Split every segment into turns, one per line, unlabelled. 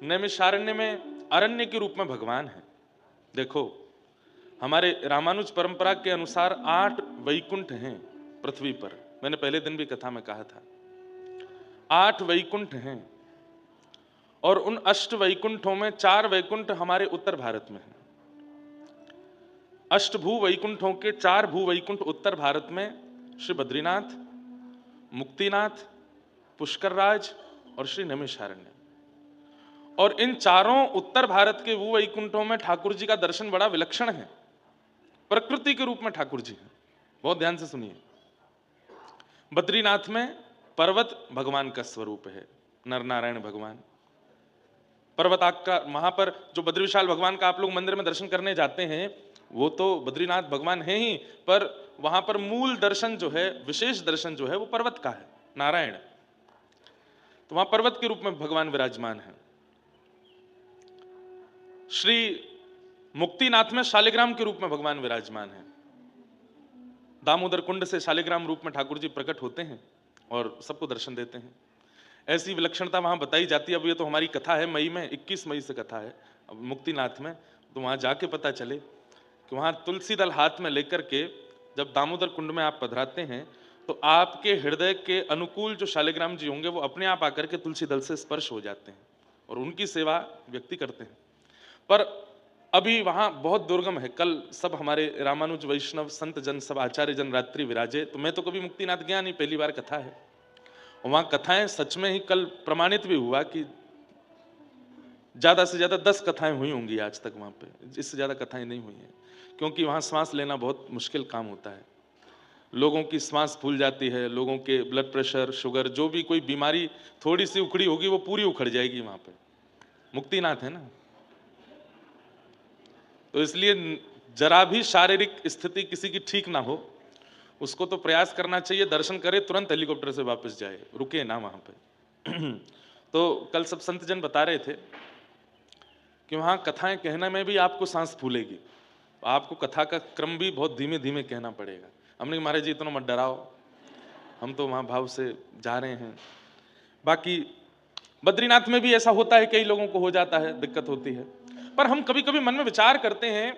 नैमिषारण्य में अरण्य के रूप में भगवान है। देखो, हमारे रामानुज परंपरा के अनुसार 8 वैकुंठ हैं पृथ्वी पर। मैंने पहले दिन भी कथा में कहा था 8 वैकुंठ हैं, और उन 8 वैकुंठों में 4 वैकुंठ हमारे उत्तर भारत में हैं। अष्टभू वैकुंठों के 4 भू वैकुंठ उत्तर भारत में श्री बद्रीनाथ, मुक्तिनाथ, पुष्करराज और श्री नैमिषारण्य। और इन चारों उत्तर भारत के भू वैकुंठों में ठाकुर जी का दर्शन बड़ा विलक्षण है। प्रकृति के रूप में ठाकुर जी हैं। बहुत ध्यान से सुनिए। बद्रीनाथ में पर्वत भगवान का स्वरूप है, नर नारायण भगवान। पर्वत का वहां पर जो बद्री विशाल भगवान का आप लोग मंदिर में दर्शन करने जाते हैं, वो तो बद्रीनाथ भगवान है ही, पर वहां पर मूल दर्शन जो है, विशेष दर्शन जो है, वो पर्वत का है, नारायण। तो वहां पर्वत के रूप में भगवान विराजमान है। श्री मुक्तिनाथ में शालिग्राम के रूप में भगवान विराजमान है। दामोदर कुंड से शालिग्राम रूप में ठाकुर जी प्रकट होते हैं और सबको दर्शन देते हैं। ऐसी विलक्षणता वहां बताई जाती है। अब ये तो हमारी कथा है, मई में 21 मई से कथा है अब मुक्तिनाथ में, तो वहां जाके पता चले कि वहां तुलसी दल हाथ में लेकर के जब दामोदर कुंड में आप पधराते हैं, तो आपके हृदय के अनुकूल जो शालिग्राम जी होंगे वो अपने आप आकर के तुलसी दल से स्पर्श हो जाते हैं और उनकी सेवा व्यक्ति करते हैं। पर अभी वहां बहुत दुर्गम है। कल सब हमारे रामानुज वैष्णव संत जन सब आचार्य जन रात्रि विराजे, तो मैं तो कभी मुक्तिनाथ गया नहीं, पहली बार कथा है। वहां कथाएं सच में ही कल प्रमाणित भी हुआ कि ज्यादा से ज्यादा 10 कथाएं हुई होंगी आज तक वहां पे, इससे ज्यादा कथाएं नहीं हुई हैं, क्योंकि वहां सांस लेना बहुत मुश्किल काम होता है। लोगों की सांस फूल जाती है, लोगों के ब्लड प्रेशर, शुगर, जो भी कोई बीमारी थोड़ी सी उखड़ी होगी वो पूरी उखड़ जाएगी वहां पे। मुक्तिनाथ है ना, तो इसलिए जरा भी शारीरिक स्थिति किसी की ठीक ना हो, उसको तो प्रयास करना चाहिए, दर्शन करे, तुरंत हेलीकॉप्टर से वापस जाए, रुके ना वहां पे। तो कल सब संत जन बता रहे थे कि वहां कथाएं कहने में भी आपको सांस फूलेगी, आपको कथा का क्रम भी बहुत धीमे धीमे कहना पड़ेगा। हमने महाराज जी इतना मत डराओ, हम तो वहां भाव से जा रहे हैं। बाकी बद्रीनाथ में भी ऐसा होता है, कई लोगों को हो जाता है, दिक्कत होती है। पर हम कभी कभी मन में विचार करते हैं,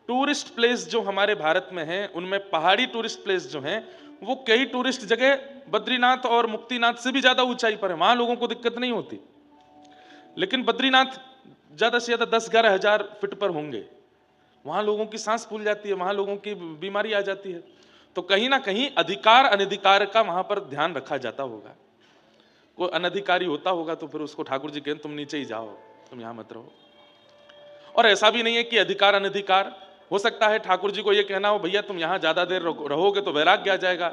टूरिस्ट प्लेस जो हमारे भारत में है, उनमें पहाड़ी टूरिस्ट प्लेस जो हैं, वो कई टूरिस्ट जगह बद्रीनाथ और मुक्तिनाथ से भी ज्यादा ऊंचाई पर है, वहां लोगों को दिक्कत नहीं होती। लेकिन बद्रीनाथ ज्यादा से ज्यादा 10-11 हजार फीट पर होंगे, वहां लोगों की सांस फूल जाती है, वहां लोगों की बीमारी आ जाती है। तो कहीं ना कहीं अधिकार अनधिकार का वहां पर ध्यान रखा जाता होगा। कोई अनधिकारी होता होगा तो फिर उसको ठाकुर जी कहें तुम नीचे ही जाओ, तुम यहां मत रहो। और ऐसा भी नहीं है कि अधिकार अनधिकार, हो सकता है ठाकुर जी को यह कहना हो भैया तुम यहां ज्यादा देर रहोगे तो वैराग्य आ जाएगा,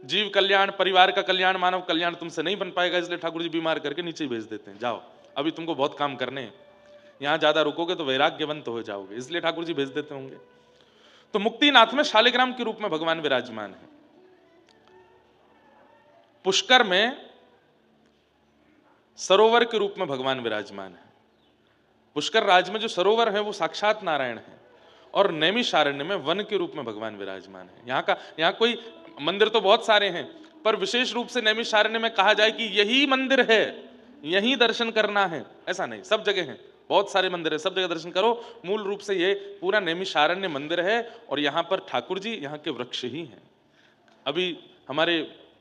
जीव कल्याण, परिवार का कल्याण, मानव कल्याण तुमसे नहीं बन पाएगा, इसलिए ठाकुर जी बीमार करके नीचे भेज देते हैं, जाओ अभी तुमको बहुत काम करने हैं, यहां ज्यादा रुकोगे तो वैराग्यवंत हो जाओगे, इसलिए ठाकुर जी भेज देते होंगे। तो मुक्तिनाथ में शालिग्राम के रूप में भगवान विराजमान है। पुष्कर में सरोवर के रूप में भगवान विराजमान है। पुष्कर राज में जो सरोवर है वो साक्षात नारायण है, और नैमिषारण्य में वन के रूप में भगवान विराजमान है। यहाँ कोई मंदिर तो बहुत सारे हैं, पर विशेष रूप से नैमिषारण्य में कहा जाए कि यही मंदिर है, यही दर्शन करना है, ऐसा नहीं, सब जगह है, बहुत सारे मंदिर है, सब जगह दर्शन करो। मूल रूप से ये पूरा नैमिषारण्य मंदिर है, और यहाँ पर ठाकुर जी यहाँ के वृक्ष ही हैं। अभी हमारे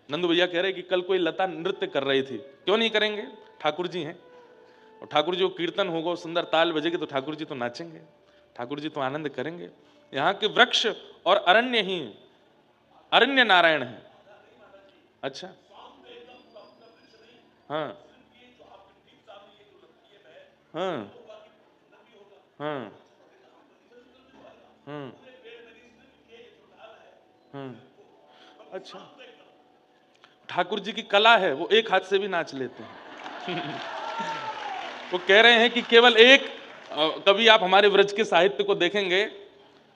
नंदू भैया कह रहे कि कल कोई लता नृत्य कर रही थी, क्यों नहीं करेंगे, ठाकुर जी हैं, और ठाकुर जी को कीर्तन होगा, सुंदर ताल बजेगी तो ठाकुर जी तो नाचेंगे, ठाकुर जी तो आनंद करेंगे। यहाँ के वृक्ष और अरण्य ही अरण्य नारायण है। अच्छा, हाँ हाँ हाँ हाँ हाँ, अच्छा, ठाकुर जी की कला है, वो एक हाथ से भी नाच लेते हैं। वो कह रहे हैं कि केवल एक, कभी आप हमारे व्रज के साहित्य को देखेंगे,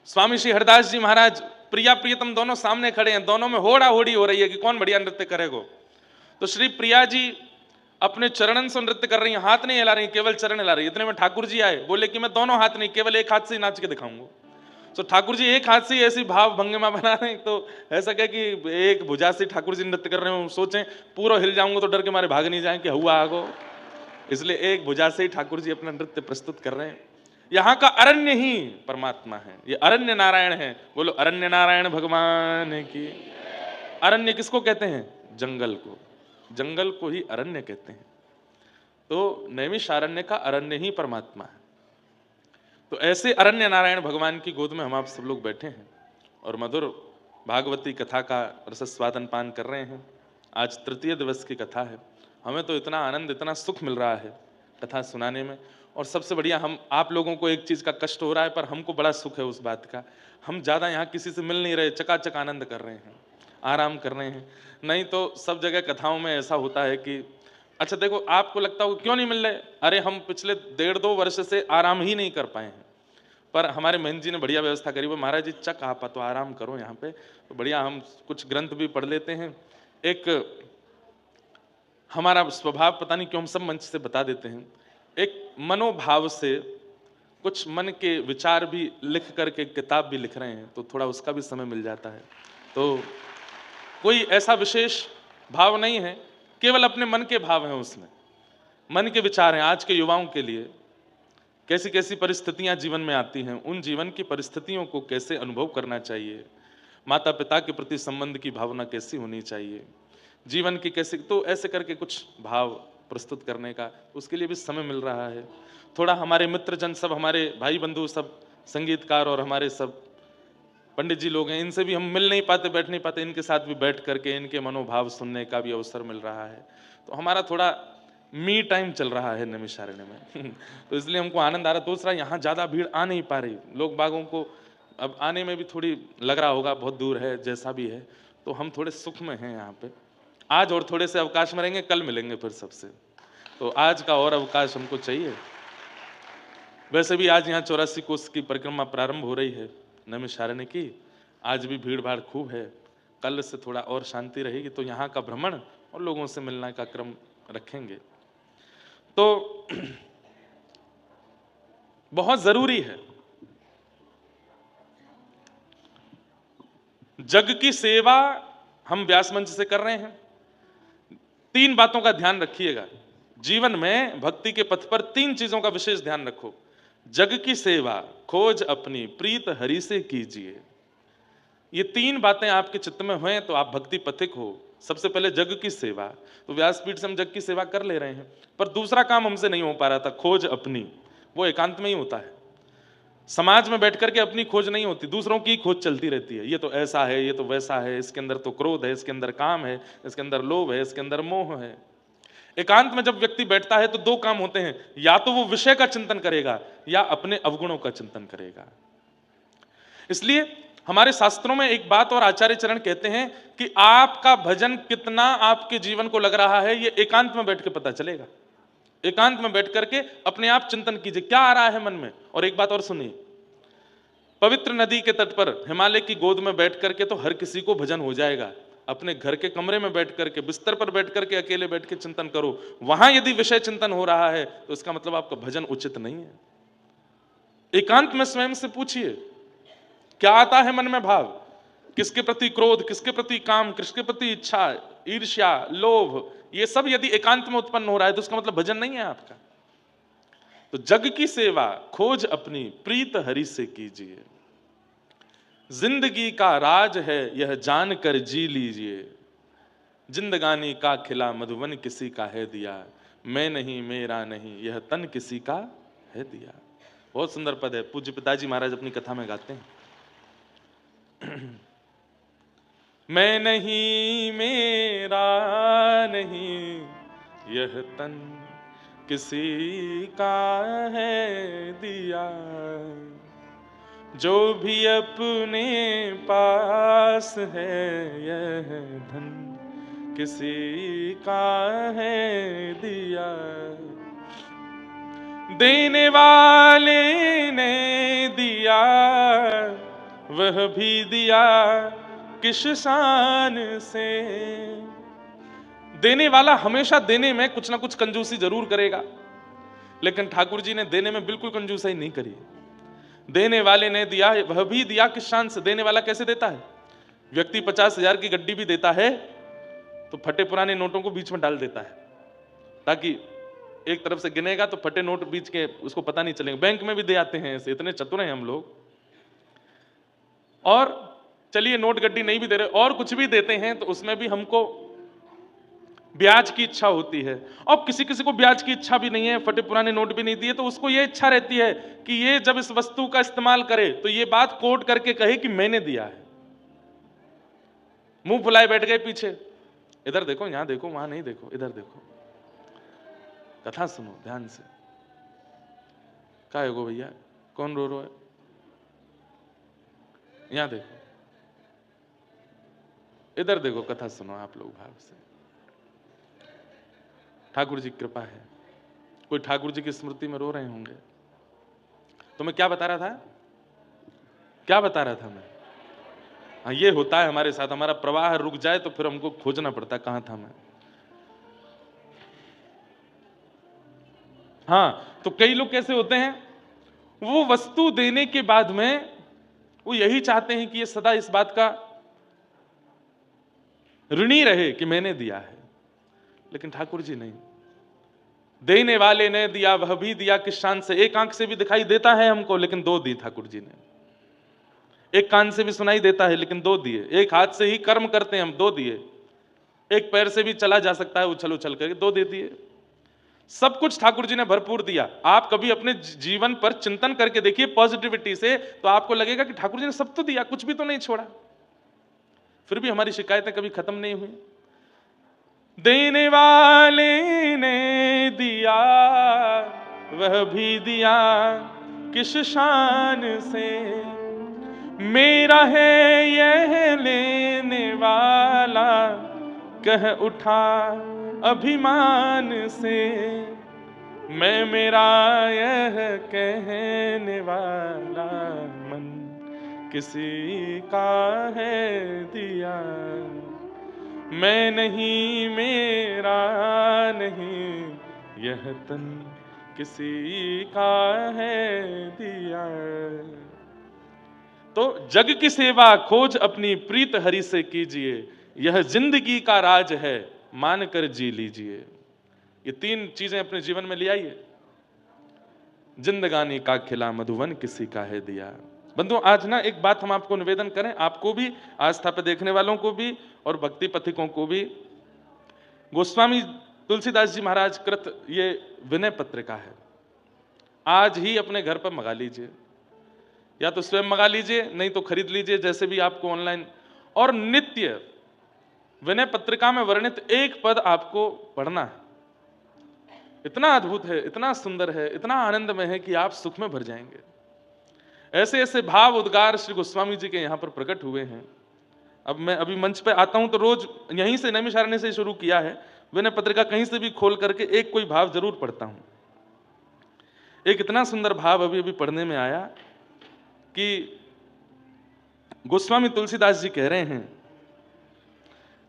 स्वामी श्री हरदास जी महाराज प्रिया प्रियतम दोनों सामने खड़े हैं, दोनों में होड़ा होड़ी हो रही है कि कौन बढ़िया नृत्य करेगा। तो श्री प्रिया जी अपने चरणन से नृत्य कर रही हैं, हाथ नहीं हिला रही, केवल चरण हिला रही है। इतने में ठाकुर जी आए, बोले कि मैं दोनों हाथ नहीं, केवल एक हाथ से ही नाच के दिखाऊंगा। तो ठाकुर जी एक हाथ से ऐसी भाव भंगिमा बना रहे हैं, तो ऐसा क्या कि एक भुजा से ठाकुर जी नृत्य कर रहे हो, सोचें पूरा हिल जाऊंगा तो डर के मारे भाग नहीं जाए कि हुआ आगो। इसलिए एक भुजा से ही ठाकुर जी अपना नृत्य प्रस्तुत कर रहे हैं। यहाँ का अरण्य ही परमात्मा है, ये अरण्य नारायण है। बोलो अरण्य नारायण भगवान की। अरण्य किसको कहते हैं? जंगल को, जंगल को ही अरण्य कहते हैं। तो नैमिषारण्य का अरण्य ही परमात्मा है। तो ऐसे अरण्य नारायण भगवान की गोद में हम आप सब लोग बैठे हैं और मधुर भागवती कथा का रसस्वादन पान कर रहे हैं। आज तृतीय दिवस की कथा है। हमें तो इतना आनंद, इतना सुख मिल रहा है कथा सुनाने में। और सबसे बढ़िया, हम आप लोगों को एक चीज़ का कष्ट हो रहा है, पर हमको बड़ा सुख है उस बात का। हम ज़्यादा यहाँ किसी से मिल नहीं रहे, चकाचक आनंद कर रहे हैं, आराम कर रहे हैं। नहीं तो सब जगह कथाओं में ऐसा होता है कि अच्छा देखो, आपको लगता हो क्यों नहीं मिल रहे? अरे हम पिछले 1.5-2 वर्ष से आराम ही नहीं कर पाए हैं। पर हमारे महंत जी ने बढ़िया व्यवस्था करी। वो महाराज जी चक आप तो आराम करो यहाँ पे, तो बढ़िया हम कुछ ग्रंथ भी पढ़ लेते हैं। एक हमारा स्वभाव पता नहीं क्यों हम सब मंच से बता देते हैं, एक मनोभाव से कुछ मन के विचार भी लिख करके किताब भी लिख रहे हैं, तो थोड़ा उसका भी समय मिल जाता है। तो कोई ऐसा विशेष भाव नहीं है, केवल अपने मन के भाव हैं, उसमें मन के विचार हैं। आज के युवाओं के लिए कैसी कैसी परिस्थितियां जीवन में आती हैं, उन जीवन की परिस्थितियों को कैसे अनुभव करना चाहिए, माता पिता के प्रति संबंध की भावना कैसी होनी चाहिए, जीवन की कैसे, तो ऐसे करके कुछ भाव प्रस्तुत करने का उसके लिए भी समय मिल रहा है। थोड़ा हमारे मित्रजन सब, हमारे भाई बंधु सब संगीतकार और हमारे सब पंडित जी लोग हैं, इनसे भी हम मिल नहीं पाते, बैठ नहीं पाते, इनके साथ भी बैठ करके इनके मनोभाव सुनने का भी अवसर मिल रहा है। तो हमारा थोड़ा मी टाइम चल रहा है नैमिषारण्य में तो इसलिए हमको आनंद आ रहा है। दूसरा, यहाँ ज़्यादा भीड़ आ नहीं पा रही, लोग बागों को अब आने में भी थोड़ी लग रहा होगा, बहुत दूर है, जैसा भी है, तो हम थोड़े सुख में हैं यहाँ पे आज। और थोड़े से अवकाश में रहेंगे, कल मिलेंगे फिर सबसे, तो आज का और अवकाश हमको चाहिए। वैसे भी आज यहाँ 84 कोस की परिक्रमा प्रारंभ हो रही है नैमिषारण्य की। आज भी भीड़ भाड़ खूब है, कल से थोड़ा और शांति रहेगी, तो यहाँ का भ्रमण और लोगों से मिलने का क्रम रखेंगे। तो बहुत जरूरी है, जग की सेवा हम व्यास मंच से कर रहे हैं। 3 बातों का ध्यान रखिएगा जीवन में, भक्ति के पथ पर 3 चीजों का विशेष ध्यान रखो। जग की सेवा, खोज अपनी, प्रीत हरि से कीजिए। ये 3 बातें आपके चित्त में हों तो आप भक्ति पथिक हो। सबसे पहले जग की सेवा, तो व्यासपीठ से हम जग की सेवा कर ले रहे हैं, पर दूसरा काम हमसे नहीं हो पा रहा था, खोज अपनी। वो एकांत में ही होता है, समाज में बैठ करके अपनी खोज नहीं होती, दूसरों की खोज चलती रहती है। ये तो ऐसा है, ये तो वैसा है, इसके अंदर तो क्रोध है, इसके अंदर काम है, इसके अंदर लोभ है, इसके अंदर मोह है। एकांत में जब व्यक्ति बैठता है तो 2 काम होते हैं, या तो वो विषय का चिंतन करेगा या अपने अवगुणों का चिंतन करेगा। इसलिए हमारे शास्त्रों में एक बात और आचार्य चरण कहते हैं कि आपका भजन कितना आपके जीवन को लग रहा है, ये एकांत में बैठ के पता चलेगा। एकांत में बैठ करके अपने आप चिंतन कीजिए, क्या आ रहा है मन में। और एक बात और सुनिए, पवित्र नदी के तट पर हिमालय की गोद में बैठ करके तो हर किसी को भजन हो जाएगा। अपने घर के कमरे में बैठ करके, बिस्तर पर बैठ करके अकेले बैठ के चिंतन करो। वहां यदि विषय चिंतन हो रहा है तो इसका मतलब आपका भजन उचित नहीं है। एकांत में स्वयं से पूछिए, क्या आता है मन में भाव, किसके प्रति क्रोध, किसके प्रति काम, किसके प्रति इच्छा, ईर्ष्या, लोभ, ये सब यदि एकांत में उत्पन्न हो रहा है तो उसका मतलब भजन नहीं है आपका। तो जग की सेवा, खोज अपनी, प्रीत हरि से कीजिए। जिंदगी का राज है यह जानकर जी लीजिए। जिंदगानी का खिला मधुबन किसी का है दिया। मैं नहीं मेरा नहीं यह तन किसी का है दिया। बहुत सुंदर पद है, पूज्य पिताजी महाराज अपनी कथा में गाते हैं। मैं नहीं मेरा नहीं यह तन किसी का है दिया। जो भी अपने पास है यह धन किसी का है दिया। देने वाले ने दिया वह भी दिया किस शान से। देने वाला हमेशा देने में कुछ ना कुछ कंजूसी जरूर करेगा, लेकिन ठाकुर जी ने देने में बिल्कुल कंजूसाई नहीं करी। देने वाले ने दिया वह भी दिया किस शान से। देने वाला कैसे देता है? व्यक्ति 50,000 की गड्डी भी देता है तो फटे पुराने नोटों को बीच में डाल देता है ताकि एक तरफ से गिनेगा तो फटे नोट बीच के उसको पता नहीं चलेगा। बैंक में भी दे आते हैं ऐसे, इतने चतुर हैं हम लोग। और चलिए नोट गड्डी नहीं भी दे रहे और कुछ भी देते हैं तो उसमें भी हमको ब्याज की इच्छा होती है। और किसी किसी को ब्याज की इच्छा भी नहीं है, फटे पुराने नोट भी नहीं दिए, तो उसको ये इच्छा रहती है कि ये जब इस वस्तु का इस्तेमाल करे तो ये बात कोट करके कहे कि मैंने दिया है। मुंह फुलाए बैठ गए पीछे, इधर देखो, यहां देखो, वहां नहीं देखो, इधर देखो, कथा सुनो ध्यान से। क्या है गो भैया, कौन रो रो है? यहां देखो, इधर देखो, कथा सुनो आप लोग भाव से। ठाकुर जी की कृपा है, कोई ठाकुर जी की स्मृति में रो रहे होंगे। तो मैं क्या बता रहा था, क्या बता रहा था मैं? हाँ, ये होता है हमारे साथ, हमारा प्रवाह रुक जाए तो फिर हमको खोजना पड़ता, कहां था मैं। हाँ, तो कई लोग कैसे होते हैं, वो वस्तु देने के बाद में वो यही चाहते हैं कि ये सदा इस बात का ऋणी रहे कि मैंने दिया है। लेकिन ठाकुर जी नहीं, देने वाले ने दिया वह भी दिया किस शान से। एक आंख से भी दिखाई देता है हमको लेकिन दो दी ठाकुर जी ने। एक कान से भी सुनाई देता है लेकिन दो दिए। एक हाथ से ही कर्म करते हैं हम, दो दिए। एक पैर से भी चला जा सकता है उछल उछल करके, दो दे दिए। सब कुछ ठाकुर जी ने भरपूर दिया। आप कभी अपने जीवन पर चिंतन करके देखिए पॉजिटिविटी से, तो आपको लगेगा कि ठाकुर जी ने सब तो दिया, कुछ भी तो नहीं छोड़ा। फिर भी हमारी शिकायतें कभी खत्म नहीं हुई। देने वाले ने दिया वह भी दिया किस शान से, मेरा है यह लेने वाला कह उठा अभिमान से, मैं मेरा यह कहने वाला मन किसी का है दिया, मैं नहीं मेरा नहीं यह तन किसी का है दिया। तो जग की सेवा खोज अपनी प्रीत हरि से कीजिए, यह जिंदगी का राज है मान कर जी लीजिए। ये तीन चीजें अपने जीवन में ले आइए। जिंदगानी का खिला मधुवन किसी का है दिया। बंधु, आज ना एक बात हम आपको निवेदन करें, आपको भी, आस्था पे देखने वालों को भी और भक्ति पथिकों को भी। गोस्वामी तुलसीदास जी महाराज कृत ये विनय पत्रिका है, आज ही अपने घर पर मंगा लीजिए, या तो स्वयं मंगा लीजिए, नहीं तो खरीद लीजिए, जैसे भी आपको ऑनलाइन। और नित्य विनय पत्रिका में वर्णित एक पद आपको पढ़ना है। इतना अद्भुत है, इतना सुंदर है, इतना आनंदमय है कि आप सुख में भर जाएंगे। ऐसे ऐसे भाव उद्गार श्री गोस्वामी जी के यहां पर प्रकट हुए हैं। अब मैं अभी मंच पे आता हूं तो रोज यहीं से नैमिषारण्य से शुरू किया है, विनय पत्रिका कहीं से भी खोल करके एक कोई भाव जरूर पढ़ता हूं। एक इतना सुंदर भाव अभी अभी पढ़ने में आया कि गोस्वामी तुलसीदास जी कह रहे हैं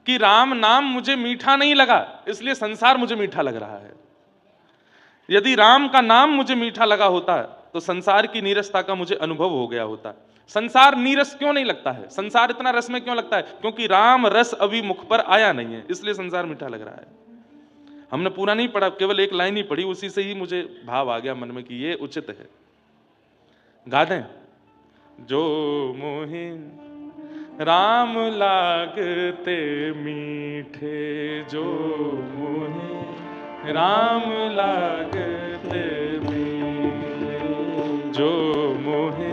कि राम नाम मुझे मीठा नहीं लगा, इसलिए संसार मुझे मीठा लग रहा है। यदि राम का नाम मुझे मीठा लगा होता तो संसार की नीरसता का मुझे अनुभव हो गया होता। संसार नीरस क्यों नहीं लगता है, संसार इतना रस में क्यों लगता है? क्योंकि राम रस अभी मुख पर आया नहीं है, इसलिए संसार मीठा लग रहा है। हमने पूरा नहीं पढ़ा, केवल एक लाइन ही पढ़ी, उसी से ही मुझे भाव आ गया मन में कि ये उचित है। गा दें। जो मोहे राम लागते मीठे, जो मोहे राम लागते मीठे, जो मोहे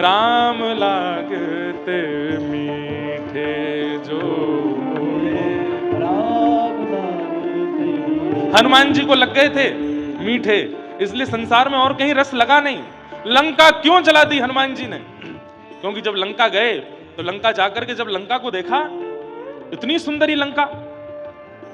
राम लागते मीठे, जो मोहे राम लागते। हनुमान जी को लग गए थे मीठे, इसलिए संसार में और कहीं रस लगा नहीं। लंका क्यों जला दी हनुमान जी ने? क्योंकि जब लंका गए तो लंका जाकर के जब लंका को देखा, इतनी सुंदर ही लंका,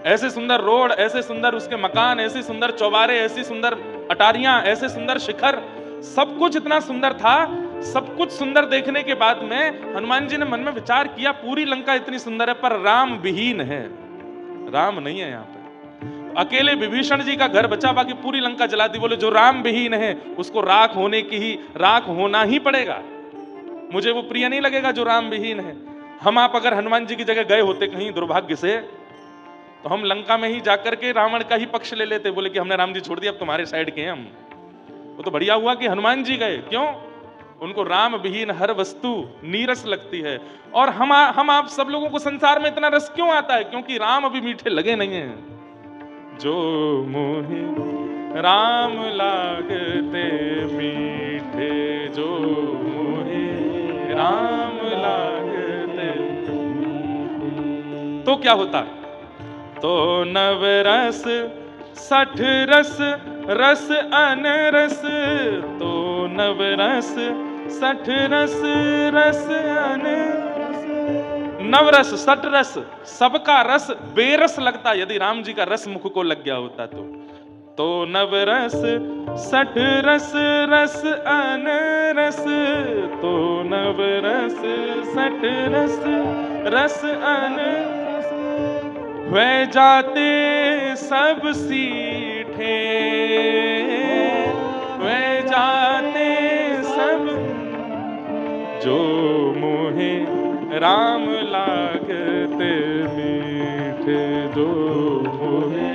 ऐसे सुंदर रोड, ऐसे सुंदर उसके मकान, ऐसे सुंदर चौबारे, ऐसी सुंदर अटारियां, ऐसे सुंदर शिखर, सब कुछ इतना सुंदर था। सब कुछ सुंदर देखने के बाद में हनुमान जी ने मन में विचार किया, पूरी लंका इतनी सुंदर है पर राम विहीन है, राम नहीं है यहाँ पे। अकेले विभीषण जी का घर बचा, बाकी पूरी लंका जला दी। बोले जो राम विहीन है उसको राख होने की ही, राख होना ही पड़ेगा। मुझे वो प्रिय नहीं लगेगा जो राम विहीन है। हम आप अगर हनुमान जी की जगह गए होते कहीं दुर्भाग्य से, तो हम लंका में ही जाकर के रावण का ही पक्ष ले लेते, बोले कि हमने राम जी छोड़ दिया, अब तुम्हारे साइड के हैं हम। वो तो बढ़िया हुआ कि हनुमान जी गए, क्यों? उनको राम विहीन हर वस्तु नीरस लगती है। और हम आप सब लोगों को संसार में इतना रस क्यों आता है? क्योंकि राम अभी मीठे लगे नहीं हैं। जो मोहे राम लागते मीठे, जो मोहे राम लागते, तो क्या होता? तो नवरस 60 रस, रस अनरस, तो नवरस 60 रस, रस अनरस। नवरस 60 रस, सबका रस बेरस लगता यदि राम जी का रस मुख को लग गया होता तो नवरस 60 रस, रस अनरस, तो नवरस 60 रस, रस अनरस। वे जाते सब सीठे, वे जाते सब, जो मोहे राम लागते मीठे, जो मोहे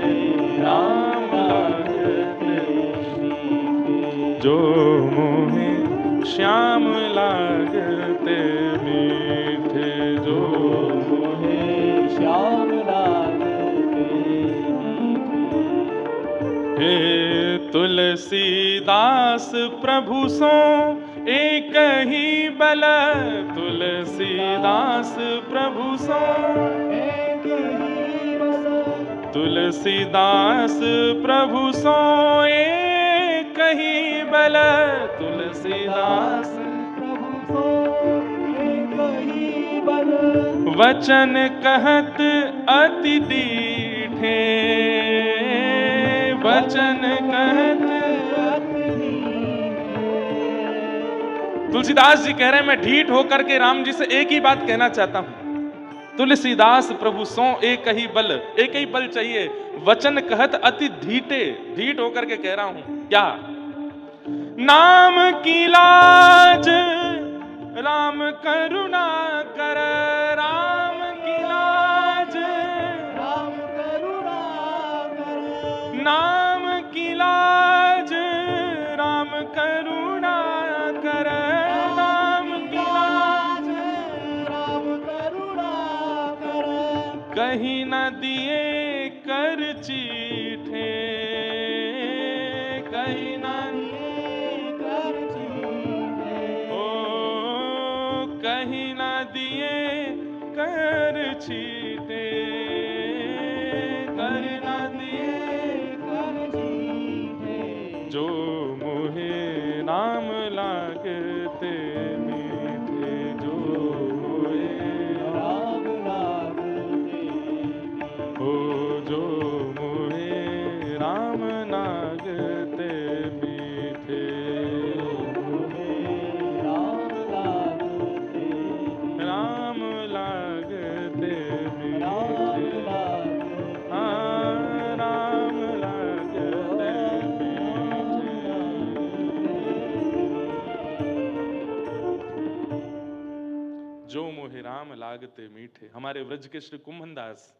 राम लागते मीठे, जो मोहे श्याम लागते मीठे, जो मोहे श्याम लागते मीठे। हे तुलसीदास प्रभु सो एक ही बल, तुलसीदास प्रभु सो एक ही बल, तुलसीदास प्रभु सो एक ही बल, तुलसीदास प्रभु सो एक ही बल। वचन कहत अति डीठे, वचन कहत अति डीठे। तुलसीदास जी कह रहे हैं मैं ढीठ होकर के राम जी से एक ही बात कहना चाहता हूं, तुलसीदास प्रभु सो एक ही बल, एक ही बल चाहिए। वचन कहत अति ढीठे, ढीठ होकर के कह रहा हूं क्या? नाम की लाज राम करुणा कर, राम की लाज राम करुणा कर, नाम की लाज राम करुणा कर, नाम की लाज राम करुणा कर। कहीं न दिए कर चीठे, कहीं न दिए कर चीठे, ओ कहीं न दिए कर चीठे, कर न दिए कर चीठे। जो मोहे राम लागते मीठे, जो मोहे राम लागते, ओ जो मोहे राम लागते मीठे, राम लागते, राम लागते मीठे, हाँ राम लागते मीठे। जो मोहे राम लागते मीठे। हमारे व्रज के श्री कुंभन दास,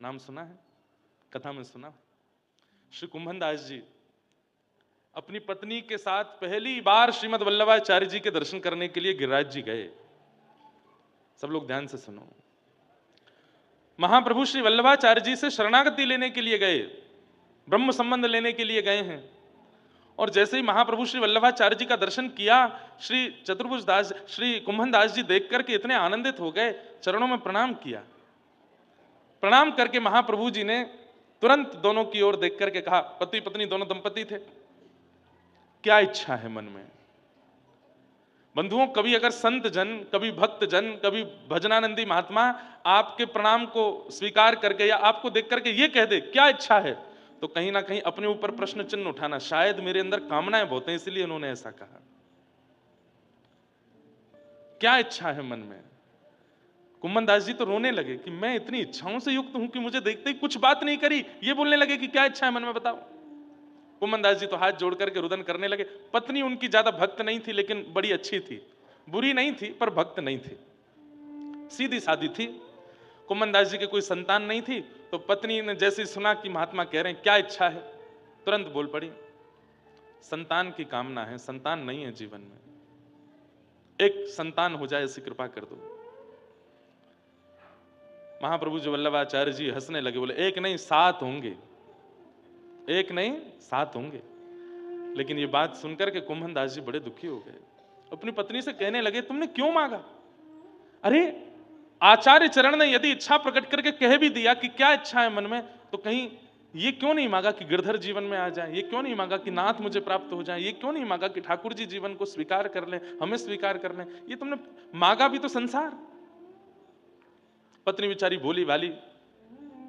नाम सुना है, कथा में सुना। श्री कुंभन दास जी अपनी पत्नी के साथ पहली बार श्रीमद् वल्लभाचार्य जी के दर्शन करने के लिए गिरिराज जी गए। सब लोग ध्यान से सुनो। महाप्रभु श्री वल्लभाचार्य जी से शरणागति लेने के लिए गए, ब्रह्म संबंध लेने के लिए गए हैं। और जैसे ही महाप्रभु श्री वल्लभाचार्य जी का दर्शन किया, श्री चतुर्भुज दास, श्री कुंभन दास जी देख करके इतने आनंदित हो गए, चरणों में प्रणाम किया। प्रणाम करके महाप्रभु जी ने तुरंत दोनों की ओर देख करके कहा, पति पत्नी दोनों दंपति थे, क्या इच्छा है मन में? बंधुओं, कभी अगर संत जन, कभी भक्त जन, कभी भजनानंदी महात्मा आपके प्रणाम को स्वीकार करके या आपको देख करके ये कह दे क्या इच्छा है, तो कहीं ना कहीं अपने ऊपर प्रश्न चिन्ह उठाना, शायद मेरे अंदर कामनाएं बहुत हैं इसलिए उन्होंने ऐसा कहा। क्या इच्छा है मन में? कुंभन दास जी तो रोने लगे कि मैं इतनी इच्छाओं से युक्त हूं कि मुझे देखते ही कुछ बात नहीं करी। ये बोलने लगे कि क्या इच्छा है मन में बताओ। कुंभन दास जी तो हाथ जोड़ करके रुदन करने लगे। पत्नी उनकी ज्यादा भक्त नहीं थी, लेकिन बड़ी अच्छी थी, बुरी नहीं थी पर भक्त नहीं थी, सीधी सादी थी। कुम्भनदास जी के कोई संतान नहीं थी, तो पत्नी ने जैसे ही सुना कि महात्मा कह रहे हैं क्या इच्छा है, तुरंत बोल पड़ी, संतान की कामना है, संतान नहीं है जीवन में, एक संतान हो जाए ऐसी कृपा कर दो। महाप्रभु जी वल्लभाचार्य जी हंसने लगे, बोले एक नहीं 7 होंगे, एक नहीं 7 होंगे। लेकिन ये बात सुनकर के कुम्भनदास जी बड़े दुखी हो गए, अपनी पत्नी से कहने लगे तुमने क्यों मांगा? अरे आचार्य चरण ने यदि इच्छा प्रकट करके कह भी दिया कि क्या इच्छा है मन में, तो कहीं ये क्यों नहीं मांगा कि गिरधर जीवन में आ जाए, ये क्यों नहीं मांगा कि नाथ मुझे प्राप्त हो जाए, ये क्यों नहीं मांगा कि ठाकुर जी जीवन को स्वीकार कर लें, हमें स्वीकार कर लें, ये तुमने मांगा भी तो संसार। पत्नी बेचारी भोली भाली,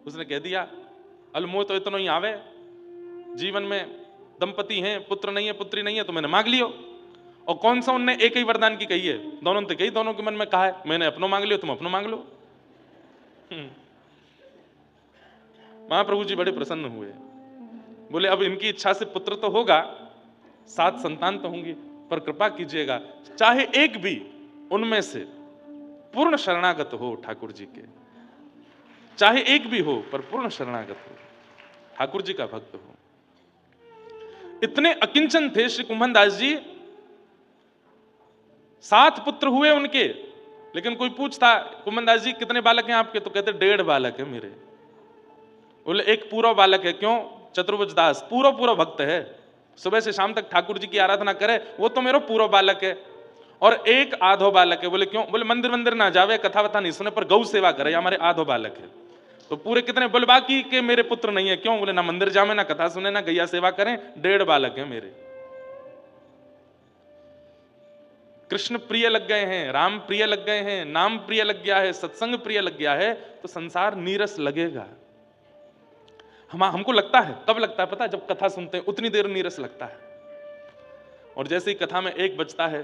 उसने कह दिया अलमोह तो इतना ही आवे, जीवन में दंपति हैं, पुत्र नहीं है पुत्री नहीं है, तो मैंने मांग लियो। और कौन सा उनने एक ही वरदान की कही है, दोनों ने कही, दोनों के मन में कहा है मैंने अपनो मांग लियो, तुम अपनो मांग लो। महाप्रभु जी बड़े प्रसन्न हुए, बोले अब इनकी इच्छा से पुत्र तो होगा, 7 संतान तो होंगी, पर कृपा कीजिएगा चाहे एक भी उनमें से पूर्ण शरणागत हो ठाकुर जी के, चाहे एक भी हो पर पूर्ण शरणागत हो, ठाकुर जी का भक्त हो। इतने अकिंचन थे श्री कुम्भनदास जी। 7 पुत्र हुए उनके, लेकिन कोई पूछता कुम्भनदास जी कितने बालक हैं आपके, तो कहते 1.5 बालक है मेरे। बोले एक पूरा बालक है, क्यों? चतुर्भुज दास पूरा भक्त है, सुबह से शाम तक ठाकुर जी की आराधना करे, वो तो मेरा पूरा बालक है। और एक आधो बालक है। बोले क्यों? बोले मंदिर ना जावे, कथा वथा नहीं सुने, पर गौ सेवा करे, हमारे आधो बालक है। तो पूरे कितने? बोले बाकी के मेरे पुत्र नहीं है। क्यों? बोले ना मंदिर जावे, ना कथा सुने, ना गैया सेवा करें, 1.5 बालक है मेरे। कृष्ण प्रिय लग गए हैं, राम प्रिय लग गए हैं, नाम प्रिय लग गया है, सत्संग प्रिय लग गया है, तो संसार नीरस लगेगा। हमको लगता है, कब लगता है पता है? जब कथा सुनते हैं उतनी देर नीरस लगता है। और जैसे ही कथा में 1 बजता है,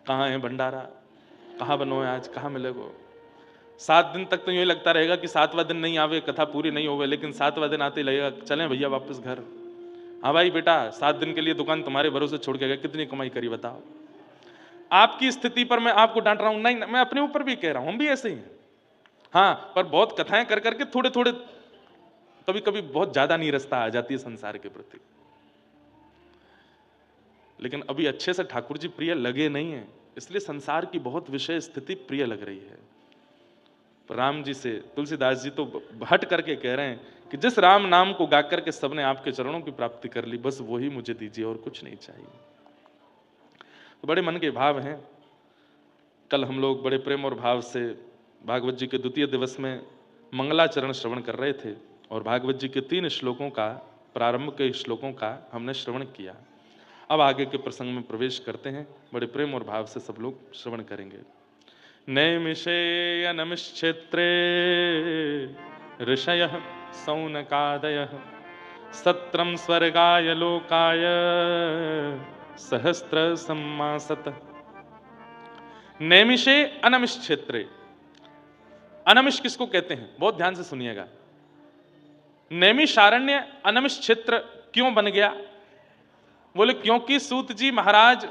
कहाँ है भंडारा, कहाँ बनो है आज, कहाँ मिलेगो। 7 दिन तक तो यूं लगता रहेगा कि 7वां दिन नहीं आवे, कथा पूरी नहीं होवे, लेकिन 7वां दिन आते लगेगा चलें भैया वापस घर। हाँ भाई बेटा, 7 दिन के लिए दुकान तुम्हारे भरोसे छोड़ के गए, कितनी कमाई करी बताओ। आपकी स्थिति पर मैं आपको डांट रहा हूं नहीं, मैं अपने ऊपर भी कह रहा हूं, हम भी ऐसे ही हैं। हाँ, पर बहुत कथाएं कर करके थोड़े थोड़े कभी कभी बहुत ज्यादा नीरसता आ जाती है संसार के प्रति। लेकिन अभी अच्छे से ठाकुर जी प्रिय लगे नहीं है, इसलिए संसार की बहुत विषय स्थिति प्रिय लग रही है। राम जी से तुलसीदास जी तो हट करके कह रहे हैं कि जिस राम नाम को गा करके सबने आपके चरणों की प्राप्ति कर ली, बस वही मुझे दीजिए और कुछ नहीं चाहिए। तो बड़े मन के भाव हैं। कल हम लोग बड़े प्रेम और भाव से भागवत जी के 2 दिवस में मंगलाचरण श्रवण कर रहे थे, और भागवत जी के 3 श्लोकों का, प्रारंभ के श्लोकों का हमने श्रवण किया। अब आगे के प्रसंग में प्रवेश करते हैं, बड़े प्रेम और भाव से सब लोग श्रवण करेंगे। नैमिषे अनमिश्क्षेत्रे ऋषयः सौनकादयः सत्रं स्वर्गाय लोकाय सहस्त्र सम्मासत। नैमिषे अनमिष क्षेत्रे, अनमिष किसको कहते हैं? बहुत ध्यान से सुनिएगा। नैमिषारण्य अनमिष क्षेत्र क्यों बन गया? बोले क्योंकि सूत जी महाराज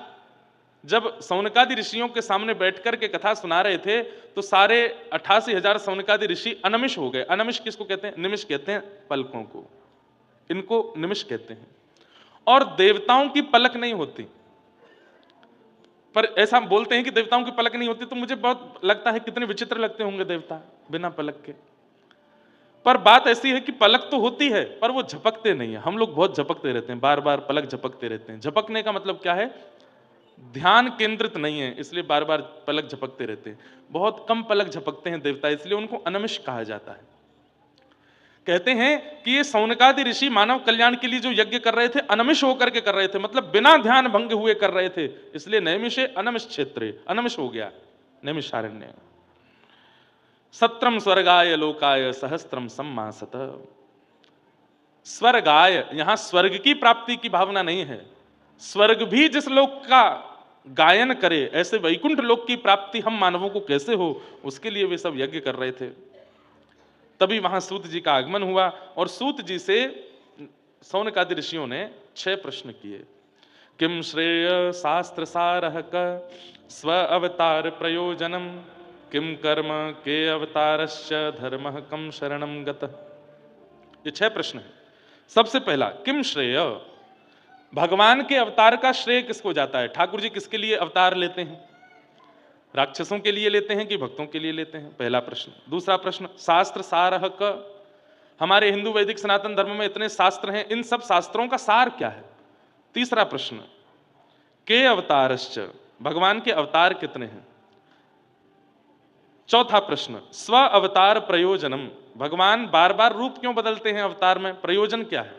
जब सौनकादि ऋषियों के सामने बैठकर के कथा सुना रहे थे, तो सारे 88,000 सौनकादि ऋषि अनमिष हो गए। अनमिष किसको कहते हैं? निमिष कहते हैं पलकों को, इनको निमिष कहते हैं। और देवताओं की पलक नहीं होती, पर ऐसा बोलते हैं कि देवताओं की पलक नहीं होती, तो मुझे बहुत लगता है कितने विचित्र लगते होंगे देवता बिना पलक के। पर बात ऐसी है कि पलक तो होती है, पर वो झपकते नहीं है। हम लोग बहुत झपकते रहते हैं, बार बार पलक झपकते रहते हैं। झपकने का मतलब क्या है? ध्यान केंद्रित नहीं है, इसलिए बार बार पलक झपकते रहते हैं। बहुत कम पलक झपकते हैं देवता, इसलिए उनको अनमिष कहा जाता है। कहते हैं कि ये सौनकादि ऋषि मानव कल्याण के लिए जो यज्ञ कर रहे थे, अनमिष होकर के कर रहे थे, मतलब बिना ध्यान भंग हुए कर रहे थे, इसलिए नैमिषे अनमिष क्षेत्रे, अनमिष हो गया नैमिषारण्य। सत्रम स्वर्गाय लोकाय सहस्त्रम सम्मासत। स्वर्गाय, यहां स्वर्ग की प्राप्ति की भावना नहीं है। स्वर्ग भी जिस लोक का गायन करे, ऐसे वैकुंठ लोक की प्राप्ति हम मानवों को कैसे हो, उसके लिए वे सब यज्ञ कर रहे थे। तभी वहां सूत जी का आगमन हुआ, और सूत जी से सौनकादि ऋषियों ने 6 प्रश्न किए। किम श्रेय शास्त्र सारः क स्व अवतार प्रयोजनम किम कर्म के अवतारश्च धर्मः कम शरणम गतः। ये 6 प्रश्न है। सबसे पहला, किम श्रेय, भगवान के अवतार का श्रेय किसको जाता है? ठाकुर जी किसके लिए अवतार लेते हैं? राक्षसों के लिए लेते हैं कि भक्तों के लिए लेते हैं? पहला प्रश्न। दूसरा प्रश्न, शास्त्र सारः क, हमारे हिंदू वैदिक सनातन धर्म में इतने शास्त्र हैं, इन सब शास्त्रों का सार क्या है? तीसरा प्रश्न, के अवतारश्च, भगवान के अवतार कितने हैं? चौथा प्रश्न, स्व अवतार प्रयोजनम, भगवान बार बार रूप क्यों बदलते हैं अवतार में, प्रयोजन क्या है?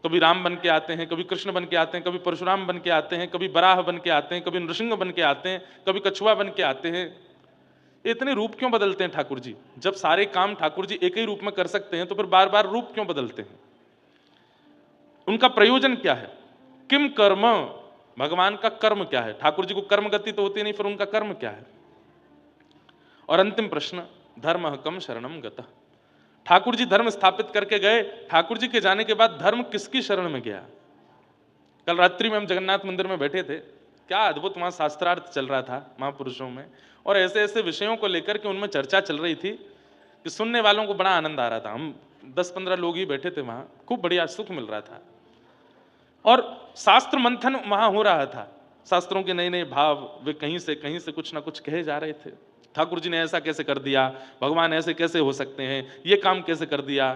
कभी राम बन के आते हैं, कभी कृष्ण बन के आते हैं, कभी परशुराम बन के आते हैं, कभी बराह बन के आते हैं, कभी नृसिंह बन के आते हैं, कभी कछुआ बन के आते हैं। इतने रूप क्यों बदलते हैं ठाकुर जी? जब सारे काम ठाकुर जी एक ही रूप में कर सकते हैं तो फिर बार बार रूप क्यों बदलते हैं? उनका प्रयोजन क्या है? किम कर्म, भगवान का कर्म क्या है? ठाकुर जी को कर्म गति तो होती नहीं, फिर उनका कर्म क्या है? और अंतिम प्रश्न, धर्म कम शरणम गतः, ठाकुर जी धर्म स्थापित करके गए, ठाकुर जी के जाने के बाद धर्म किसकी शरण में गया? कल रात्रि में हम जगन्नाथ मंदिर में बैठे थे, क्या अद्भुत वहां शास्त्रार्थ चल रहा था महापुरुषों में, और ऐसे ऐसे विषयों को लेकर के उनमें चर्चा चल रही थी कि सुनने वालों को बड़ा आनंद आ रहा था। हम 10-15 लोग ही बैठे थे वहां, खूब बढ़िया सुख मिल रहा था और शास्त्र मंथन वहां हो रहा था। शास्त्रों के नए नए भाव वे कहीं से कुछ ना कुछ कहे जा रहे थे। ठाकुर जी ने ऐसा कैसे कर दिया, भगवान ऐसे कैसे हो सकते हैं, ये काम कैसे कर दिया,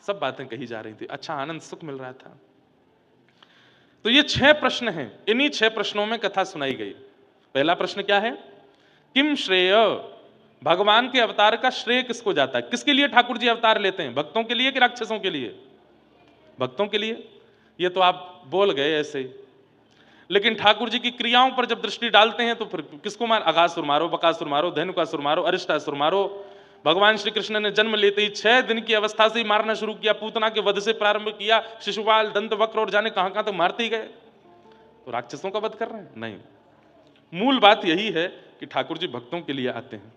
सब बातें कही जा रही थी। अच्छा आनंद सुख मिल रहा था। तो ये 6 प्रश्न हैं, इन्हीं 6 प्रश्नों में कथा सुनाई गई। पहला प्रश्न क्या है? किम श्रेय, भगवान के अवतार का श्रेय किसको जाता है? किसके लिए ठाकुर जी अवतार लेते हैं? भक्तों के लिए कि राक्षसों के लिए? भक्तों के लिए। ये तो आप बोल गए ऐसे ही, लेकिन ठाकुर जी की क्रियाओं पर जब दृष्टि डालते हैं तो फिर किसको मार, अगासुर मारो, बकासुर मारो, धेनुकासुर मारो, अरिष्टासुर मारो। भगवान श्री कृष्ण ने जन्म लेते ही 6 दिन की अवस्था से ही मारना शुरू किया, पूतना के वध से प्रारंभ किया, शिशुपाल, दंत वक्र और जाने कहां कहां तक मारते ही गए। तो राक्षसों का वध कर रहे हैं? नहीं। मूल बात यही है कि ठाकुर जी भक्तों के लिए आते हैं।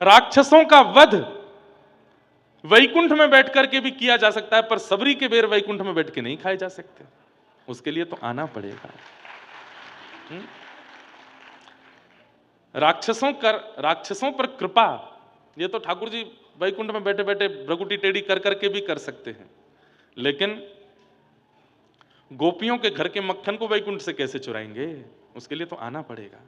राक्षसों का वध वैकुंठ में बैठ करके भी किया जा सकता है, पर सबरी के बेर वैकुंठ में बैठ के नहीं खाए जा सकते, उसके लिए तो आना पड़ेगा। राक्षसों पर कृपा, ये तो ठाकुर जी वैकुंठ में बैठे बैठे भ्रगुटी टेढ़ी कर करके भी कर सकते हैं, लेकिन गोपियों के घर के मक्खन को वैकुंठ से कैसे चुराएंगे? उसके लिए तो आना पड़ेगा।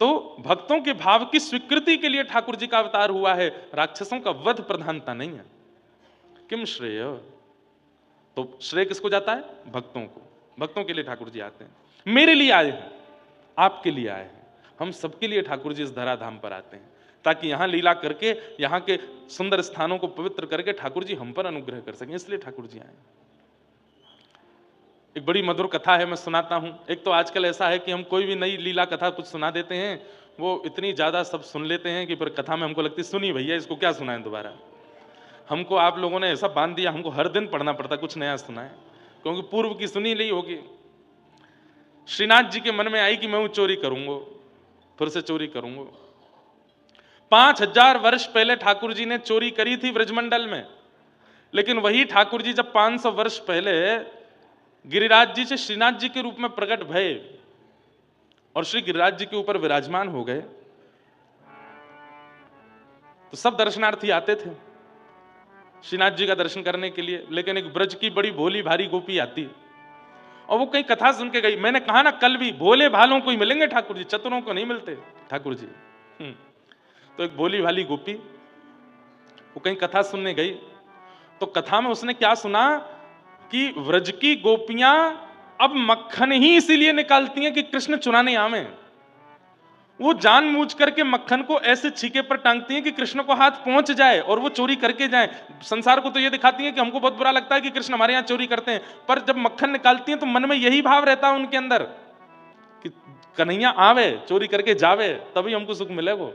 तो भक्तों के भाव की स्वीकृति के लिए ठाकुर जी का अवतार हुआ है, राक्षसों का वध प्रधानता नहीं है। किम श्रेय, तो श्रेय किसको जाता है? भक्तों को। भक्तों के लिए ठाकुर जी आते हैं। मेरे लिए आए हैं, आपके लिए आए हैं, हम सबके लिए ठाकुर जी इस धराधाम पर आते हैं, ताकि यहां लीला करके, यहां के सुंदर स्थानों को पवित्र करके ठाकुर जी हम पर अनुग्रह कर सकें, इसलिए ठाकुर जी आए। एक बड़ी मधुर कथा है, मैं सुनाता हूं। एक तो आजकल ऐसा है कि हम कोई भी नई लीला कथा कुछ सुना देते हैं, वो इतनी ज्यादा सब सुन लेते हैं कि फिर कथा में हमको लगती है सुनी भैया, इसको क्या सुनाएं दोबारा। हमको आप लोगों ने ऐसा बांध दिया, हमको हर दिन पढ़ना पड़ता कुछ नया सुनाए, क्योंकि पूर्व की सुनी ली होगी। श्रीनाथ जी के मन में आई कि मैं चोरी करूंगा, फिर से चोरी करूंगा। 5000 वर्ष पहले ठाकुर जी ने चोरी करी थी ब्रजमंडल में, लेकिन वही ठाकुर जी जब 500 वर्ष पहले गिरिराज जी से श्रीनाथ जी के रूप में प्रकट भये और श्री गिरिराज जी के ऊपर विराजमान हो गए, तो सब दर्शनार्थी आते थे श्रीनाथ जी का दर्शन करने के लिए। लेकिन एक ब्रज की बड़ी भोली भारी गोपी आती और वो कई कथा सुन के गई। मैंने कहा ना कल भी, भोले भालों को ही मिलेंगे ठाकुर जी, चतुरों को नहीं मिलते ठाकुर जी। तो एक भोली भाली गोपी वो कहीं कथा सुनने गई, तो कथा में उसने क्या सुना कि व्रज की गोपियां अब मक्खन ही इसीलिए निकालती हैं कि कृष्ण चुराने आवे। वो जानबूझ करके मक्खन को ऐसे छीके पर टांगती हैं कि कृष्ण को हाथ पहुंच जाए और वो चोरी करके जाए। संसार को तो ये दिखाती हैं कि हमको बहुत बुरा लगता है कि कृष्ण हमारे यहां चोरी करते हैं, पर जब मक्खन निकालती हैं तो मन में यही भाव रहता है उनके अंदर कि कन्हैया आवे, चोरी करके जावे, तभी हमको सुख मिले। वो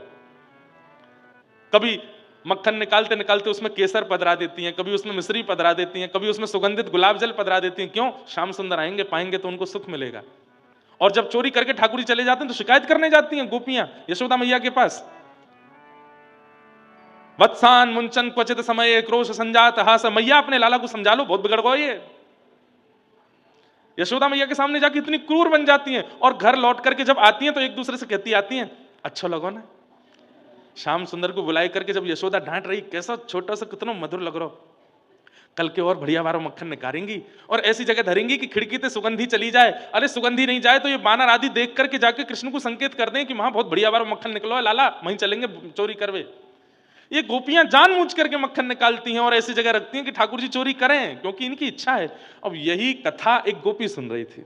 कभी मक्खन निकालते निकालते उसमें केसर पधरा देती हैं, कभी उसमें मिश्री पधरा देती हैं, कभी उसमें सुगंधित गुलाब जल पधरा देती हैं। क्यों? श्याम सुंदर आएंगे, पाएंगे तो उनको सुख मिलेगा। और जब चोरी करके ठाकुर जी चले जाते हैं तो शिकायत करने जाती हैं गोपियां यशोदा मैया के पास। वत्सान मुंचन क्वचित समय क्रोश संजात हास, मैया अपने लाला को समझा लो, बहुत बिगड़ गए ये। यशोदा मैया के सामने जाके इतनी क्रूर बन जाती हैं, और घर लौट करके जब आती हैं तो एक दूसरे से कहती आती हैं, अच्छा लगो ना। श्याम सुंदर को बुलाई करके जब यशोदा डांट रही, कैसा छोटा सा कितना मधुर लग रहा हो, कल के और बढ़िया वारो मक्खन निकालेंगी और ऐसी जगह धरेंगी कि खिड़की से सुगंधी चली जाए। अरे सुगंधी नहीं जाए तो ये बानर आदि देख करके जाके कृष्ण को संकेत कर दें कि वहां बहुत बढ़िया वारो मक्खन निकलो है लाला, वहीं चलेंगे चोरी करवे। ये गोपियां जानबूझ करके मक्खन निकालती हैं और ऐसी जगह रखती हैं कि ठाकुर जी चोरी करें, क्योंकि इनकी इच्छा है। अब यही कथा एक गोपी सुन रही थी,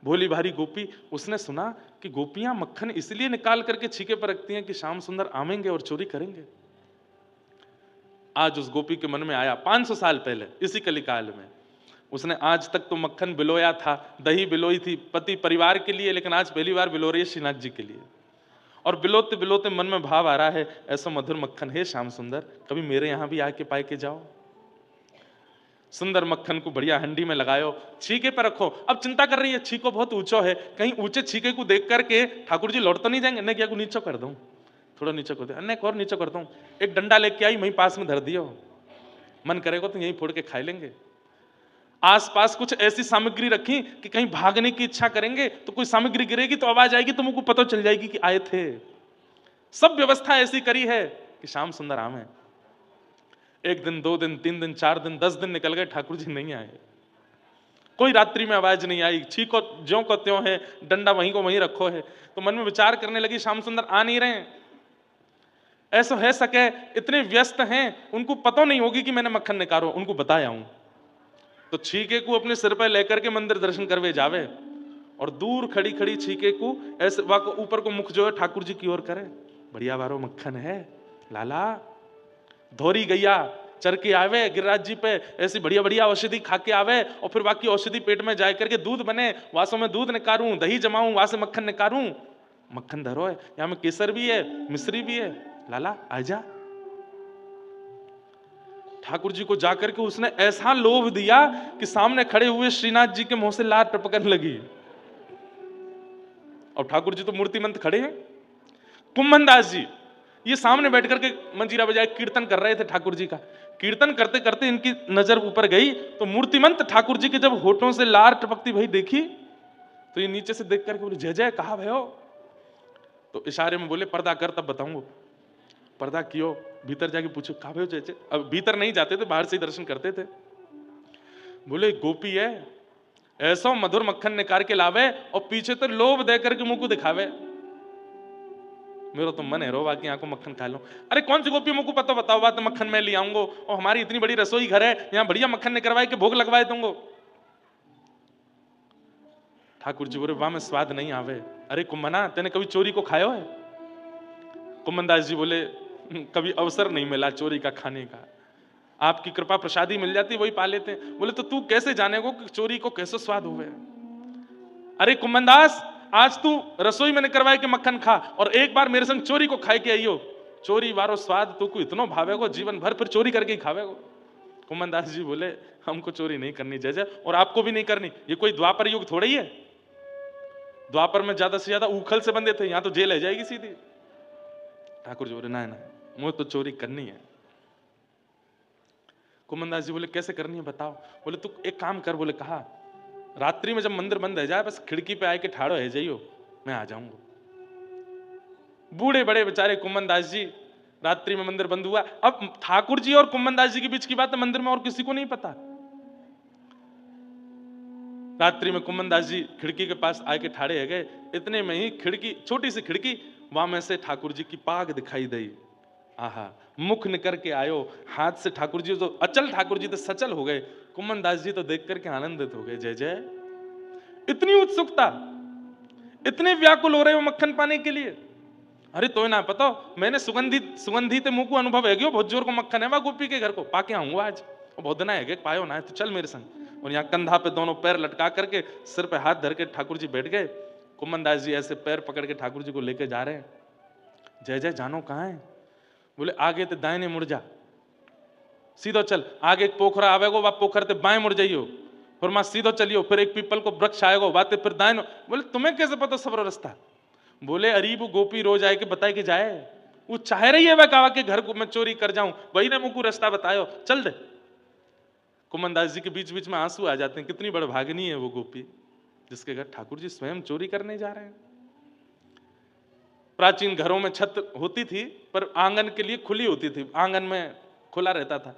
भोली भारी गोपी। उसने सुना कि गोपियां मक्खन इसलिए निकाल करके छीके पर रखती हैं कि श्याम सुंदर आवेंगे और चोरी करेंगे। आज उस गोपी के मन में आया 500 साल पहले इसी कलिकाल में, उसने आज तक तो मक्खन बिलोया था, दही बिलोई थी पति परिवार के लिए, लेकिन आज पहली बार बिलो रही है श्रीनाथ जी के लिए। और बिलोते बिलोते मन में भाव आ रहा है, ऐसा मधुर मक्खन है श्याम सुंदर, कभी मेरे यहां भी आके पाए के जाओ। सुंदर मक्खन को बढ़िया हंडी में लगायो, छीके पर रखो। अब चिंता कर रही है, छीको बहुत ऊंचो है, कहीं ऊंचे छीके को देख करके ठाकुर जी लौट तो नहीं जाएंगे। नहीं, क्या को नीचे कर दूं, थोड़ा नीचे कर दे, अन्य और नीचे करता हूँ। एक डंडा लेके आई, वहीं पास में धर दियो, मन करेगा तो यहीं फोड़ के खा लेंगे। आसपास कुछ ऐसी सामग्री रखी कि कहीं भागने की इच्छा करेंगे तो कोई सामग्री गिरेगी तो आवाज आएगी तो मुझको पता चल जाएगी कि आए थे। सब व्यवस्था ऐसी करी है कि श्याम सुंदर आवे। एक दिन, 2 दिन, 3 दिन, 4 दिन, 10 दिन निकल गए, ठाकुर जी नहीं आए। कोई रात्रि में आवाज नहीं आई, छीको ज्यों को त्यों है, डंडा वहीं को वहीं रखो है। तो मन में विचार करने लगी, श्याम सुंदर आ नहीं रहे, ऐसा है सके, इतने व्यस्त हैं, उनको पता नहीं होगी कि मैंने मक्खन निकालो, उनको बताया हूं। तो छीके को अपने सिर पर लेकर के मंदिर दर्शन करवे जावे, और दूर खड़ी खड़ी छीके को ऐसे ऊपर को मुख जो है ठाकुर जी की ओर करे, बढ़िया वारो मक्खन है लाला, धोरी गैया चर के आवे गिरिराज जी पे, ऐसी बढ़िया बढ़िया औषधि खा के आवे, और फिर बाकी औषधि पेट में जाए करके दूध बने, वासों में दूध निकालूं, दही जमाऊं, वहां से मक्खन निकालूं। मक्खन धरो है, यहां में केसर भी है, मिश्री भी है, लाला आजा। ठाकुर जी को जाकर के उसने ऐसा लोभ दिया कि सामने खड़े हुए श्रीनाथ जी के मुंह से लार टपकने लगी। और ठाकुर जी तो मूर्तिमंत खड़े हैं। कुम्भन दास जी ये सामने बैठ करके मंजीरा बजाए कीर्तन कर रहे थे ठाकुर जी का। कीर्तन करते करते इनकी नजर ऊपर गई तो मूर्तिमंत ठाकुर जी के जब होठों से लार टपकती भाई देखी, तो ये नीचे से देख करके बोले जय जय, कहा भयो? तो इशारे में बोले पर्दा कर तब बताऊंगा। पर्दा कियो, भीतर जाके पूछो कहा भयो जय जय। अब भीतर नहीं जाते थे, बाहर से ही दर्शन करते थे। बोले गोपी है, ऐसा मधुर मक्खन निकाल के लावे और पीछे तो लोभ दे करके मुंह को दिखावे। मेरा तो मन है रो बाकी आंखों मक्खन खा लो। अरे कौन सी गोपी, मुझको पता बताओ, बात मक्खन मैं ले आऊंगो, और हमारी इतनी बड़ी रसोई घर है, यहाँ बढ़िया मक्खन निकलवाए के भोग लगवाए दूंगो। ठाकुर जी बोले वाह में स्वाद नहीं आवे। अरे कुम्भना तेने कभी चोरी को खायो है? कुम्भन दास जी बोले कभी अवसर नहीं मिला चोरी का खाने का, आपकी कृपा प्रसादी मिल जाती वही पा लेते हैं। बोले तो तू कैसे जानेगो कि चोरी को कैसे स्वाद हुए? अरे कुम्भन दास आज तू रसोई में करवाए के मक्खन खा और एक बार मेरे संग चोरी को खाए के आइयो, चोरी वारो स्वाद तू को इतना भावेगो जीवन भर फिर चोरी करके ही खावेगो। कुम्भन दास जी बोले हमको चोरी नहीं करनी जय जय, और आपको भी नहीं करनी। ये कोई द्वापर युग थोड़ा ही है, द्वापर में ज्यादा से ज्यादा उखल से बंधे थे, यहां तो जेल है जाएगी सीधी। ठाकुर जी बोले ना ना मुझे तो चोरी करनी है। कुम्भन दास जी बोले कैसे करनी है बताओ? बोले तू एक काम कर। बोले कहा? रात्रि में जब मंदिर बंद है जाए बस खिड़की पे आए के ठाड़ो है जाइयो, मैं आ जाऊंगा। बूढ़े बड़े बेचारे कुम्भन दास जी, रात्रि में मंदिर बंद हुआ। अब ठाकुर जी और कुम्भन दास जी के बीच की बात है, मंदिर में और किसी को नहीं पता। रात्रि में कुम्भन दास जी खिड़की के पास आके ठाड़े है गए, इतने में ही खिड़की, छोटी सी खिड़की, वहां में से ठाकुर जी की पाग दिखाई दी। आहा, मुख निकर के आयो, हाथ से ठाकुर जी तो अचल, ठाकुर जी तो सचल हो गए। कुम्भन दास जी तो देख करके आनंदित हो गए। जय जय, इतनी उत्सुकता, इतने व्याकुल हो रहे हो मक्खन पाने के लिए। अरे तो ना पता, मैंने सुगंधी ते मुंह को अनुभव है गयो, बहुत जोर को मक्खन है वह गोपी के घर को पाके आऊंगा आज, बहुत दिन है पायो ना है तो चल मेरे संग। और यहाँ कंधा पे दोनों पैर लटका करके सिर पे हाथ धर के ठाकुर जी बैठ गए। कुम्भन दास जी ऐसे पैर पकड़ के ठाकुर जी को लेके जा रहे हैं। जय जय जानो कहाँ है? बोले आगे ते दाहिने मुड़ जा, सीधो चल, आगे एक पोखरा आवेगो, वह पोखर ते बाएं मुड़ जाइयो, फिर मां सीधो चलियो, फिर एक पीपल को वृक्ष आएगो, बातें फिर दाएं। बोले तुम्हें कैसे पता सब रास्ता? बोले अरे वो गोपी रोज आए के बताए के जाए, वो चाह रही है वह कहा के घर को मैं चोरी कर जाऊं, वही ने मुझको रास्ता बतायो, चल दे। कुमन दास जी के बीच बीच में आंसू आ जाते हैं, कितनी बड़भागिनी है वो गोपी जिसके घर ठाकुर जी स्वयं चोरी करने जा रहे हैं। प्राचीन घरों में छत होती थी पर आंगन के लिए खुली होती थी, आंगन में खुला रहता था।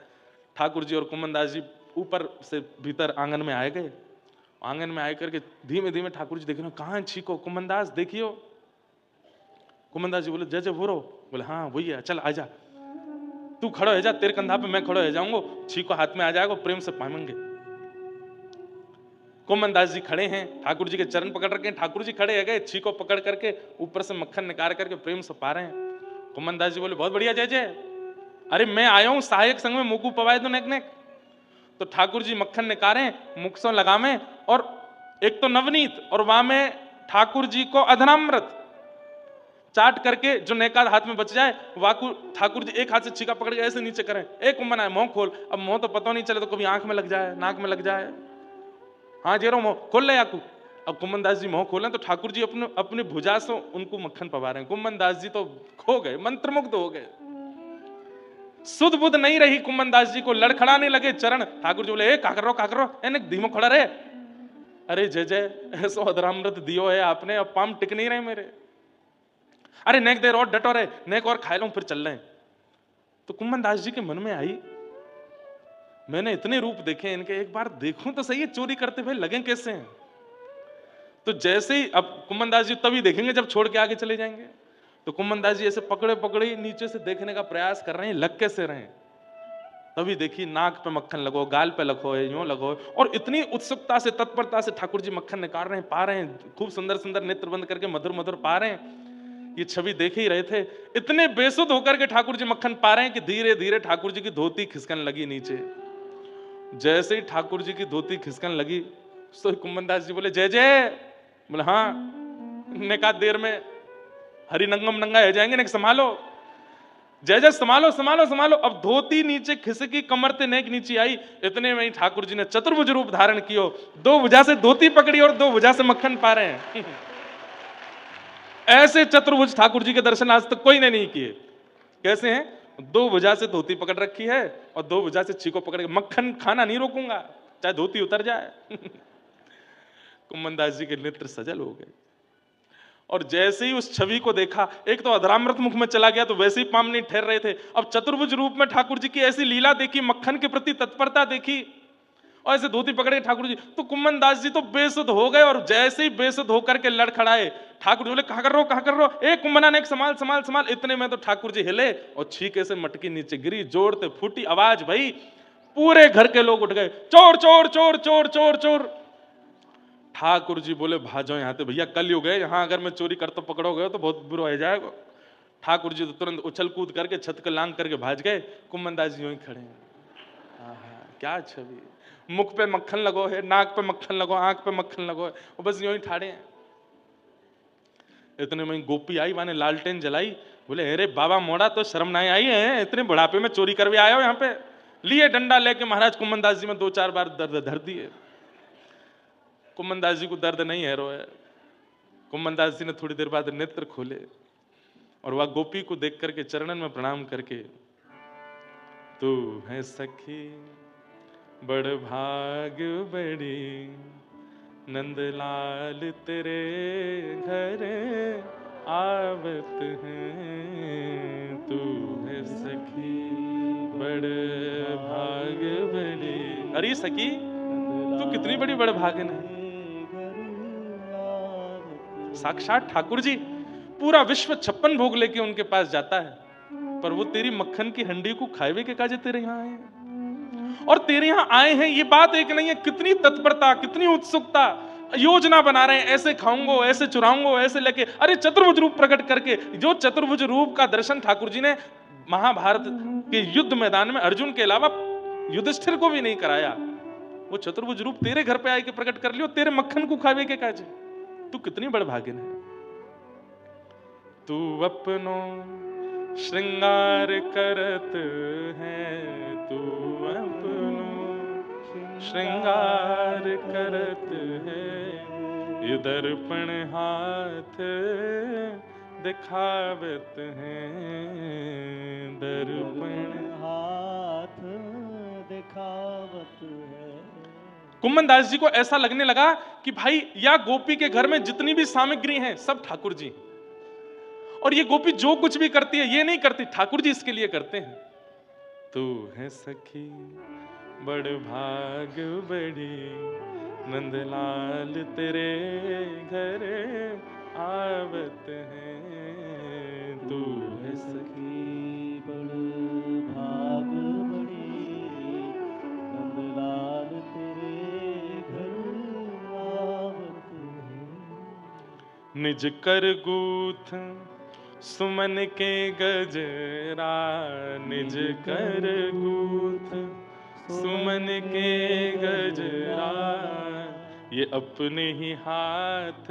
ठाकुर जी और कुमन दास जी ऊपर से भीतर आंगन में आए गए। आंगन में आए करके धीमे धीमे ठाकुर जी देख रहे, कहाँ छीको कुमन दास, देखियो। कुमन दास जी बोले जय जय वो रहो। बोले हाँ वही है, चल आजा, तू खड़ो है जा, तेरे कंधा पे मैं खड़ो है जाऊंगा, छीको हाथ में आ जाएगा, प्रेम से पाएंगे। कुमन दास जी खड़े हैं, ठाकुर जी के चरण पकड़ रखे हैं, ठाकुर जी खड़े है गए, छीको पकड़ करके ऊपर से मक्खन निकाल करके प्रेम से पा रहे हैं। कुमन दास जी बोले बहुत बढ़िया जय जय, अरे मैं आया हूं सहायक संग में मुकू पवाए तो नेक नेक। तो ठाकुर जी मक्खन निकाले, मुख से लगावे, और एक तो नवनीत और वहां में ठाकुर जी को अधनामृत चाट करके जो नेका हाथ में बच जाए, वाकु ठाकुर जी एक हाथ से छीका पकड़ के ऐसे नीचे करें, एक कुंभन आए मुंह खोल। अब मुंह तो पता नहीं चले तो कभी आंख में लग जाए, नाक में लग जाए। हाँ जेरो मुंह खोल ले याकू। अब कुमन दास जी मुंह खोलें तो ठाकुर जी अपने अपनी भुजा से उनको मक्खन पवा रहे हैं। कुमन दास जी तो खो गए, मंत्रमुग्ध हो गए, सुध बुध नहीं रही कुमन दास जी को, लड़खड़ाने लगे चरण। ठाकुर जी बोले का करो एने धीमो खड़ा रहे। अरे जय जय, ऐसो अधरामृत दियो है आपने, अब पाम टिक नहीं रहे मेरे। अरे नेक देर और डटो रहे, नेक और खा लो फिर चल रहे। तो कुमन दास जी के मन में आई, मैंने इतने रूप देखे इनके, एक बार देखूं तो सही है चोरी करते हुए लगे कैसे हैं। तो जैसे ही अब कुमन दास जी तभी देखेंगे जब छोड़ के आगे चले जाएंगे। तो कुमन दास जी ऐसे पकड़े पकड़े नीचे से देखने का प्रयास कर रहे हैं, लग कैसे रहे हैं। तभी देखिए नाक पे मक्खन लगो, गाल पे लगो, यूं लगो, और इतनी उत्सुकता से तत्परता से ठाकुर जी मक्खन निकाल रहे हैं, पा रहे हैं, खूब सुंदर सुंदर नेत्र बंद करके मधुर मधुर पा रहे हैं। ये छवि देख ही रहे थे, इतने बेसुध होकर के ठाकुर जी मक्खन पा रहे हैं कि धीरे धीरे ठाकुर जी की धोती खिसकन लगी नीचे। जैसे ही ठाकुर जी की धोती खिसकन लगी तो कुमन दास जी बोले जय जय। बोले हाँ। ने कहा देर में हरि नंगम नंगा है जाएंगे, ने संभालो जय जय, संभालो संभालो संभालो। अब धोती नीचे खिसकी, कमर ते नेक नीचे आई। इतने में ही ठाकुर जी ने चतुर्भुज रूप धारण कियो, दो भुजा से धोती पकड़ी और दो भुजा से मक्खन पा रहे हैं। ऐसे चतुर्भुज ठाकुर जी के दर्शन आज तक कोई ने नहीं किए। कैसे हैं? दो भुजा से धोती पकड़ रखी है और दो भुजा से छीको पकड़ के मक्खन खाना नहीं रोकूंगा चाहे धोती उतर जाए। कुमन दास जी के नेत्र सजल हो गए, और जैसे ही उस छवि को देखा, एक तो अधरामृत मुख में चला गया तो वैसे ही पाम नहीं ठहर रहे थे, अब चतुर्भुज रूप में ठाकुर जी की ऐसी लीला देखी, मक्खन के प्रति तत्परता देखी, और ऐसे धोती पकड़े ठाकुर जी। तो कुमन दास जी तो बेसुध हो गए, और जैसे ही बेसुध होकर के लड़खड़ाए, ठाकुर जी बोले कहा कर रहे हो, एक कुंभना ने संभाल संभाल संभाल। इतने में तो ठाकुर जी हिले और छीके से मटकी नीचे गिरी, जोड़ते फूटी आवाज भई, पूरे घर के लोग उठ गए, चोर चोर चोर चोर चोर चोर। ठाकुर जी बोले भाजो यहाँ से भैया, कल युग है, यहाँ अगर मैं चोरी करता पकड़ोगे तो बहुत बुरा हो जाएगा। ठाकुर जी तो तुरंत उछल कूद करके छत को लांग करके भाज गए। कुमन दास जी यूं ही खड़े हैं। क्या छवि, मुख पे मक्खन लगो है, नाक पे मक्खन लगो, आंख पे मक्खन लगो है, वो बस यूं ही ठाड़े हैं। इतने में गोपी आई, माने लालटेन जलाई। बोले अरे बाबा मोड़ा, तो शर्म नहीं आई है, इतने बुढ़ापे में चोरी करके आए हो यहाँ पे। लिए डंडा लेके महाराज कुमन दास जी में दो चार बार दर्द धर दिए। कुमन दास जी को दर्द नहीं है रोए। कुमन दास जी ने थोड़ी देर बाद नेत्र खोले और वह गोपी को देख करके चरणन में प्रणाम करके, तू है सखी बड़ भाग बड़ी, नंदलाल तेरे घर आवत हैं। तू है सखी बड़ भाग बड़ी, अरे सखी तू कितनी बड़ी बड़ भागन है। साक्षात ठाकुर जी, पूरा विश्व 56 भोग लेके उनके पास जाता है, पर वो तेरी मक्खन की हंडी को खाए के काजे तेरे यहाँ आए, और तेरे यहाँ आए हैं ये बात एक नहीं है, कितनी तत्परता, कितनी उत्सुकता, योजना बना रहे हैं, ऐसे खाऊंगो, ऐसे चुराऊंगो, ऐसे लेके। अरे चतुर्भुज रूप प्रकट करके, जो चतुर्भुज रूप का दर्शन ठाकुर जी ने महाभारत के युद्ध मैदान में अर्जुन के अलावा युधिष्ठिर को भी नहीं कराया, वो चतुर्भुज रूप तेरे घर पे आए के प्रकट कर लियो, तेरे मक्खन को खावे के काजे। तू कितनी बड़ भागिन है। तू अपनो श्रृंगार करत है, तू अपनो श्रृंगार करत है, ये दर्पण हाथ दिखावत है, दर्पण हाथ दिखावत है। कुम्भन दास जी को ऐसा लगने लगा कि भाई या गोपी के घर में जितनी भी सामग्री हैं सब ठाकुर जी, और ये गोपी जो कुछ भी करती है ये नहीं करती, ठाकुर जी इसके लिए करते हैं। तू है सखी बड़ भाग बड़ी, नंदलाल तेरे घर आवत है। तू है सखी
बड़ भाग बड़ी, नंदलाल तेरे घर आवत है।
निज कर गूथ सुमन के गजरा, निज कर गूथ सुमन के गजरा, ये अपने ही हाथ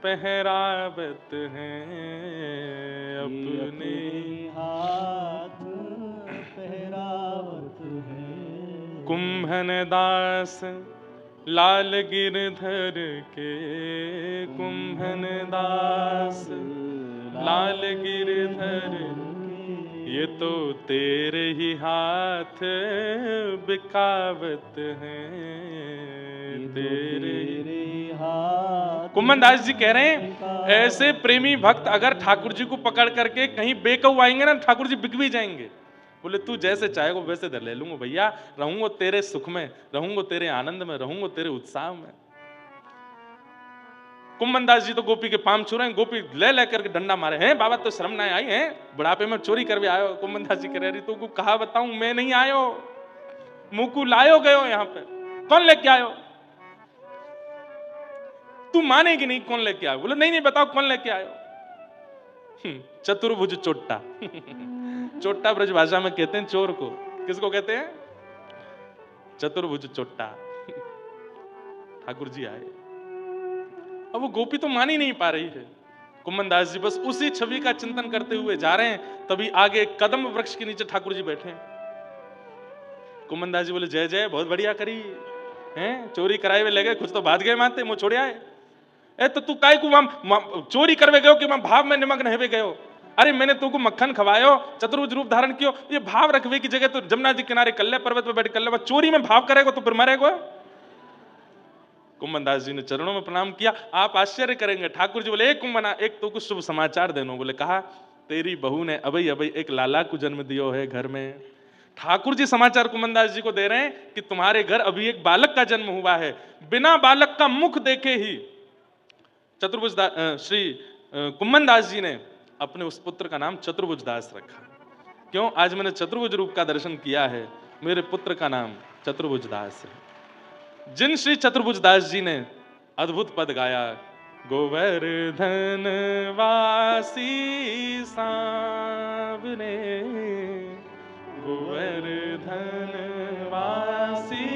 पहरावत हैं, अपने
हाथ पहरावत है।
कुंभन दास लाल गिरधर के, कुंभन दास लाल गिरधर, ये तो तेरे ही हाथ बिकावत हैं, तेरे
हाथ।
कुम्भन दास जी कह रहे हैं ऐसे प्रेमी भक्त अगर ठाकुर जी को पकड़ करके कहीं बेकऊ आएंगे ना, ठाकुर जी बिक भी जाएंगे। बोले तू जैसे चाहेगा वैसे धर ले लूंगा भैया, रहूंगा तेरे सुख में, रहूंगा तेरे आनंद में, रहूंगा तेरे उत्साह में। कुम्भन दास जी तो गोपी के पाम छू रहे हैं, गोपी ले लेकर के डंडा मारे हैं, बाबा तो शर्म ना आई है, बुढ़ापे में चोरी करके आयो। कुम्भन दास जी कह रहे तो को कहा बताऊं, मैं नहीं आयो, मुकु लायो गयो, यहाँ पे कौन लेके आयो, तू मानेगी नहीं कौन लेके आयो। बोले नहीं नहीं बताओ कौन लेके आयो। चतुर्भुज चोट्टा। चोट्टा ब्रज भाषा में कहते हैं चोर को, किसको कहते हैं, चतुर्भुज चोट्टा। ठाकुर जी आए, अब वो गोपी तो मान ही नहीं पा रही है। कुम्भन दास जी बस उसी छवि का चिंतन करते हुए जा रहे हैं, तभी आगे कदम वृक्ष के नीचे ठाकुर जी बैठे हैं। कुम्भन दास जी बोले जय जय, बहुत बढ़िया करी हैं, चोरी कराए हुए लगे, कुछ तो भाग गए मानते मुँह छोड़े आए। ए तो तू काय को वहां चोरी करवे गयो कि वहां भाव में निमग्न हेवे गयो। अरे मैंने तुमको मक्खन खवायो, चतुर्भुज रूप धारण कियो, ये भाव रखवे की जगह तो जमुना जी किनारे कल्ले पर्वत पर बैठ कल्ले चोरी में भाव करेगा तो फिर मरेगा। कुम्भन दास जी ने चरणों में प्रणाम किया। आप आश्चर्य करेंगे, ठाकुर जी बोले एक कुम्भना, एक तो कुछ शुभ समाचार देनो। बोले कहा तेरी बहू ने अभी अभी एक लाला को जन्म दियो है घर में। ठाकुर जी समाचार कुम्भन दास जी को दे रहे हैं कि तुम्हारे घर अभी एक बालक का जन्म हुआ है। बिना बालक का मुख देखे ही चतुर्भुज श्री कुम्भन दास जी ने अपने उस पुत्र का नाम चतुर्भुज दास रखा। क्यों, आज मैंने चतुर्भुज रूप का दर्शन किया है, मेरे पुत्र का नाम चतुर्भुज दास है। जिन श्री चतुर्भुज दास जी ने अद्भुत पद गाया, गोवर्धन वासी सांवरे, गोवर्धन वासी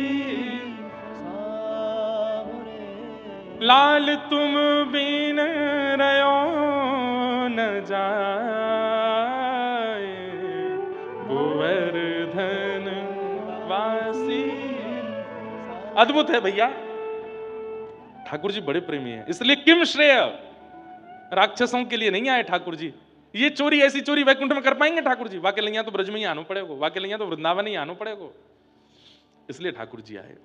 लाल तुम बिन रयो न जाए, गोवर्धन वासी। अद्भुत है भैया, ठाकुर जी बड़े प्रेमी हैं। इसलिए किम श्रेय, राक्षसों के लिए नहीं आए ठाकुर जी। ये चोरी, ऐसी चोरी वैकुंठ में कर पाएंगे ठाकुर जी? वाके लिया तो ब्रज में ही आना पड़ेगा, वाके लिया तो वृंदावन ही आना पड़ेगा। इसलिए ठाकुर जी आए।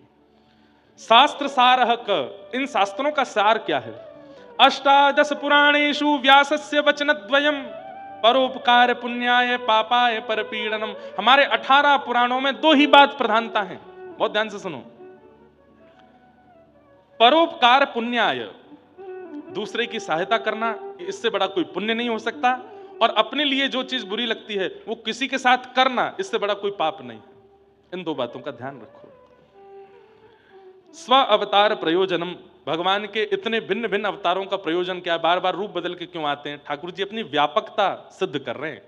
शास्त्र सारः क, इन शास्त्रों का सार क्या है? अष्टादश पुराणेषु व्यासस्य वचनद्वयम् परोपकार पुण्याय पापाय परपीडनम। हमारे 18 पुराणों में 2 ही बात प्रधानता है, बहुत ध्यान से सुनो। परोपकार पुण्याय, दूसरे की सहायता करना, इससे बड़ा कोई पुण्य नहीं हो सकता। और अपने लिए जो चीज बुरी लगती है वो किसी के साथ करना, इससे बड़ा कोई पाप नहीं। इन 2 बातों का ध्यान रखो। स्व अवतार प्रयोजनम, भगवान के इतने भिन्न भिन्न अवतारों का प्रयोजन क्या है? बार बार रूप बदल के क्यों आते हैं? ठाकुर जी अपनी व्यापकता सिद्ध कर रहे हैं।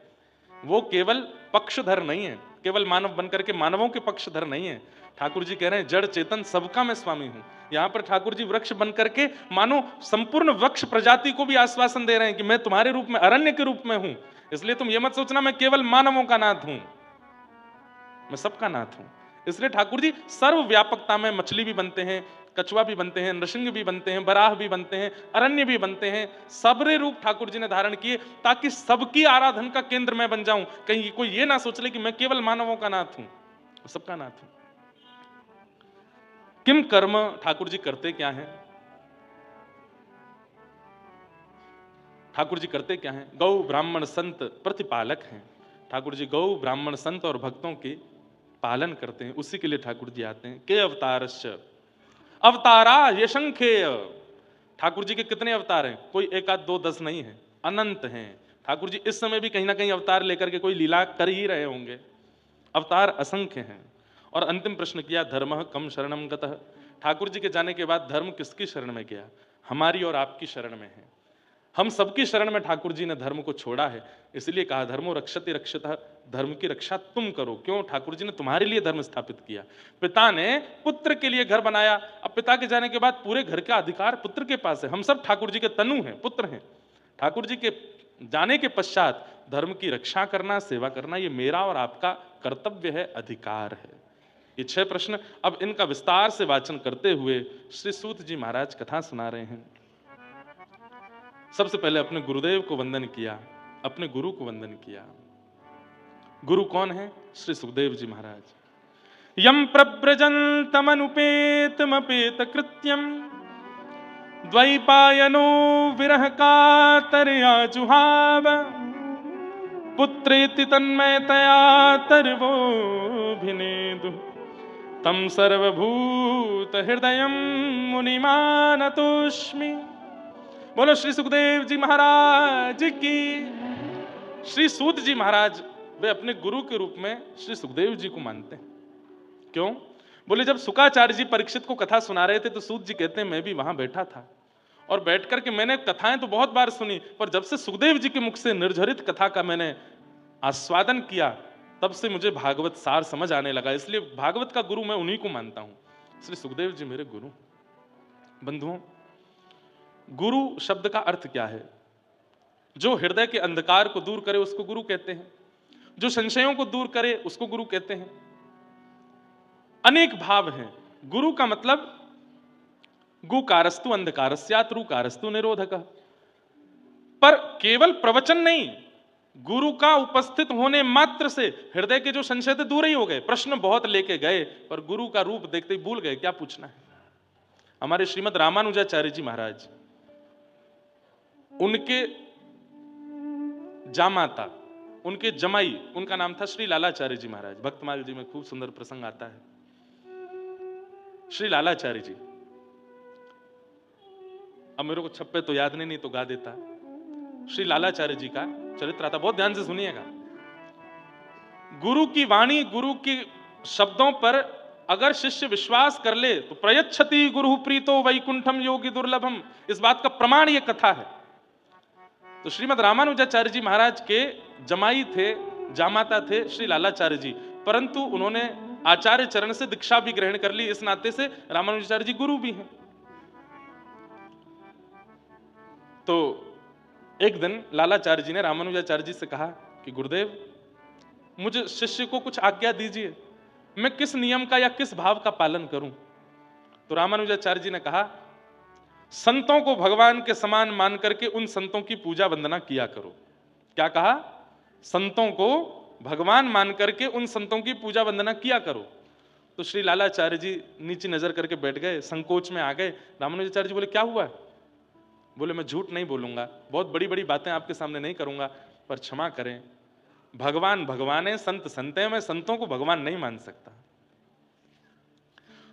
वो केवल पक्षधर नहीं है, केवल मानव बनकर के मानवों के पक्षधर नहीं है। ठाकुर जी कह रहे हैं जड़ चेतन सबका मैं स्वामी हूं। यहां पर ठाकुर जी वृक्ष बनकर के मानो संपूर्ण वृक्ष प्रजाति को भी आश्वासन दे रहे हैं कि मैं तुम्हारे रूप में, अरण्य के रूप में हूं। इसलिए तुम ये मत सोचना मैं केवल मानवों का नाथ हूं, मैं सबका नाथ हूं। इसलिए ठाकुर जी सर्व व्यापकता में मछली भी बनते हैं, कछुआ भी बनते हैं, नृसिंह भी बनते हैं, बराह भी बनते हैं, अरण्य भी बनते हैं। सबरे रूप ठाकुर जी ने धारण किए ताकि सबकी आराधन का केंद्र मैं बन जाऊं। कहीं कोई ये ना सोच ले कि मैं केवल मानवों का नाथ हूं, सबका नाथ हूं। किम कर्म, ठाकुर जी करते क्या हैं? ठाकुर जी करते क्या हैं? गौ ब्राह्मण संत प्रतिपालक हैं। ठाकुर जी गौ ब्राह्मण संत और भक्तों के पालन करते हैं, उसी के लिए ठाकुर जी आते हैं। के अवतारश्च, अवतारा यशंखेय। ठाकुर जी के कितने अवतार हैं? कोई एक आध दो 10 नहीं है, अनंत हैं। ठाकुर जी इस समय भी कहीं ना कहीं अवतार लेकर के कोई लीला कर ही रहे होंगे। अवतार असंख्य हैं। और अंतिम प्रश्न किया, धर्म कम शरणम गतः। ठाकुर जी के जाने के बाद धर्म किसकी शरण में गया? हमारी और आपकी शरण में है। हम सबकी शरण में ठाकुर जी ने धर्म को छोड़ा है। इसलिए कहा धर्मो रक्षति रक्षतः, धर्म की रक्षा तुम करो। क्यों? ठाकुर जी ने तुम्हारे लिए धर्म स्थापित किया। पिता ने पुत्र के लिए घर बनाया, अब पिता के जाने के बाद पूरे घर का अधिकार पुत्र के पास है। हम सब ठाकुर जी के तनु हैं, पुत्र हैं। ठाकुर जी के जाने के पश्चात धर्म की रक्षा करना, सेवा करना, ये मेरा और आपका कर्तव्य है, अधिकार है। ये 6 प्रश्न, अब इनका विस्तार से वाचन करते हुए श्री सूत जी महाराज कथा सुना रहे हैं। सबसे पहले अपने गुरुदेव को वंदन किया, अपने गुरु को वंदन किया। गुरु कौन है? श्री सुखदेव जी महाराज। यम प्रव्रजन्तमनुपेतमपेत कृत्यम द्वैपायनो विरह कातरया जुहाव पुत्रेति तन्मयतया तर्वोऽभिनेदु तम सर्वभूत हृदयं मुनिमानतोऽस्मि। बोलो श्री सुखदेव जी महाराज की। श्री सूत जी महाराज वे अपने गुरु के रूप में श्री सुखदेव जी को मानते हैं। क्यों? बोले जब शुकाचार्य जी परीक्षित को कथा सुना रहे थे तो सूत जी कहते हैं मैं भी वहां बैठा था और बैठ करके मैंने कथाएं तो बहुत बार सुनी, पर जब से सुखदेव जी के मुख से निर्झरित कथा का मैंने आस्वादन किया तब से मुझे भागवत सार समझ आने लगा। इसलिए भागवत का गुरु मैं उन्हीं को मानता हूं। श्री सुखदेव जी मेरे गुरु। बंधुओं, गुरु शब्द का अर्थ क्या है? जो हृदय के अंधकार को दूर करे उसको गुरु कहते हैं, जो संशयों को दूर करे उसको गुरु कहते हैं। अनेक भाव हैं। गुरु का मतलब गुकारस्तु अंधकारस्यात् रुकारस्तु निरोधकः। पर केवल प्रवचन नहीं, गुरु का उपस्थित होने मात्र से हृदय के जो संशय थे दूर ही हो गए। प्रश्न बहुत लेके गए पर गुरु का रूप देखते ही भूल गए क्या पूछना है। हमारे श्रीमद रामानुजाचार्य जी महाराज, उनके जामाता, उनके जमाई, उनका नाम था श्री लालाचार्य जी महाराज। भक्तमाल जी में खूब सुंदर प्रसंग आता है। श्री लालाचार्य जी, अब मेरे को छप्पे तो याद नहीं तो गा देता। श्री लालाचार्य जी का चरित्र आता, बहुत ध्यान से सुनिएगा। गुरु की वाणी, गुरु के शब्दों पर अगर शिष्य विश्वास कर ले तो प्रयच्छति गुरु प्रीतो वैकुंठम योगी दुर्लभम, इस बात का प्रमाण ये कथा है। तो श्रीमद रामानुजाचार्य जी महाराज के जमाई थे, जामाता थे श्री लालाचार्य जी, परंतु उन्होंने आचार्य चरण से दीक्षा भी ग्रहण कर ली, इस नाते से रामानुजाचार्य जी गुरु भी हैं। तो एक दिन लालाचार्य जी ने रामानुजाचार्य जी से कहा कि गुरुदेव मुझे शिष्य को कुछ आज्ञा दीजिए, मैं किस नियम का या किस भाव का पालन करूं। तो रामानुजाचार्य जी ने कहा संतों को भगवान के समान मान करके उन संतों की पूजा वंदना किया करो। क्या कहा? संतों को भगवान मान करके उन संतों की पूजा वंदना किया करो। तो श्री लालाचार्य जी नीचे नजर करके बैठ गए, संकोच में आ गए। रामानुजाचार्य जी बोले क्या हुआ? बोले मैं झूठ नहीं बोलूंगा, बहुत बड़ी बड़ी बातें आपके सामने नहीं करूंगा, पर क्षमा करें, भगवान भगवान है, संत संत है, मैं संतों को भगवान नहीं मान सकता।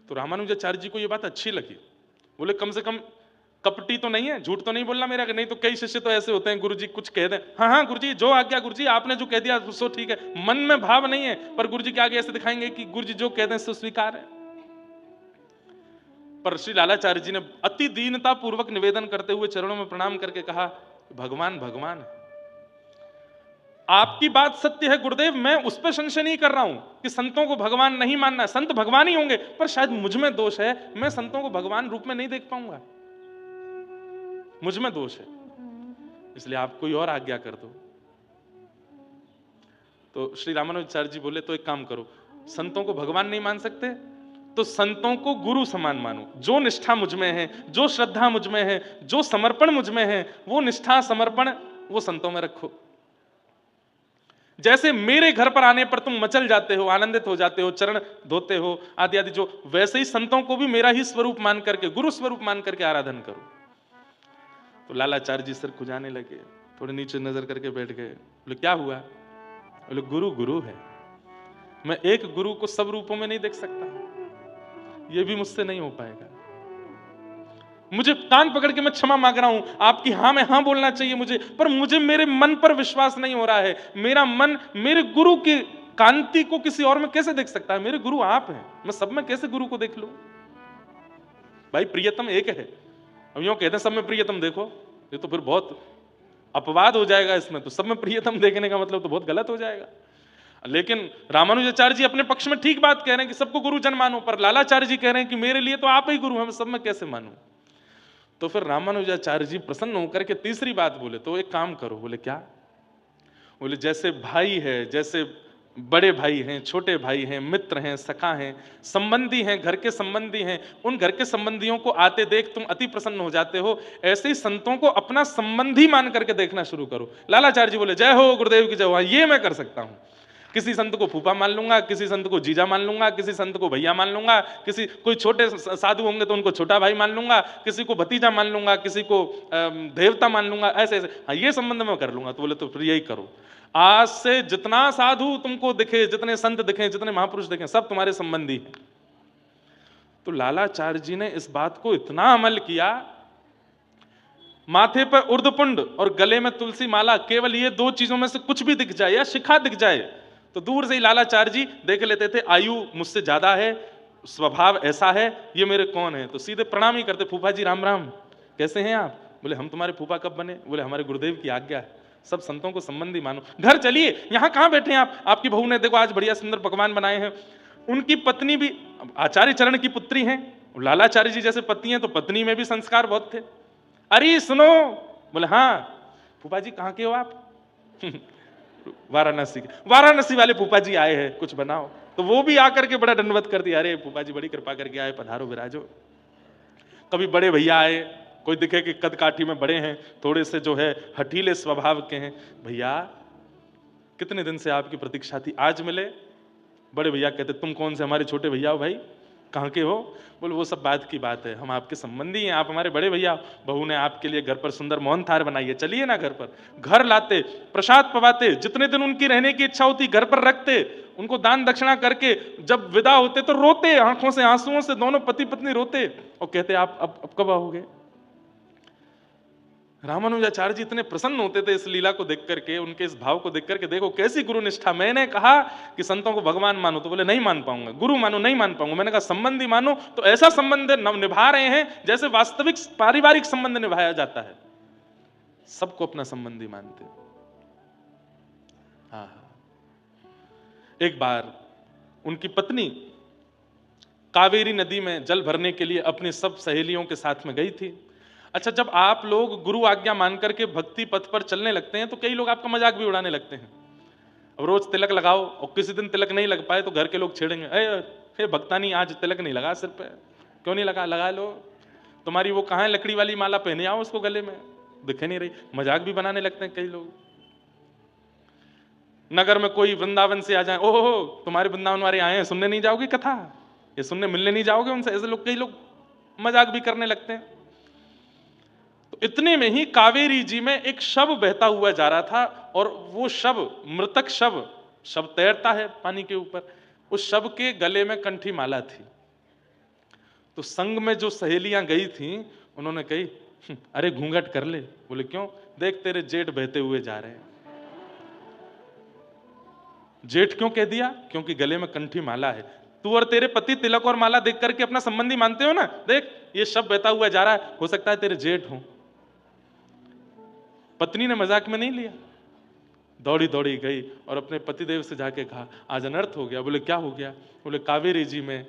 तो रामानुजाचार्य जी को यह बात अच्छी लगी। बोले कम से कम कपटी तो नहीं है, झूठ तो नहीं बोलना मेरा। नहीं तो कई शिष्य तो ऐसे होते हैं, गुरुजी कुछ कह दें, हाँ हाँ गुरुजी जो आज्ञा, गुरुजी आपने जो कह दिया सो ठीक है, मन में भाव नहीं है, पर गुरुजी के आगे ऐसे दिखाएंगे कि गुरुजी जो कह दें सो स्वीकार है। पर श्री लालाचार्य जी ने अति दीनता पूर्वक निवेदन करते हुए चरणों में प्रणाम करके कहा भगवान भगवान है, आपकी बात सत्य है गुरुदेव, मैं उस पर संशय नहीं कर रहा हूं कि संतों को भगवान नहीं मानना, संत भगवान ही होंगे, पर शायद मुझ में दोष है, मैं संतों को भगवान रूप में नहीं देख पाऊंगा, मुझ में दोष है, इसलिए आप कोई और आज्ञा कर दो। तो श्री रामानुजाचार्य जी बोले तो एक काम करो, संतों को भगवान नहीं मान सकते तो संतों को गुरु समान मानो। जो निष्ठा मुझ में है, जो श्रद्धा मुझ में है, जो समर्पण मुझ में है, वो निष्ठा समर्पण वो संतों में रखो। जैसे मेरे घर पर आने पर तुम मचल जाते हो, आनंदित हो जाते हो, चरण धोते हो आदि आदि, जो वैसे ही संतों को भी मेरा ही स्वरूप मान करके, गुरु स्वरूप मान करके आराधन करो। तो लालाचार्य जी सिर खुजाने लगे, थोड़े नीचे नजर करके बैठ गए। बोले क्या हुआ? बोले गुरु गुरु है, मैं एक गुरु को सब रूपों में नहीं देख सकता, ये भी मुझसे नहीं हो पाएगा। मुझे कान पकड़ के मैं क्षमा मांग रहा हूं, आपकी हां में हां बोलना चाहिए मुझे, पर मुझे मेरे मन पर विश्वास नहीं हो रहा है। मेरा मन मेरे गुरु की कांति को किसी और में कैसे देख सकता है? मेरे गुरु आप हैं, मैं सब में कैसे गुरु को देख लूं? भाई प्रियतम एक है, अब यूं कहते हैं सब में प्रियतम देखो, ये तो फिर बहुत अपवाद हो जाएगा इसमें, तो सब में प्रियतम देखने का मतलब तो बहुत गलत हो जाएगा। लेकिन रामानुजाचार्य जी अपने पक्ष में ठीक बात कह रहे हैं कि सबको गुरुजन मानो, पर लालाचार्य जी कह रहे हैं कि मेरे लिए तो आप ही गुरु हैं, मैं सब में कैसे मानूं? तो फिर रामानुजाचार्य जी प्रसन्न होकर के तीसरी बात बोले, तो एक काम करो। बोले क्या? बोले जैसे भाई है, जैसे बड़े भाई हैं, छोटे भाई हैं, मित्र हैं, सखा हैं, संबंधी हैं, घर के संबंधी हैं, उन घर के संबंधियों को आते देख तुम अति प्रसन्न हो जाते हो, ऐसे ही संतों को अपना संबंधी मान करके देखना शुरू करो। लालाचार्य जी बोले जय हो गुरुदेव की जय हो, ये मैं कर सकता हूं। किसी संत को फूफा मान लूंगा, किसी संत को जीजा मान लूंगा, किसी संत को भैया मान लूंगा, किसी कोई छोटे साधु होंगे तो उनको छोटा भाई मान लूंगा, किसी को भतीजा मान लूंगा, किसी को देवता मान लूंगा, ऐसे ऐसे। हाँ ये संबंध मैं कर लूंगा। तो बोले तो फिर यही करो, आज से जितना साधु तुमको दिखे, जितने संत दिखे, जितने महापुरुष दिखे, सब तुम्हारे संबंधी हैं। तो लालाचार्य जी ने इस बात को इतना अमल किया, माथे पर उर्धपुंड और गले में तुलसी माला, केवल ये दो चीजों में से कुछ भी दिख जाए या शिखा दिख जाए तो दूर से ही लालाचार्य जी देख लेते थे, आयु मुझसे ज्यादा है, स्वभाव ऐसा है, ये मेरे कौन है? तो सीधे प्रणाम ही करते, फूफा जी राम राम, कैसे हैं आप? बोले हम तुम्हारे फूफा कब बने? बोले हमारे गुरुदेव की आज्ञा है, सब संतों को संबंधी मानो। घर चलिए, यहाँ कहाँ बैठे हैं आप? आपकी बहू ने देखो आज बढ़िया सुंदर पकवान बनाए हैं। उनकी पत्नी भी आचार्य चरण की पुत्री हैं, लालाचार्य जी जैसे पति हैं तो पत्नी में भी संस्कार बहुत थे। अरे सुनो, बोले हाँ। फूफा जी कहाँ के हो आप? वाराणसी के। वाराणसी वाले फूफा जी आए हैं, कुछ बनाओ। तो वो भी आकर के बड़ा दंडवत कर दिया, अरे फूफा जी बड़ी कृपा करके आए, पधारो विराजो। कभी बड़े भैया आए, कोई दिखे कि कद काठी में बड़े हैं, थोड़े से जो है हठीले स्वभाव के हैं, भैया कितने दिन से आपकी प्रतीक्षा थी, आज मिले। बड़े भैया कहते तुम कौन से हमारे छोटे भैया हो भाई, कहाँ के हो? बोले वो सब बात की बात है, हम आपके संबंधी हैं, आप हमारे बड़े भैया। बहू ने आपके लिए घर पर सुंदर मोहन थार बनाई है, चलिए ना घर पर। घर लाते, प्रसाद पवाते, जितने दिन उनकी रहने की इच्छा होती घर पर रखते, उनको दान दक्षिणा करके जब विदा होते तो रोते, आंखों से आंसुओं से दोनों पति पत्नी रोते और कहते आप अब कब आओगे? रामानुजाचार्य जी इतने प्रसन्न होते थे इस लीला को देख करके, उनके इस भाव को देख करके, देखो कैसी गुरु निष्ठा। मैंने कहा कि संतों को भगवान मानो तो बोले नहीं मान पाऊंगा, गुरु मानो नहीं मान पाऊंगा। मैंने कहा संबंधी मानो तो ऐसा संबंध निभा रहे हैं जैसे वास्तविक पारिवारिक संबंध निभाया जाता है, सबको अपना संबंधी मानते। हाँ, एक बार उनकी पत्नी कावेरी नदी में जल भरने के लिए अपनी सब सहेलियों के साथ में गई थी। अच्छा, जब आप लोग गुरु आज्ञा मान करके भक्ति पथ पर चलने लगते हैं तो कई लोग आपका मजाक भी उड़ाने लगते हैं। अब रोज तिलक लगाओ और किसी दिन तिलक नहीं लग पाए तो घर के लोग छेड़ेंगे, ए भक्तानी आज तिलक नहीं लगा सिर पे, क्यों नहीं लगा? लगा लो। तुम्हारी वो कहाँ है लकड़ी वाली माला, पहने आओ उसको गले में, दिखे नहीं रही। मजाक भी बनाने लगते हैं कई लोग। नगर में कोई वृंदावन से आ जाए, ओहो तुम्हारे वृंदावन वाले आए हैं, सुनने नहीं जाओगे कथा, ये सुनने मिलने नहीं जाओगे उनसे? ऐसे लोग, कई लोग मजाक भी करने लगते हैं। तो इतने में ही कावेरी जी में एक शव बहता हुआ जा रहा था और वो शव, मृतक शव तैरता है पानी के ऊपर, उस शव के गले में कंठी माला थी। तो संग में जो सहेलियां गई थी उन्होंने कही अरे घूंघट कर ले। बोले क्यों? देख तेरे जेठ बहते हुए जा रहे हैं। जेठ क्यों कह दिया? क्योंकि गले में कंठी माला है। तू और तेरे पति तिलक और माला देख करके अपना संबंधी मानते हो ना, देख ये शव बहता हुआ जा रहा है, हो सकता है तेरे जेठ हो। पत्नी ने मजाक में नहीं लिया, दौड़ी दौड़ी गई और अपने पतिदेव से जाके कहा आज अनर्थ हो गया। बोले क्या हो गया? बोले कावेरी जी में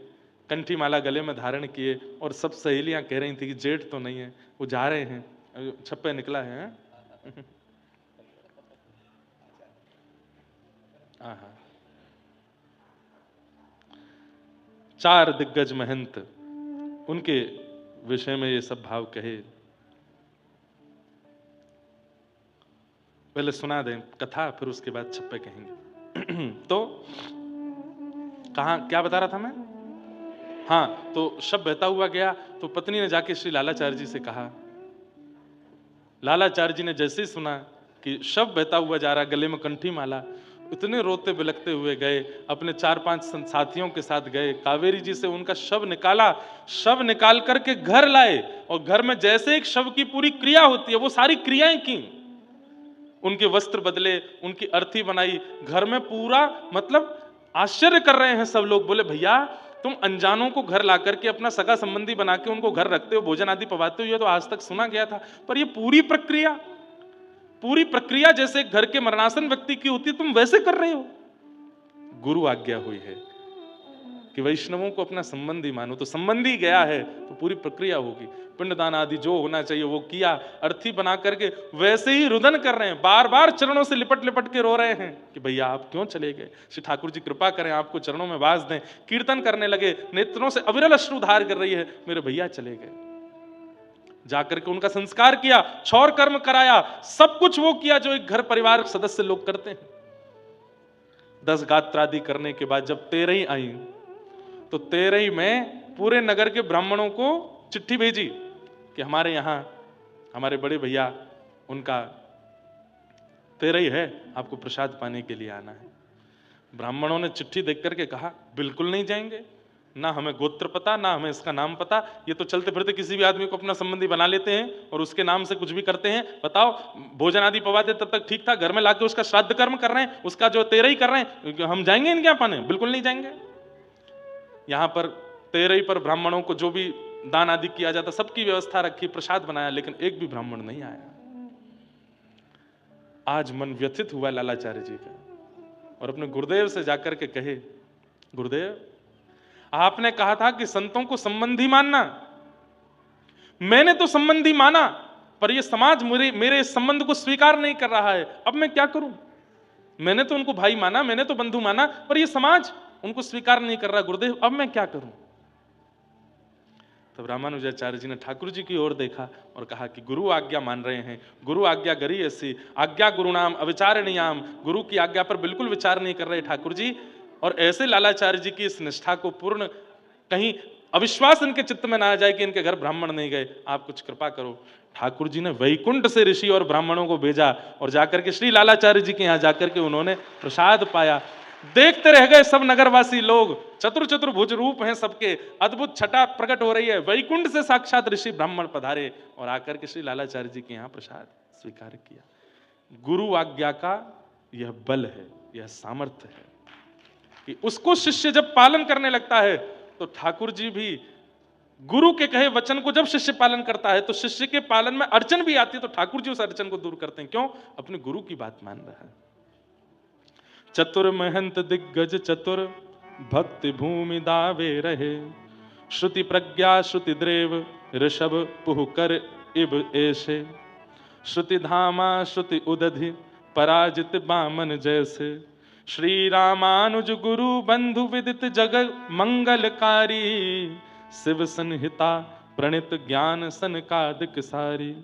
कंठी माला गले में धारण किए और सब सहेलियां कह रही थी कि जेठ तो नहीं है, वो जा रहे हैं, छप्पे निकला है। चार दिग्गज महंत, उनके विषय में ये सब भाव कहे। पहले सुना दें कथा, फिर उसके बाद छप्पे कहेंगे। तो कहाँ क्या बता रहा था मैं? हाँ, तो शब बहता हुआ गया तो पत्नी ने जाके श्री लालाचार्य जी से कहा। लालाचार्य जी ने जैसे ही सुना कि शव बहता हुआ जा रहा, गले में कंठी माला, इतने रोते बिलखते हुए गए, अपने 4-5 साथियों के साथ गए, कावेरी जी से उनका शव निकाला, शव निकाल करके घर लाए, और घर में जैसे एक शव की पूरी क्रिया होती है वो सारी क्रियाएं की। उनके वस्त्र बदले, उनकी अर्थी बनाई, घर में पूरा, मतलब आश्चर्य कर रहे हैं सब लोग। बोले भैया तुम अनजानों को घर ला करके अपना सगा संबंधी बना के उनको घर रखते हो, भोजन आदि पवाते हो, ये तो आज तक सुना गया था, पर ये पूरी प्रक्रिया जैसे एक घर के मरणासन व्यक्ति की होती है तुम वैसे कर रहे हो। गुरु आज्ञा हुई है कि वैष्णवों को अपना संबंधी मानो, तो संबंधी गया है तो पूरी प्रक्रिया होगी, पिंडदान आदि जो होना चाहिए वो किया, अर्थी बना करके वैसे ही रुदन कर रहे हैं, बार बार चरणों से लिपट लिपट के रो रहे हैं कि भैया आप क्यों चले गए, श्री ठाकुर जी कृपा करें, आपको चरणों में वास दें। कीर्तन करने लगे, नेत्रों से अविरल अश्रुधार कर रही है, मेरे भैया चले गए। जाकर के उनका संस्कार किया, क्षौर कर्म कराया, सब कुछ वो किया जो एक घर परिवार सदस्य लोग करते हैं। 10 गात्रादि करने के बाद जब 13 आई तो 13 में पूरे नगर के ब्राह्मणों को चिट्ठी भेजी कि हमारे यहां हमारे बड़े भैया उनका 13 है, आपको प्रसाद पाने के लिए आना है। ब्राह्मणों ने चिट्ठी देख करके कहा बिल्कुल नहीं जाएंगे, ना हमें गोत्र पता, ना हमें इसका नाम पता, ये तो चलते फिरते किसी भी आदमी को अपना संबंधी बना लेते हैं और उसके नाम से कुछ भी करते हैं। बताओ, भोजन आदि पवाते तब तक ठीक था, घर में लाके उसका श्राद्ध कर्म कर रहे हैं, उसका जो 13 ही कर रहे हैं, हम जाएंगे इनके यहाँ पाने? बिल्कुल नहीं जाएंगे। यहाँ पर 13 पर ब्राह्मणों को जो भी दान आदि किया जाता सबकी व्यवस्था रखी, प्रसाद बनाया, लेकिन एक भी ब्राह्मण नहीं आया। आज मन व्यथित हुआ लालाचार्य जी का, और अपने गुरुदेव से जाकर के कहे, गुरुदेव आपने कहा था कि संतों को संबंधी मानना, मैंने तो संबंधी माना, पर यह समाज मेरे इस संबंध को स्वीकार नहीं कर रहा है, अब मैं क्या करूं? मैंने तो उनको भाई माना, मैंने तो बंधु माना, पर यह समाज उनको स्वीकार नहीं कर रहा, गुरुदेव अब मैं क्या करूं? तब रामानुजाचार्य जी ने ठाकुर जी की ओर देखा और कहा कि गुरु आज्ञा मान रहे हैं, गुरु आज्ञा गरी ऐसी आज्ञा गुरु नाम अविचारणीयाम, गुरु की आज्ञा पर बिल्कुल विचार नहीं कर रहे ठाकुर जी। और ऐसे लालाचार्य जी की इस निष्ठा को पूर्ण कहीं अविश्वास इनके चित्त में ना आ जाए कि इनके घर ब्राह्मण नहीं गए, आप कुछ कृपा करो। ठाकुर जी ने वैकुंठ से ऋषि और ब्राह्मणों को भेजा और जाकर के श्री लालाचार्य जी के यहाँ जाकर के उन्होंने प्रसाद पाया। देखते रह गए सब नगरवासी लोग, चतुर्भुज रूप हैं सबके, अद्भुत छटा प्रकट हो रही है, वैकुंठ से साक्षात ऋषि ब्राह्मण पधारे और आकर के श्री लालाचार्य जी के यहाँ प्रसाद स्वीकार किया। गुरु आज्ञा का यह बल है, यह सामर्थ्य है कि उसको शिष्य जब पालन करने लगता है तो ठाकुर जी भी गुरु के कहे वचन को जब शिष्य पालन करता है तो शिष्य के पालन में अड़चन भी आती है तो ठाकुर जी उस अड़चन को दूर करते हैं। क्यों? अपने गुरु की बात मान रहा है। चतुर महंत दिग्गज चतुर भक्ति भूमि दावे रहे, श्रुति प्रज्ञा श्रुति द्रेव ऋषभ पुह कर इब ऐसे, श्रुति धामा श्रुति उदधि पराजित बामन जैसे, श्री रामानुज गुरु बंधु विदित जग मंगलकारी, शिव संहिता प्रणित ज्ञान सनकादिक सारी,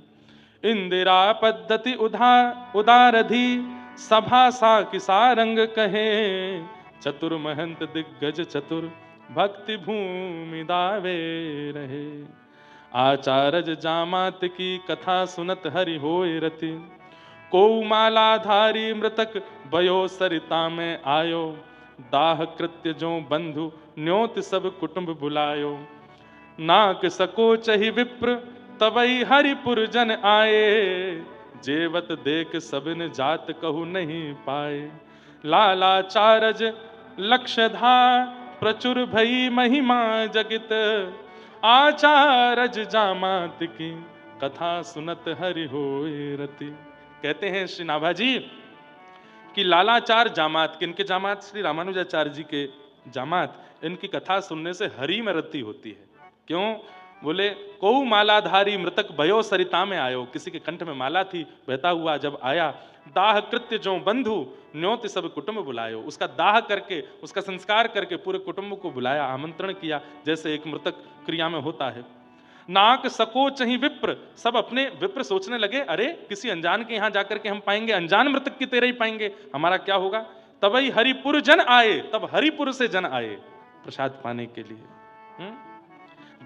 इंदिरा पद्धति उदारधि सभा सा किसारंग कहे, चतुर महंत दिग्गज चतुर भक्ति भूमि दावे रहे। आचार्य जामात की कथा सुनत हरि होय रति, को मालाधारी मृतक भयो सरिता में आयो, दाह कृत्य जो बंधु न्योत सब कुटुंब बुलायो, नाक सको चहि विप्र तवई हरिपुर जन आए, जेवत देख सबन जात कहु नहीं पाए, लालाचारज लक्षधा प्रचुर भई महिमा जगित, आचारज जामात की कथा सुनत हरि होय रति। कहते हैं श्री नाभाजी कि लालाचार जामात, किनके जामात? श्री रामानुजाचार्य जी के जामात, इनकी कथा सुनने से हरि में रति होती है। क्यों? बोले को मालाधारी मृतक भयो सरिता में आयो, किसी के कंठ में माला थी, बहता हुआ जब आया, दाह कृत्य जो बंधु न्योत सब कुटुंब बुलायो, उसका दाह करके उसका संस्कार करके पूरे कुटुंब को बुलाया, आमंत्रण किया, जैसे एक मृतक क्रिया में होता है। नाक सको चही विप्र, सब अपने विप्र सोचने लगे, अरे किसी अनजान के यहाँ जाकर के हम पाएंगे, अनजान मृतक की तरह ही पाएंगे, हमारा क्या होगा। तबई हरिपुर जन आए, तब हरिपुर से जन आए प्रसाद पाने के लिए।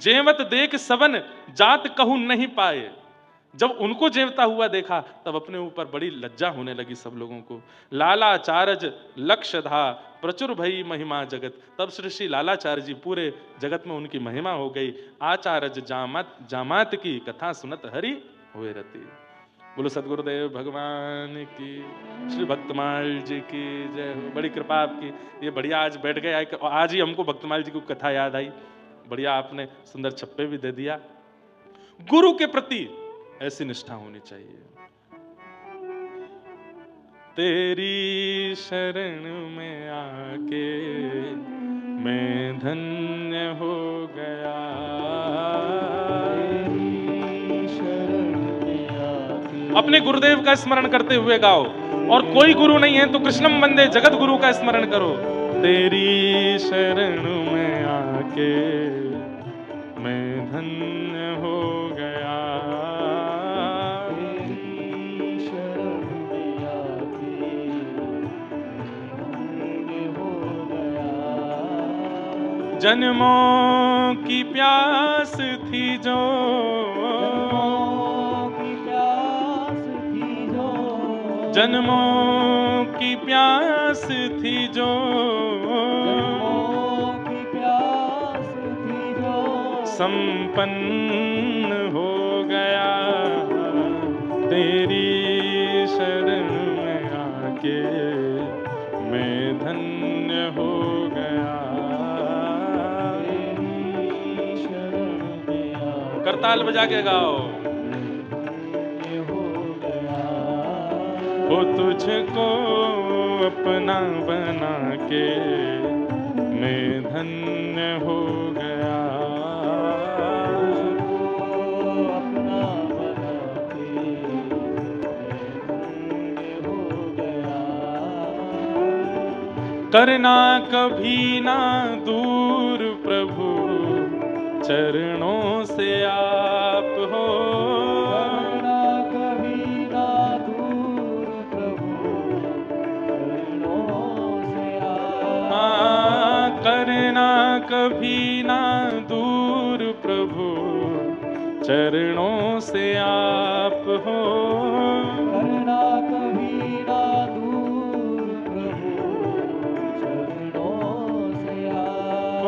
जेवत देख सबन जात कहू नहीं पाए, जब उनको जेवता हुआ देखा तब अपने ऊपर बड़ी लज्जा होने लगी सब लोगों को। लालाचारज लक्ष्य धा प्रचुर भई महिमा जगत, तब श्री लालाचार्य जी पूरे जगत में उनकी महिमा हो गई। आचारज जामात की कथा सुनत हरि हुए रति। बोलो सदगुरुदेव भगवान की, श्री भक्तमाल जी की जय हो। बड़ी कृपा आपकी, ये बढ़िया आज बैठ गए, आज ही हमको भक्तमाल जी की कथा याद आई। बढ़िया आपने सुंदर छप्पे भी दे दिया। गुरु के प्रति ऐसी निष्ठा होनी चाहिए। तेरी शरण में आके मैं धन्य हो गया,
तेरी शरण में आके।
अपने गुरुदेव का स्मरण करते हुए गाओ, और कोई गुरु नहीं है तो कृष्णम वंदे जगत गुरु का स्मरण करो। तेरी शरण में आके मैं धन्य हो गया,
तेरी शरण में आके धन्य हो गया।
जन्मों की प्यास थी जो, जन्मों की प्यास थी जो, संपन्न हो गया। तेरी शरण में आके मैं धन्य हो गया।
तेरी शरण में आके
करताल बजा के गाओ।
धन्य हो गया।
हो तुझको अपना बना के मैं धन्य हो गया।
अपना बना के धन्य हो गया।
करना कभी ना दूर प्रभु चरणों से आप हो,
करना कभी ना दूर प्रभु चरणों से आप।
करना कभी ना दूर प्रभु चरणों से आप हो,
करना कभी ना दूर प्रभु चरणों से आप।
ओ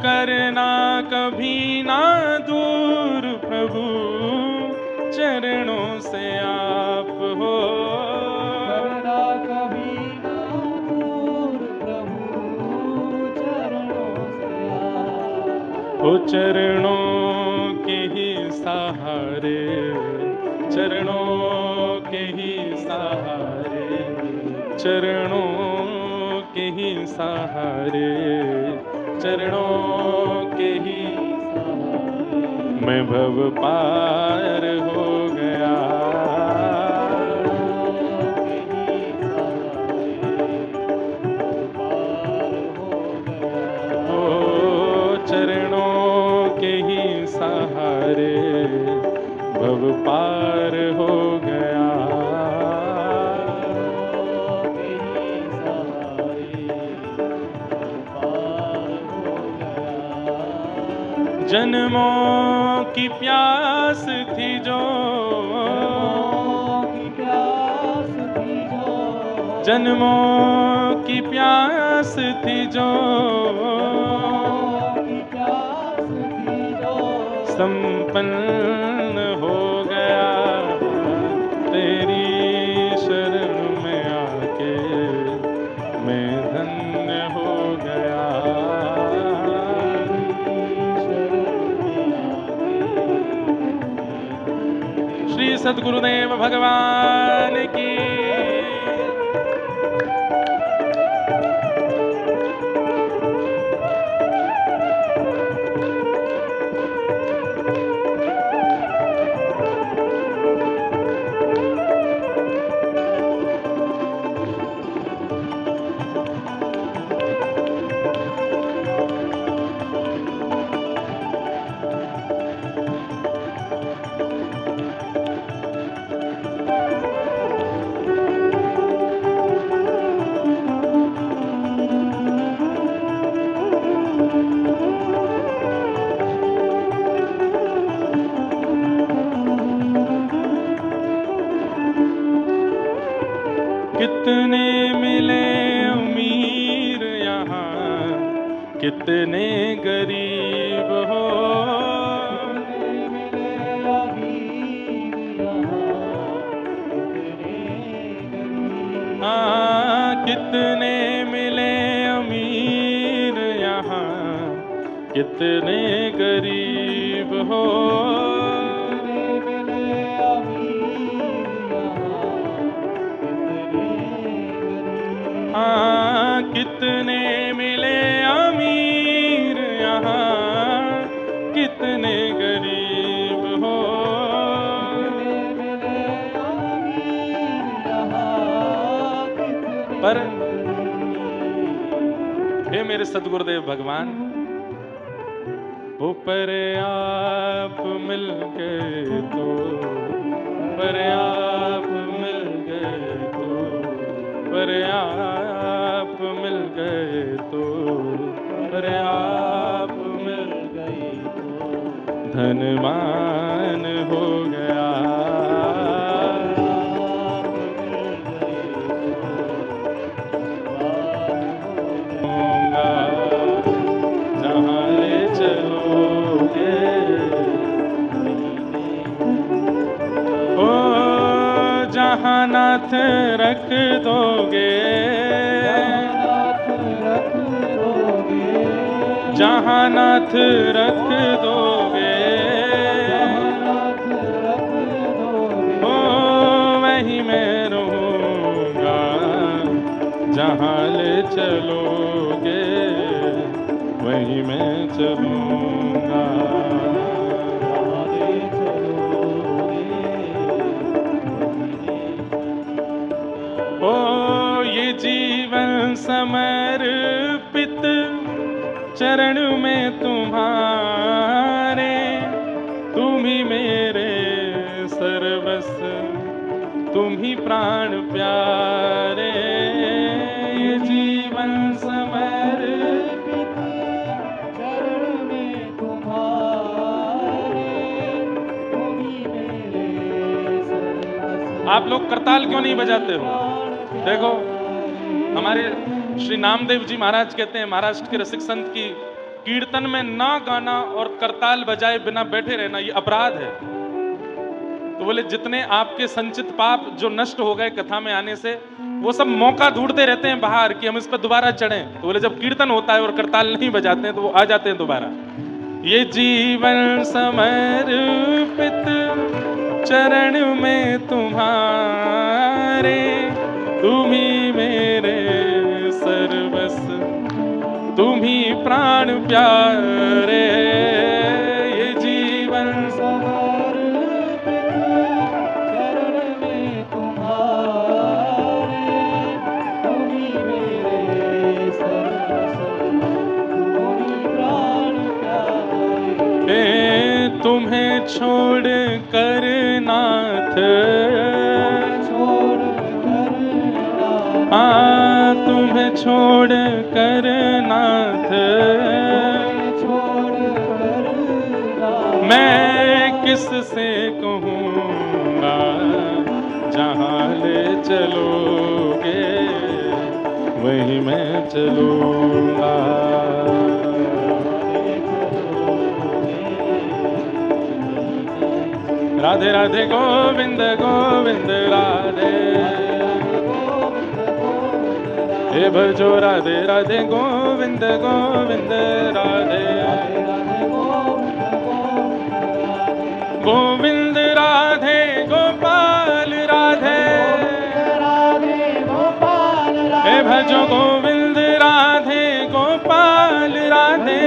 करना कभी ना दूर प्रभु चरणों से आप हो,
करना कभी ना दूर प्रभु चरणों से आप।
हो चरणों के ही सहारे, चरणों के ही सहारे, चरणों के ही सहारे, चरणों के ही
सहारे
मैं भव पार हो गया। ओ चरणों के ही सहारे भव पार हो गया। जन्मों की प्यास थी जो, जन्मों की प्यास थी जो, संपन्न हो गया। तेरी शरण में आके मैं धन्य हो गया। श्री सद्गुरुदेव भगवान की। कितने गरीब हो,
मिले अमीर यहाँ, कितने गरीब।
हाँ कितने मिले अमीर यहाँ, कितने गरीब हो,
मिले अमीर यहाँ, कितने गरीब।
हाँ कितने मिले अमीर यहाँ, कितने गरीब हो।
मिले अमीर यहाँ, कितने
पर
गरीब।
हे मेरे सदगुरुदेव भगवान, वो पर आप मिल गए तो, पर आप मिल गए तो, पर आप मिल गए तो, पर आप मिल गए तो धनवान हो गया। होगा जहाँ ले चलोगे, ओ जहाँ नाथ रख दोगे,
नाथ रख दोगे,
जहाँ नाथ रख दोगे,
नाथ रख दोगे।
ओ वहीं मैं रहूँगा, जहाँ ले चलोगे वहीं मैं चलूँगा।
आगे चलोगे,
ओ ये जीवन समर्पित चरण में तुम्हारे, तुम ही मेरे सर्वस्व, तुम ही प्राण प्यारे। ये जीवन समर्पित
चरण में तुम्हारे, तुम ही मेरे सर्वस्व।
आप लोग करताल क्यों नहीं बजाते हो? देखो हमारे श्री नामदेव जी महाराज कहते हैं, महाराष्ट्र के रसिक संत की कीर्तन में ना गाना और करताल बजाए बिना बैठे रहना ये अपराध है। तो बोले जितने आपके संचित पाप जो नष्ट हो गए कथा में आने से, वो सब मौका ढूंढते रहते हैं बाहर कि हम इस पर दोबारा चढ़ें। तो बोले जब कीर्तन होता है और करताल नहीं बजाते हैं तो वो आ जाते हैं दोबारा। ये जीवन समर्पित चरण में तुम्हारे, तुम ही मेरे सर्वस्व, तुम ही प्राण प्यारे। ये जीवन
समर्पित चरण में तुम्हारे, तुम ही मेरे सर्वस्व, तुम ही प्राण प्यारे।
तुम्हें छोड़ कर नाथ,
छोड़ कर
हाँ तुम्हें छोड़ कर नाथ,
छोड़ कर
मैं किससे कहूँगा, जहाँ ले चलोगे वहीं मैं चलूँगा। राधे राधे गोविंद गोविंद राधे, हे भजो राधे राधे गोविंद गोविंद राधे, गोविंद राधे गोपाल राधे, हे भजो गोविंद राधे गोपाल राधे,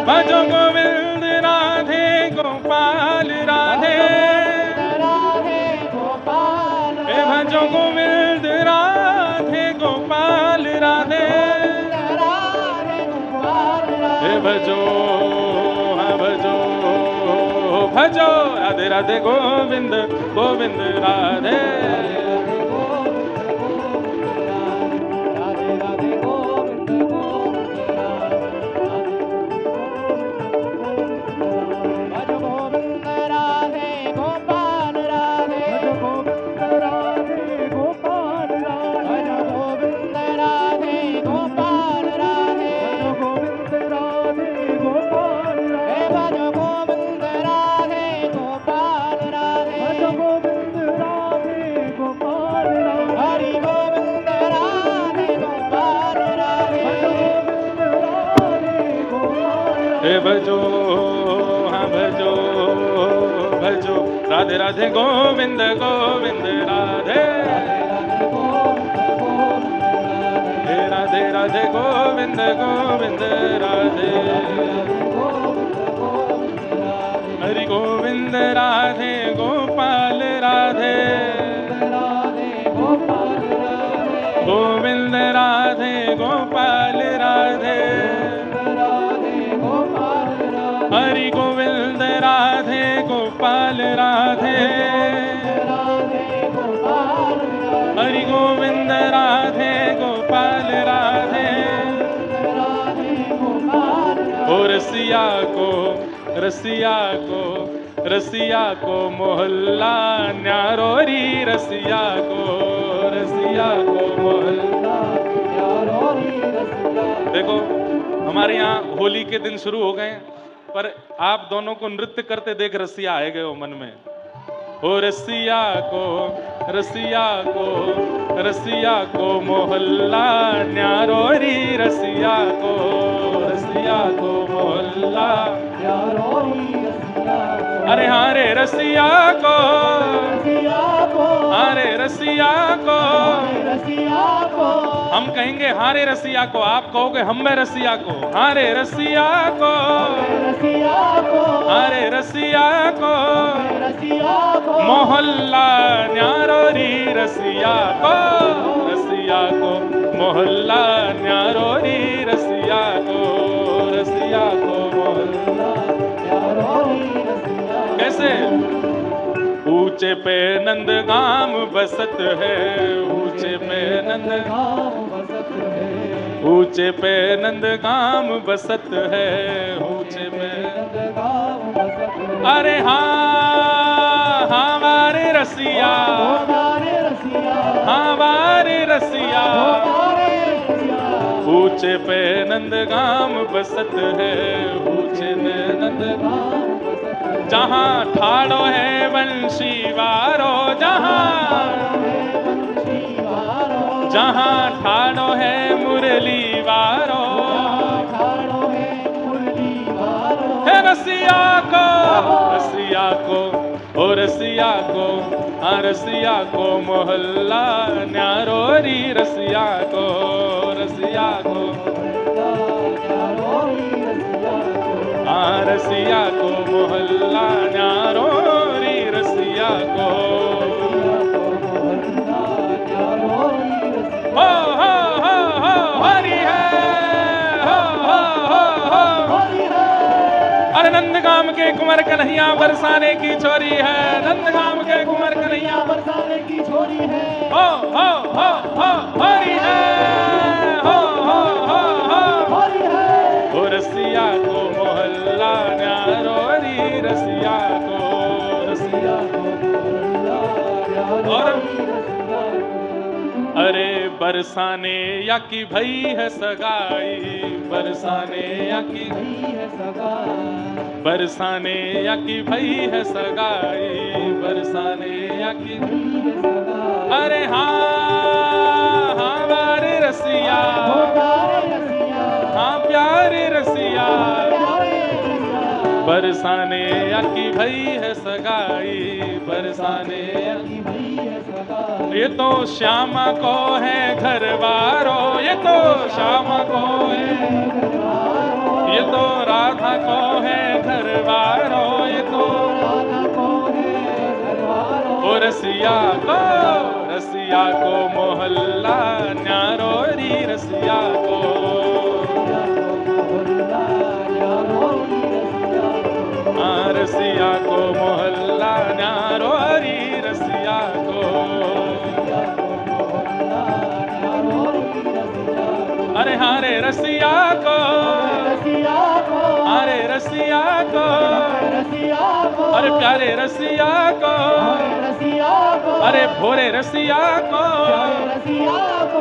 भजो गोविंद राधे गोपाल राधे, हे भजो गोविंद राधे गोपाल राधे, हे भजो हाँ भजो भजो राधे राधे गोविंद गोविंद राधे।
गोपाल
हे भजो हाँ भजो भजो राधे राधे गोविंद गोविंद राधे हे राधे राधे गोविंद गोविंद राधे हरि गोविंद राधे गोपाल राधे गोविंद राधे गोपाल राधे हरि गोविंद राधे गोपाल राधे हरि गोविंद राधे गोपाल राधे ओ रसिया को मोहल्ला न्यारो री रसिया को मोहल्ला न्यारो री रसिया। देखो हमारे यहाँ होली के दिन शुरू हो गए पर आप दोनों को नृत्य करते देख रसिया आए गए हो मन में। ओ रसिया को मोहल्ला न्यारो री रसिया को मोहल्ला न्यारो री रसिया। अरे हारे रसिया को हारे रसिया को हम कहेंगे हारे रसिया को, आप कहोगे हम में रसिया को। हारे रसिया को हारे रसिया को मोहल्ला न्यारो री रसिया को मोहल्ला न्यारो री रसिया को मोहल्ला न्यारो री रसिया। कैसे? ऊंचे पे नंदगाम बसत है, ऊंचे पे नंदगाम बसत है, ऊंचे पे नंदगाम बसत है, ऊंचे पे नंदगाम बसत है। अरे हाँ वारे रसिया हाँ वारे रसिया ऊंचे पे नंदगाम बसत है, ऊंचे पे नंदगाम जहाँ ठाड़ो है वंशी वारो जहाँ ठाड़ो है मुरली वारो है रसिया को ओ रसिया को मोहल्ला न्यारो री रसिया को रसिया को मोहल्ला न्यारो री रसिया को हो हरि है अरे नंदगाम के कुंवर कन्हैया बरसाने की छोरी है, नंदगाम के कुंवर कन्हैया बरसाने की छोरी है। हो हरि है हो रसिया को मोहल्ला न्यारो री रसिया को और अरे बरसाने या की भई है सगाई, बरसाने या की बरसाने या की भई है सगाई, बरसाने या की अरे हाँ वारे रसिया हाँ प्यारे रसिया बरसाने या की भई है सगाई, बरसाने या की भई है सगाई। ये तो श्यामा को है घरवारो, ये तो श्यामा को है ये तो राधा को है घरवारो, ये तो राधा को है घरवारो। ओ रसिया को मोहल्ला न्यारो री रसिया को रसिया को मोहल्ला न्यारो री रसिया को अरे हारे रसिया को अरे रसिया को अरे प्यारे रसिया को अरे भोरे रसिया को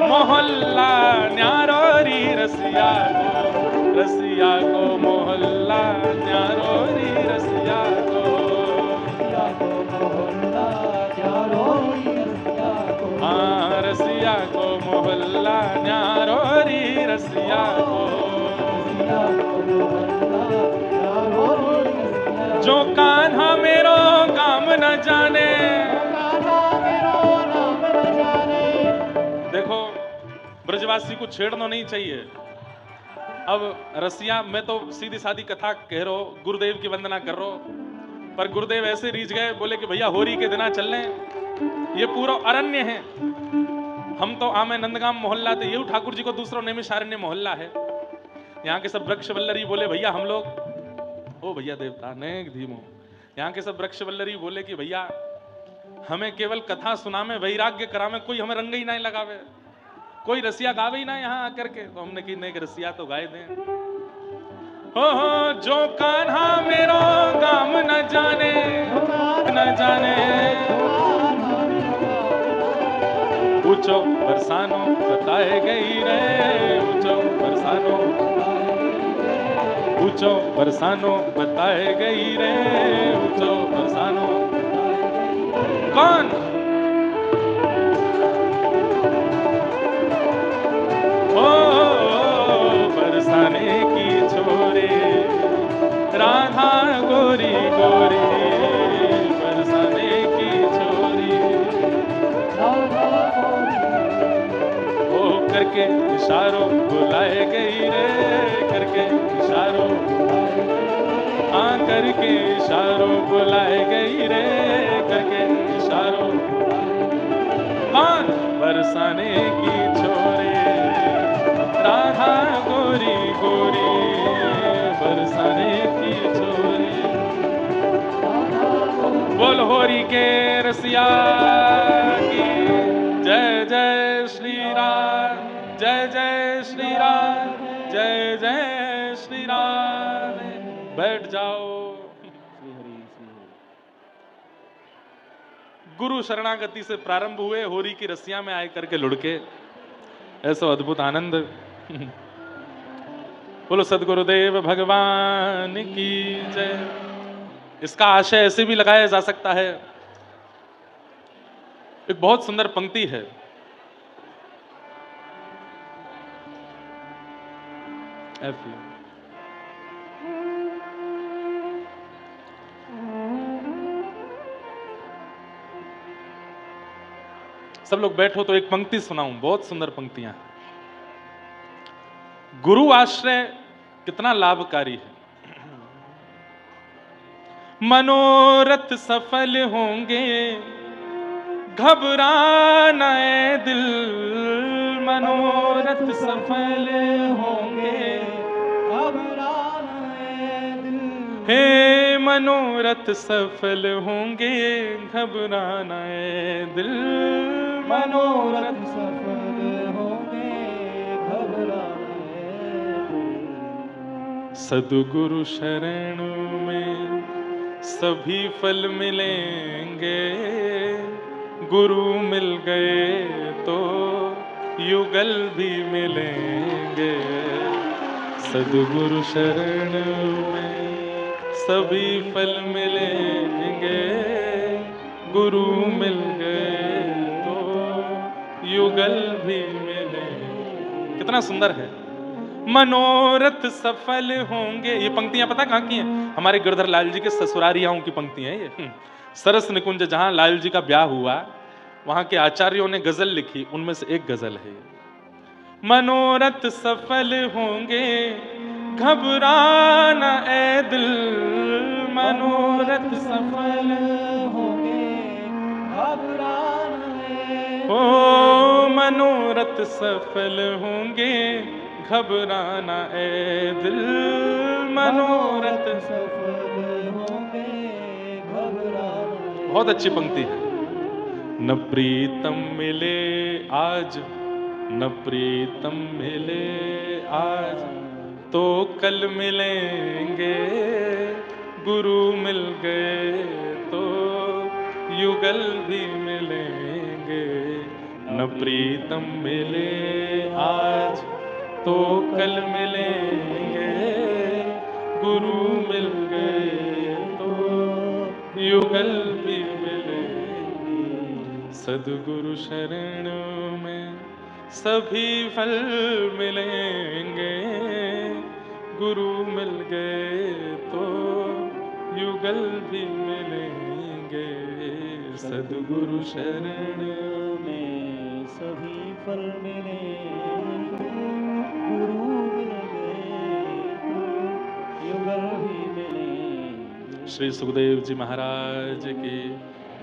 मोहल्ला न्यारो री रसिया को मोहल्ला न्यारो री रसिया को हाँ रसिया को मोहल्ला न्यारो री रसिया को जो कान्हा मेरो काम न जाने।
कान्हा मेरो नाम न जाने।
देखो ब्रजवासी को छेड़ना नहीं चाहिए। अब रसिया मैं तो सीधी सादी कथा कह रहा हूं, गुरुदेव की वंदना कर रहा हूं, पर गुरुदेव ऐसे रीझ गए, बोले कि भैया होरी के दिना चल लें, ये पूरा अरण्य है। हम तो आमे नंदगाम मोहल्ला थे, ये ठाकुर जी को दूसरा नैमिषारण्य मोहल्ला है। यहाँ के सब वृक्ष वल्लरी बोले भैया हम लोग, ओ भैया देवता ने धीमो, यहाँ के सब वृक्ष वल्लरी बोले कि भैया हमें केवल कथा सुना में, वैराग्य करा में, कोई हमें रंग ही नहीं लगावे, कोई रसिया गावे ही ना यहाँ आकर के। तो हमने की नहीं, रसिया तो गाए दें। हो जो कान्हा मेरो काम न जाने, न जाने। ऊंचो बरसानो बताए गई रे, ऊंचो बरसानो, ऊंचो बरसानो बताए गई रे, ऊंचो बरसानो। कौन? ओ बरसाने की छोरे, राधा गोरी गोरी, बरसाने की छोरी। ओ करके इशारों बुलाए गई रे, करके इशारों, हाँ करके इशारों बुलाए गई रे, करके इशारों। कौन? बरसाने की छोरे, राधा गोरी गोरी, बरसाने की छोरी। बोल होरी के रसिया की जय जय श्री राम, जय जय श्री राम, जय जय श्री राम। बैठ जाओ। गुरु शरणागति से प्रारंभ हुए, होरी की रसिया में आए करके लुढ़के, ऐसा अद्भुत आनंद। बोलो सद्गुरुदेव भगवान की जय। इसका आशय ऐसे भी लगाया जा सकता है, एक बहुत सुंदर पंक्ति है, सब लोग बैठो तो एक पंक्ति सुनाऊं, बहुत सुंदर पंक्तियां हैं। गुरु आश्रय कितना लाभकारी है। मनोरथ सफल होंगे घबराना ऐ दिल, मनोरथ सफल होंगे
घबराना ऐ दिल।
हे मनोरथ सफल होंगे घबराना ऐ दिल,
मनोरथ सफल होंगे घबराना ऐ दिल।
सद्गुरु शरण में सभी फल मिलेंगे, गुरु मिल गए तो युगल भी मिलेंगे। सद्गुरु शरण में सभी फल मिलेंगे, गुरु मिल गए तो युगल भी मिलेंगे। कितना सुंदर है। मनोरथ सफल होंगे, ये पंक्तियां पता कहाँ की हैं? हमारे गिरधर लाल जी के ससुरारियाओं की पंक्तियां हैं ये। सरस निकुंज जहां लाल जी का ब्याह हुआ, वहां के आचार्यों ने गजल लिखी, उनमें से एक गजल है। मनोरथ सफल होंगे घबराना ऐ दिल, मनोरथ सफल
होंगे घबराना ऐ दिल।
ओ मनोरथ सफल होंगे घबराना ऐ दिल, मनोरथ
सफल होंगे घबराना।
बहुत अच्छी पंक्ति है। न प्रीतम मिले आज, न प्रीतम मिले आज, तो कल मिलेंगे, गुरु मिल गए तो युगल भी मिलेंगे। न प्रीतम मिले आज तो कल मिलेंगे, गुरु मिल गए तो युगल भी मिलेंगे। सद्गुरु शरण में सभी फल मिलेंगे, गुरु मिल गए तो युगल भी मिलेंगे सद्गुरु शरण
में सभी फल मिलेंगे, गुरु मिल गए तो युगल भी मिलेंगे।
श्री सुखदेव जी महाराज की,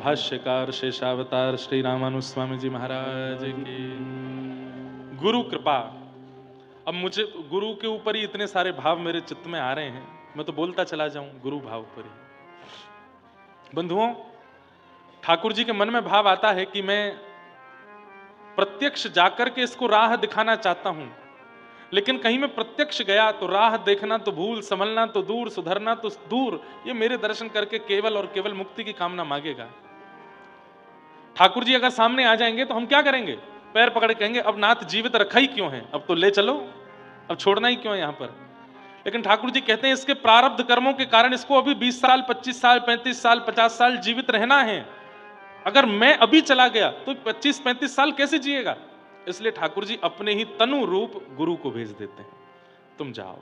भाष्यकार शेषावतार श्री रामानुस्वामी जी महाराज की। गुरु कृपा। अब मुझे गुरु के ऊपर ही इतने सारे भाव मेरे चित्त में आ रहे हैं, मैं तो बोलता चला जाऊं गुरु भाव पर ही। बंधुओं, ठाकुर जी के मन में भाव आता है कि मैं प्रत्यक्ष जाकर के इसको राह दिखाना चाहता हूं, लेकिन कहीं मैं प्रत्यक्ष गया तो राह देखना तो भूल, संभलना तो दूर, सुधरना तो दूर, ये मेरे दर्शन करके केवल और केवल मुक्ति की कामना मांगेगा। ठाकुर जी अगर सामने आ जाएंगे तो हम क्या करेंगे? पैर पकड़ कहेंगे अब नाथ जीवित रखा ही क्यों है, अब तो ले चलो, अब छोड़ना ही क्यों है यहां पर। लेकिन ठाकुर जी कहते हैं इसके प्रारब्ध कर्मों के कारण इसको अभी 20 साल, 25 साल, 35 साल, 50 साल जीवित रहना है। अगर मैं अभी चला गया तो 25-35 साल कैसे जिएगा? इसलिए ठाकुर जी अपने ही तनु रूप गुरु को भेज देते हैं, तुम जाओ,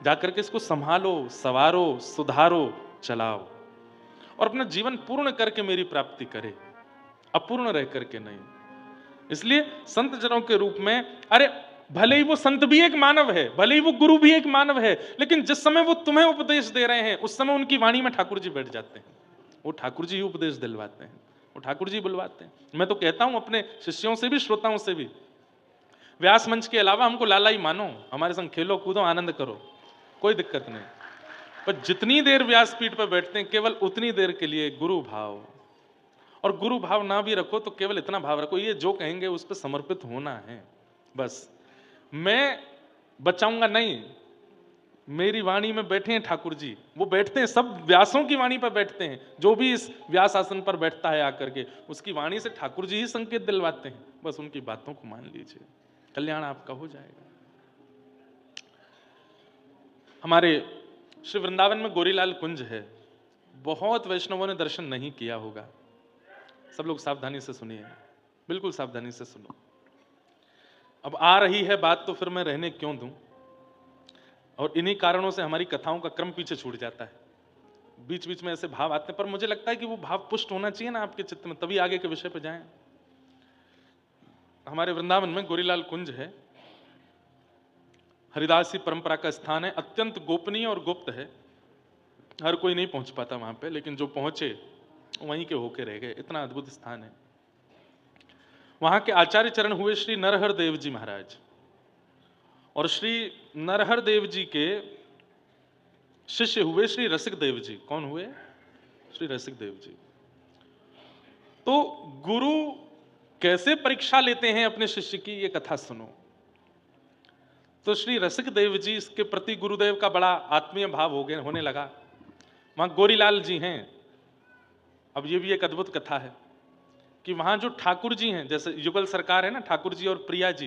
जाकर के इसको संभालो, सवारो, सुधारो, चलाओ और अपना जीवन पूर्ण करके मेरी प्राप्ति करे, अपूर्ण रह करके नहीं। इसलिए संत जनों के रूप में, अरे भले ही वो संत भी एक मानव है, भले ही वो गुरु भी एक मानव है, लेकिन जिस समय वो तुम्हें उपदेश दे रहे हैं उस समय उनकी वाणी में ठाकुर जी बैठ जाते हैं। वो ठाकुर जी ही उपदेश दिलवाते हैं, वो ठाकुर जी बुलवाते हैं। मैं तो कहता हूं अपने शिष्यों से भी, श्रोताओं से भी, व्यास मंच के अलावा हमको लाला ही मानो, हमारे संग खेलो कूदो आनंद करो, कोई दिक्कत नहीं। पर जितनी देर व्यासपीठ पर बैठते हैं केवल उतनी देर के लिए गुरु भाव, और गुरु भाव ना भी रखो तो केवल इतना भाव रखो, ये जो कहेंगे उस पर समर्पित होना है बस। मैं बचाऊंगा नहीं, मेरी वाणी में बैठे हैं ठाकुर जी, वो बैठते हैं, सब व्यासों की वाणी पर बैठते हैं। जो भी इस व्यास आसन पर बैठता है आकर के उसकी वाणी से ठाकुर जी ही संकेत दिलवाते हैं, बस उनकी बातों को मान लीजिए, कल्याण आपका हो जाएगा। हमारे श्री वृंदावन में गोरीलाल कुंज है, बहुत वैष्णवों ने दर्शन नहीं किया होगा, सब लोग सावधानी से सुनिए, बिल्कुल सावधानी से सुनो। अब आ रही है बात तो फिर मैं रहने क्यों दूं, और इन्हीं कारणों से हमारी कथाओं का क्रम पीछे छूट जाता है, बीच बीच में ऐसे भाव आते हैं, पर मुझे लगता है कि वो भाव पुष्ट होना चाहिए ना आपके चित्त में, तभी आगे के विषय पे जाएं। हमारे वृंदावन में गोरीलाल कुंज है, हरिदासी परंपरा का स्थान है, अत्यंत गोपनीय और गुप्त है, हर कोई नहीं पहुंच पाता वहां पे, लेकिन जो पहुंचे वहीं के होके रह गए, इतना अद्भुत स्थान है। वहां के आचार्य चरण हुए श्री नरहर देव जी महाराज, और श्री नरहर देव जी के शिष्य हुए श्री रसिक देव जी। कौन हुए? श्री रसिक देव जी। तो गुरु कैसे परीक्षा लेते हैं अपने शिष्य की, ये कथा सुनो। तो श्री रसिक देव जी, इसके प्रति गुरुदेव का बड़ा आत्मीय भाव होने लगा। वहां गोरीलाल जी हैं। अब ये भी एक अद्भुत कथा है कि वहां जो ठाकुर जी हैं, जैसे युगल सरकार है ना, ठाकुर जी और प्रिया जी,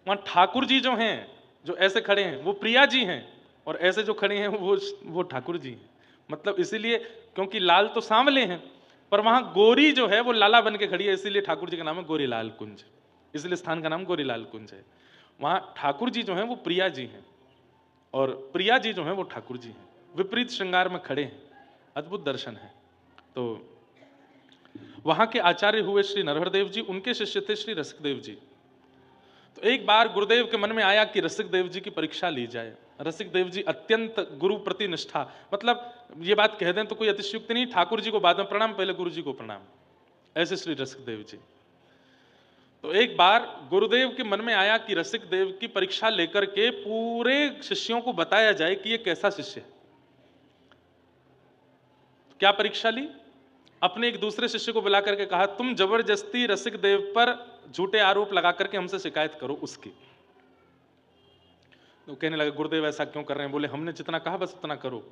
वहां ठाकुर जी जो हैं, जो ऐसे खड़े हैं वो प्रिया जी हैं, और ऐसे जो खड़े हैं वो ठाकुर जी हैं। मतलब इसीलिए, क्योंकि लाल तो सांवले हैं, पर वहां गोरी जो है वो लाला बन के खड़ी है, इसीलिए ठाकुर जी का नाम है गोरीलाल कुंज, इसलिए स्थान का नाम गोरीलाल कुंज है। वहां ठाकुर जी जो हैं वो प्रिया जी हैं, और प्रिया जी जो हैं वो ठाकुर जी हैं, विपरीत श्रृंगार में खड़े हैं, अद्भुत दर्शन है। तो वहां के आचार्य हुए श्री नरहर देव जी, उनके शिष्य थे श्री रसिक देव जी। तो एक बार गुरुदेव के मन में आया कि रसिक देव जी की परीक्षा ली जाए। रसिक देव जी अत्यंत गुरु प्रति निष्ठा, मतलब ये बात कह दें तो कोई अतिशयुक्ति नहीं, ठाकुर जी को बाद में प्रणाम, पहले गुरु जी को प्रणाम, ऐसे श्री रसिक देव जी। तो एक बार गुरुदेव के मन में आया कि रसिक देव की परीक्षा लेकर के पूरे शिष्यों को बताया जाए कि ये कैसा शिष्य है। तो क्या परीक्षा ली? अपने एक दूसरे शिष्य को बुला करके कहा, तुम जबरदस्ती रसिक देव पर झूठे आरोप लगा करके हमसे शिकायत करो उसकी। तो कहने लगे, गुरुदेव ऐसा क्यों कर रहे हैं? बोले, हमने जितना कहा बस उतना करो,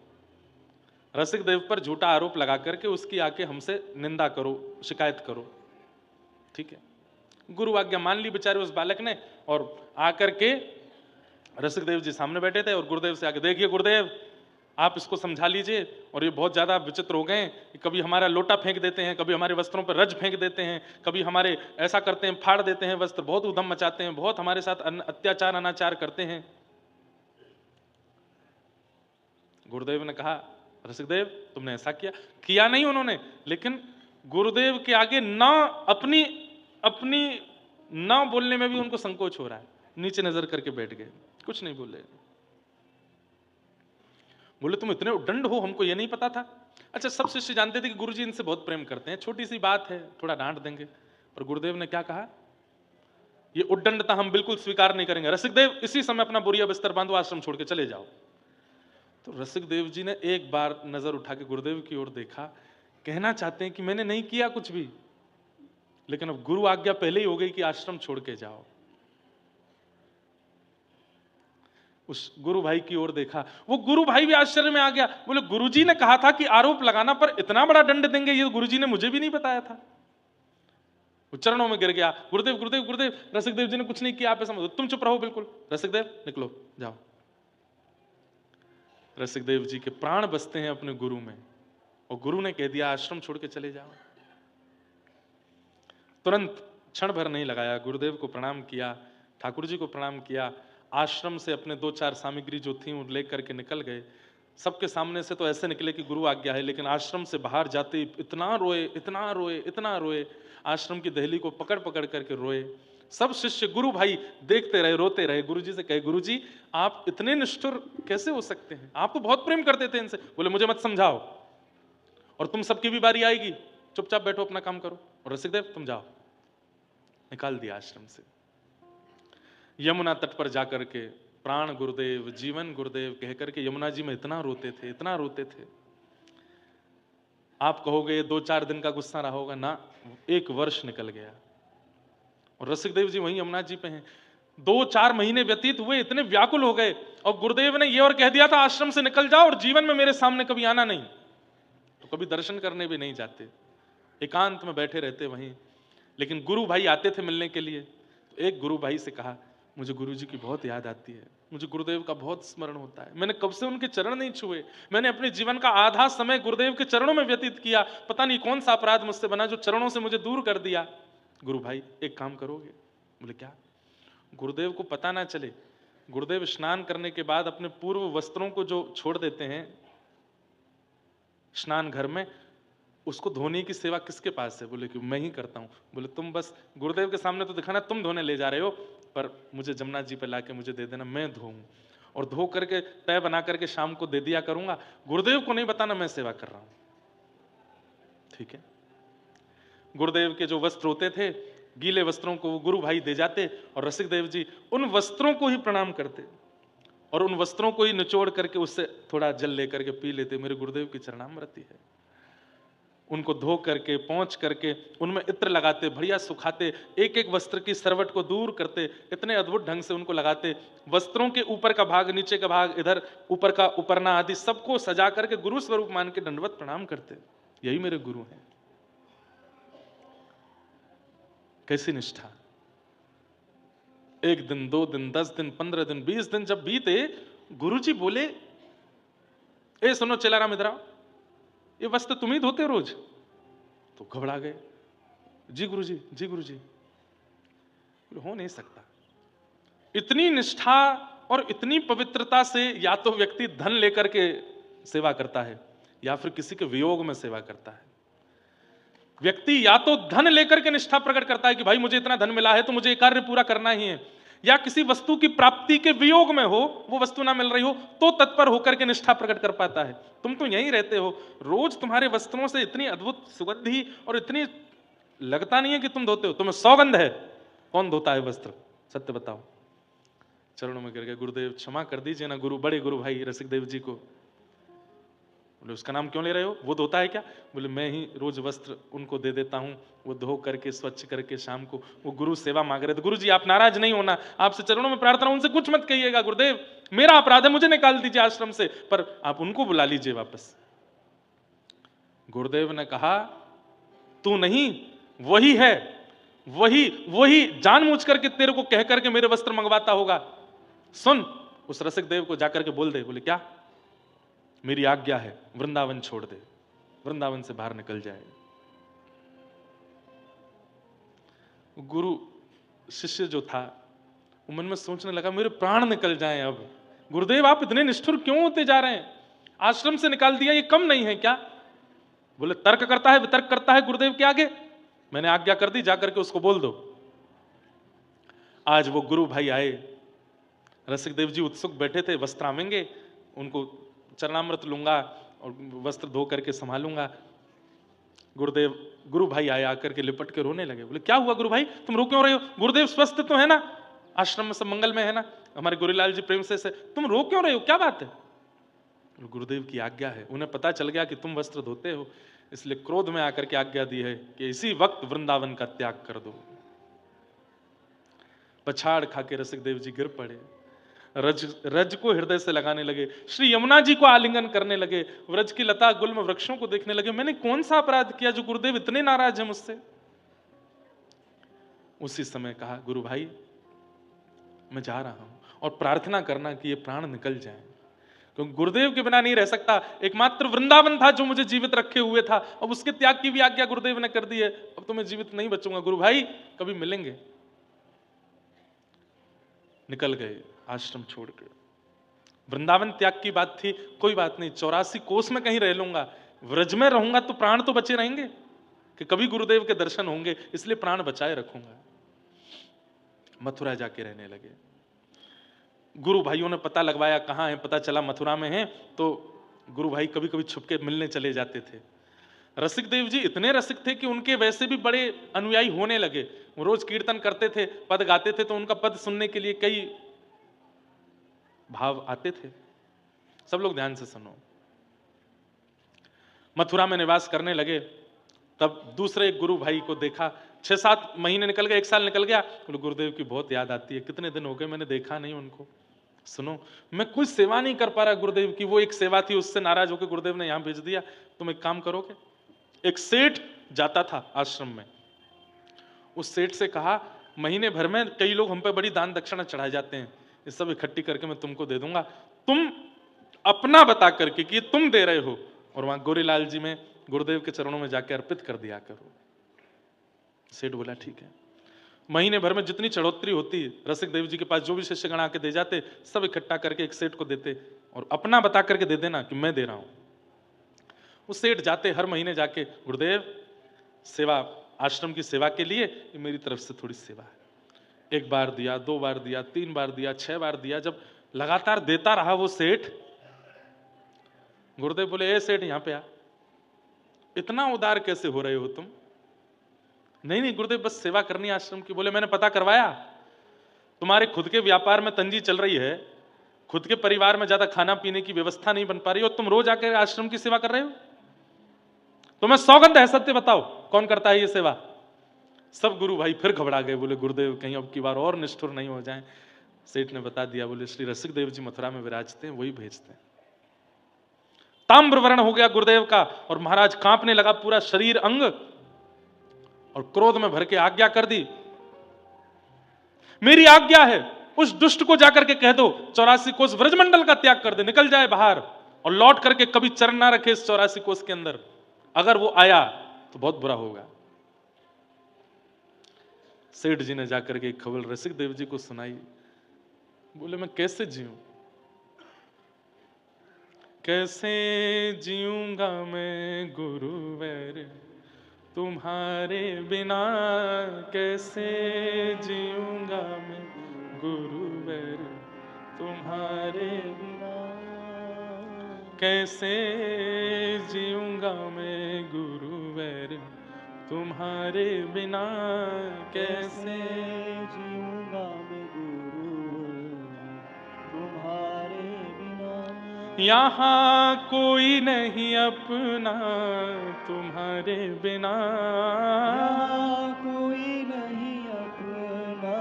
रसिक देव पर झूठा आरोप लगा करके उसकी आके हमसे निंदा करो, शिकायत करो। ठीक है, गुरु आज्ञा मान ली बेचारे उस बालक ने, और आकर के रसिक देव जी सामने बैठे थे, और गुरुदेव से आके, देखिए गुरुदेव आप इसको समझा लीजिए, और ये बहुत ज्यादा विचित्र हो गए कि कभी हमारा लोटा फेंक देते हैं, कभी हमारे वस्त्रों पर रज फेंक देते हैं, कभी हमारे ऐसा करते हैं, फाड़ देते हैं वस्त्र, बहुत उधम मचाते हैं, बहुत हमारे साथ अत्याचार अनाचार करते हैं। गुरुदेव ने कहा, रसिकदेव तुमने ऐसा किया, किया नहीं उन्होंने, लेकिन गुरुदेव के आगे ना अपनी अपनी ना बोलने में भी उनको संकोच हो रहा है, नीचे नजर करके बैठ गए, कुछ नहीं बोले। बोले तुम इतने उद्दंड हो, हमको ये नहीं पता था। अच्छा, सब शिष्य जानते थे कि गुरुजी इनसे बहुत प्रेम करते हैं, छोटी सी बात है, थोड़ा डांट देंगे, पर गुरुदेव ने क्या कहा, ये उद्दंडता हम बिल्कुल स्वीकार नहीं करेंगे। रसिकदेव इसी समय अपना बोरिया बिस्तर बांधो, आश्रम छोड़ के चले जाओ। तो रसिकदेव जी ने एक बार नजर उठा के गुरुदेव की ओर देखा, कहना चाहते हैं कि मैंने नहीं किया कुछ भी, लेकिन अब गुरु आज्ञा पहले ही हो गई कि आश्रम छोड़ के जाओ। उस गुरु भाई की ओर देखा, वो गुरु भाई भी आश्चर्य में आ गया, बोले गुरुजी ने कहा था कि आरोप लगाना पर इतना बड़ा दंड देंगे, ये गुरुजी ने मुझे भी नहीं बताया था। वो चरणों में गिर गया, गुरुदेव गुरुदेव गुरुदेव, रसिकदेव जी ने कुछ नहीं किया, आप ऐसा मत, तुम चुप रहो बिल्कुल, रसिकदेव निकलो जाओ। रसिकदेव जी के प्राण बसते हैं अपने गुरु में, और गुरु ने कह दिया आश्रम छोड़ के चले जाओ। तुरंत क्षण भर नहीं लगाया, गुरुदेव को प्रणाम किया, ठाकुर जी को प्रणाम किया, आश्रम से अपने 2-4 सामग्री जो थी वो लेकर के निकल गए। सबके सामने से तो ऐसे निकले कि गुरु आज्ञा है, लेकिन आश्रम से बाहर जाते इतना रोए इतना रोए इतना रोए, आश्रम की दहली को पकड़ पकड़ करके रोए। सब शिष्य गुरु भाई देखते रहे, रोते रहे। गुरुजी से कहे, गुरुजी आप इतने निष्ठुर कैसे हो सकते हैं, आप तो बहुत प्रेम करते थे इनसे। बोले मुझे मत समझाओ, और तुम सबकी भी बारी आएगी, चुपचाप बैठो अपना काम करो, और रसिकदेव तुम जाओ। निकाल दिया आश्रम से। यमुना तट पर जाकर के प्राण गुरुदेव जीवन गुरुदेव कहकर के यमुना जी में इतना रोते थे इतना रोते थे। आप कहोगे 2-4 दिन का गुस्सा रहा होगा, ना, 1 वर्ष निकल गया और रसिकदेव जी वहीं यमुना जी पे हैं। 2-4 महीने व्यतीत हुए, इतने व्याकुल हो गए, और गुरुदेव ने ये और कह दिया था आश्रम से निकल जाओ और जीवन में मेरे सामने कभी आना नहीं। तो कभी दर्शन करने भी नहीं जाते, एकांत में बैठे रहते वहीं। लेकिन गुरु भाई आते थे मिलने के लिए। तो एक गुरु भाई से कहा, मुझे गुरुजी की बहुत याद आती है, मुझे गुरुदेव का बहुत स्मरण होता है, मैंने कब से उनके चरण नहीं छुए, मैंने अपने जीवन का आधा समय गुरुदेव के चरणों में व्यतीत किया, पता नहीं कौन सा अपराध मुझसे बना जो चरणों से मुझे दूर कर दिया। गुरु भाई एक काम करोगे? बोले क्या? गुरुदेव को पता ना चले। गुरुदेव स्नान करने के बाद अपने पूर्व वस्त्रों को जो छोड़ देते हैं स्नान घर में, उसको धोने की सेवा किसके पास है? बोले कि मैं ही करता हूं। बोले तुम बस गुरुदेव के सामने तो दिखाना तुम धोने ले जा रहे हो, पर मुझे जमुना जी पे लाके मुझे दे देना, मैं धोऊं, और धो करके तय बना करके शाम को दे दिया करूंगा, गुरुदेव को नहीं बताना मैं सेवा कर रहा हूं। ठीक है। गुरुदेव के जो वस्त्र होते थे, गीले वस्त्रों को वो गुरु भाई दे जाते, और रसिकदेव जी उन वस्त्रों को ही प्रणाम करते और उन वस्त्रों को ही निचोड़ करके उससे थोड़ा जल लेकर के पी लेते। मेरे गुरुदेव की चरणामृति है। उनको धो करके पोंछ करके उनमें इत्र लगाते, बढ़िया सुखाते, एक एक वस्त्र की सरवट को दूर करते, इतने अद्भुत ढंग से उनको लगाते। वस्त्रों के ऊपर का भाग, नीचे का भाग, इधर ऊपर का उपरना आदि सबको सजा करके गुरु स्वरूप मान के दंडवत प्रणाम करते। यही मेरे गुरु हैं। कैसी निष्ठा! 1 दिन, 2 दिन, 10 दिन, 15 दिन, 20 दिन जब बीते, गुरुजी बोले, ए सुनो चेलाराम इधर आओ, ये वस्त्र तुम ही धोते रोज? तो घबरा गए। जी गुरुजी, जी गुरुजी। हो नहीं सकता। इतनी निष्ठा और इतनी पवित्रता से या तो व्यक्ति धन लेकर के सेवा करता है या फिर किसी के वियोग में सेवा करता है। व्यक्ति या तो धन लेकर के निष्ठा प्रकट करता है कि भाई मुझे इतना धन मिला है तो मुझे ये कार्य पूरा करना ही है, या किसी वस्तु की प्राप्ति के वियोग में हो, वो वस्तु ना मिल रही हो तो तत्पर होकर के निष्ठा प्रकट कर पाता है। तुम तो यहीं रहते हो, रोज तुम्हारे वस्त्रों से इतनी अद्भुत सुगंधी और इतनी लगता नहीं है कि तुम धोते हो, तुम्हें सौगंध है। कौन धोता है वस्त्र? सत्य बताओ। चरणों में गिर गए, गुरुदेव क्षमा कर दीजिए ना, गुरु बड़े गुरु भाई रसिकदेव जी को। बोले उसका नाम क्यों ले रहे हो? वो धोता है क्या? बोले मैं ही रोज वस्त्र उनको दे देता हूं, वो धो करके स्वच्छ करके शाम को, वो गुरु सेवा मांग रहे थे। गुरु जी आप नाराज नहीं होना, आपसे चरणों में प्रार्थना, उनसे कुछ मत कहिएगा, गुरुदेव मेरा अपराध है, मुझे निकाल दीजिए आश्रम से, पर आप उनको बुला लीजिए वापस। गुरुदेव ने कहा तू नहीं, वही है, वही जानबूझ करके तेरे को कह करके मेरे वस्त्र मंगवाता होगा। सुन, उस रसिकदेव को जाकर के बोल दे। बोले क्या? मेरी आज्ञा है, वृंदावन छोड़ दे, वृंदावन से बाहर निकल जाए। गुरु शिष्य जो था वो मन में सोचने लगा मेरे प्राण निकल जाएं अब, गुरुदेव आप इतने निष्ठुर क्यों होते जा रहे हैं? आश्रम से निकाल दिया, ये कम नहीं है क्या? बोले तर्क करता है, वितर्क करता है गुरुदेव के आगे। मैंने आज्ञा कर दी, जाकर के उसको बोल दो। आज वो गुरु भाई आए, रसिक देव जी उत्सुक बैठे थे, वस्त्र आवेंगे, उनको चरणामृत लूंगा और वस्त्र धो करके संभालूंगा। गुरु भाई आए, आकर के लिपट के रोने लगे। बोले क्या हुआ गुरु भाई, तुम रो क्यों रहे हो? गुरुदेव स्वस्थ तो है ना, आश्रम में सब मंगल में है ना, हमारे गुरुलाल जी प्रेम से तुम रो क्यों रहे हो, क्या बात है? गुरुदेव की आज्ञा है, उन्हें पता चल गया कि तुम वस्त्र धोते हो, इसलिए क्रोध में आकर के आज्ञा दी है कि इसी वक्त वृंदावन का त्याग कर दो। पछाड़ खा के रसिक देव जी गिर पड़े, रज को हृदय से लगाने लगे, श्री यमुना जी को आलिंगन करने लगे, व्रज की लता गुल्म वृक्षों को देखने लगे। मैंने कौन सा अपराध किया जो गुरुदेव इतने नाराज हैं मुझसे? उसी समय कहा गुरु भाई मैं जा रहा हूं, और प्रार्थना करना कि ये प्राण निकल जाए, क्योंकि गुरुदेव के बिना नहीं रह सकता। एकमात्र वृंदावन था जो मुझे जीवित रखे हुए था, अब उसके त्याग की भी आज्ञा गुरुदेव ने कर दी है, अब तो मैं जीवित नहीं बचूंगा। गुरु भाई कभी मिलेंगे। निकल गए आश्रम छोड़कर। वृंदावन त्याग की बात थी, कोई बात नहीं, 84 कोस में कहीं रह लूंगा, व्रज में रहूंगा तो प्राण तो बचे रहेंगे कि कभी गुरुदेव के दर्शन होंगे, इसलिए प्राण बचाए रखूंगा। मथुरा जाके रहने लगे। गुरु भाइयों ने पता लगवाया कहाँ है, पता चला मथुरा में है, तो गुरु भाई कभी कभी छुपके मिलने चले जाते थे। रसिक देव जी इतने रसिक थे कि उनके वैसे भी बड़े अनुयायी होने लगे। वो रोज कीर्तन करते थे, पद गाते थे, तो उनका पद सुनने के लिए कई भाव आते थे। सब लोग ध्यान से सुनो। मथुरा में निवास करने लगे, तब दूसरे गुरु भाई को देखा। 6-7 महीने निकल गए, 1 साल निकल गया। बोले गुरुदेव की बहुत याद आती है, कितने दिन हो गए मैंने देखा नहीं उनको। सुनो मैं कुछ सेवा नहीं कर पा रहा गुरुदेव की, वो एक सेवा थी उससे नाराज होकर गुरुदेव ने यहां भेज दिया, तुम एक काम करोगे? एक सेठ जाता था आश्रम में, उस सेठ से कहा महीने भर में कई लोग हम पे बड़ी दान दक्षिणा चढ़ाए जाते हैं, ये सब इकट्ठी करके मैं तुमको दे दूंगा, तुम अपना बता करके कि तुम दे रहे हो, और वहां गोरीलाल जी में गुरुदेव के चरणों में जाके अर्पित कर दिया करो। सेठ बोला ठीक है। महीने भर में जितनी चढ़ोतरी होती, रसिक देव जी के पास जो भी शिष्यगण आके दे जाते, सब इकट्ठा करके एक सेठ को देते, और अपना बता करके दे देना कि मैं दे रहा हूं। उस सेठ जाते हर महीने जाके, गुरुदेव सेवा, आश्रम की सेवा के लिए ये मेरी तरफ से थोड़ी सेवा है। 1 बार दिया, 2 बार दिया, 3 बार दिया, 6 बार दिया। जब लगातार देता रहा वो सेठ, गुरुदेव बोले ए सेठ यहां पे आ, इतना उदार कैसे हो रहे हो तुम? नहीं नहीं गुरुदेव बस सेवा करनी आश्रम की। बोले मैंने पता करवाया, तुम्हारे खुद के व्यापार में तंगी चल रही है, खुद के परिवार में ज्यादा खाना पीने की व्यवस्था नहीं बन पा रही हो, तुम रोज आकर आश्रम की सेवा कर रहे हो? तुम्हें सौगंध है, सत्य बताओ कौन करता है ये सेवा? सब गुरु भाई फिर घबरा गए, बोले गुरुदेव कहीं अब की बार और निष्ठुर नहीं हो जाएं। सेठ ने बता दिया, बोले श्री रसिक देव जी मथुरा में विराजते हैं, वही भेजते हैं। ताम्र वर्ण हो गया गुरुदेव का, और महाराज कांपने लगा पूरा शरीर अंग, और क्रोध में भर के आज्ञा कर दी, मेरी आज्ञा है उस दुष्ट को जाकर के कह दो 84 कोस व्रजमंडल का त्याग कर दे, निकल जाए बाहर, और लौट करके कभी चरण ना रखे इस 84 कोस के अंदर। अगर वो आया तो बहुत बुरा होगा। सेठ जी ने जाकर के खबर रसिक देव जी को सुनाई। बोले मैं कैसे जीऊं, कैसे जीऊंगा मैं गुरुवर तुम्हारे बिना, कैसे जीऊंगा मैं गुरुवर तुम्हारे बिना, कैसे जीऊंगा मैं गुरुवर तुम्हारे बिना, कैसे
जीऊंगा मैं गुरुवर तुम्हारे बिना।
यहाँ कोई नहीं अपना तुम्हारे बिना,
यहाँ कोई नहीं अपना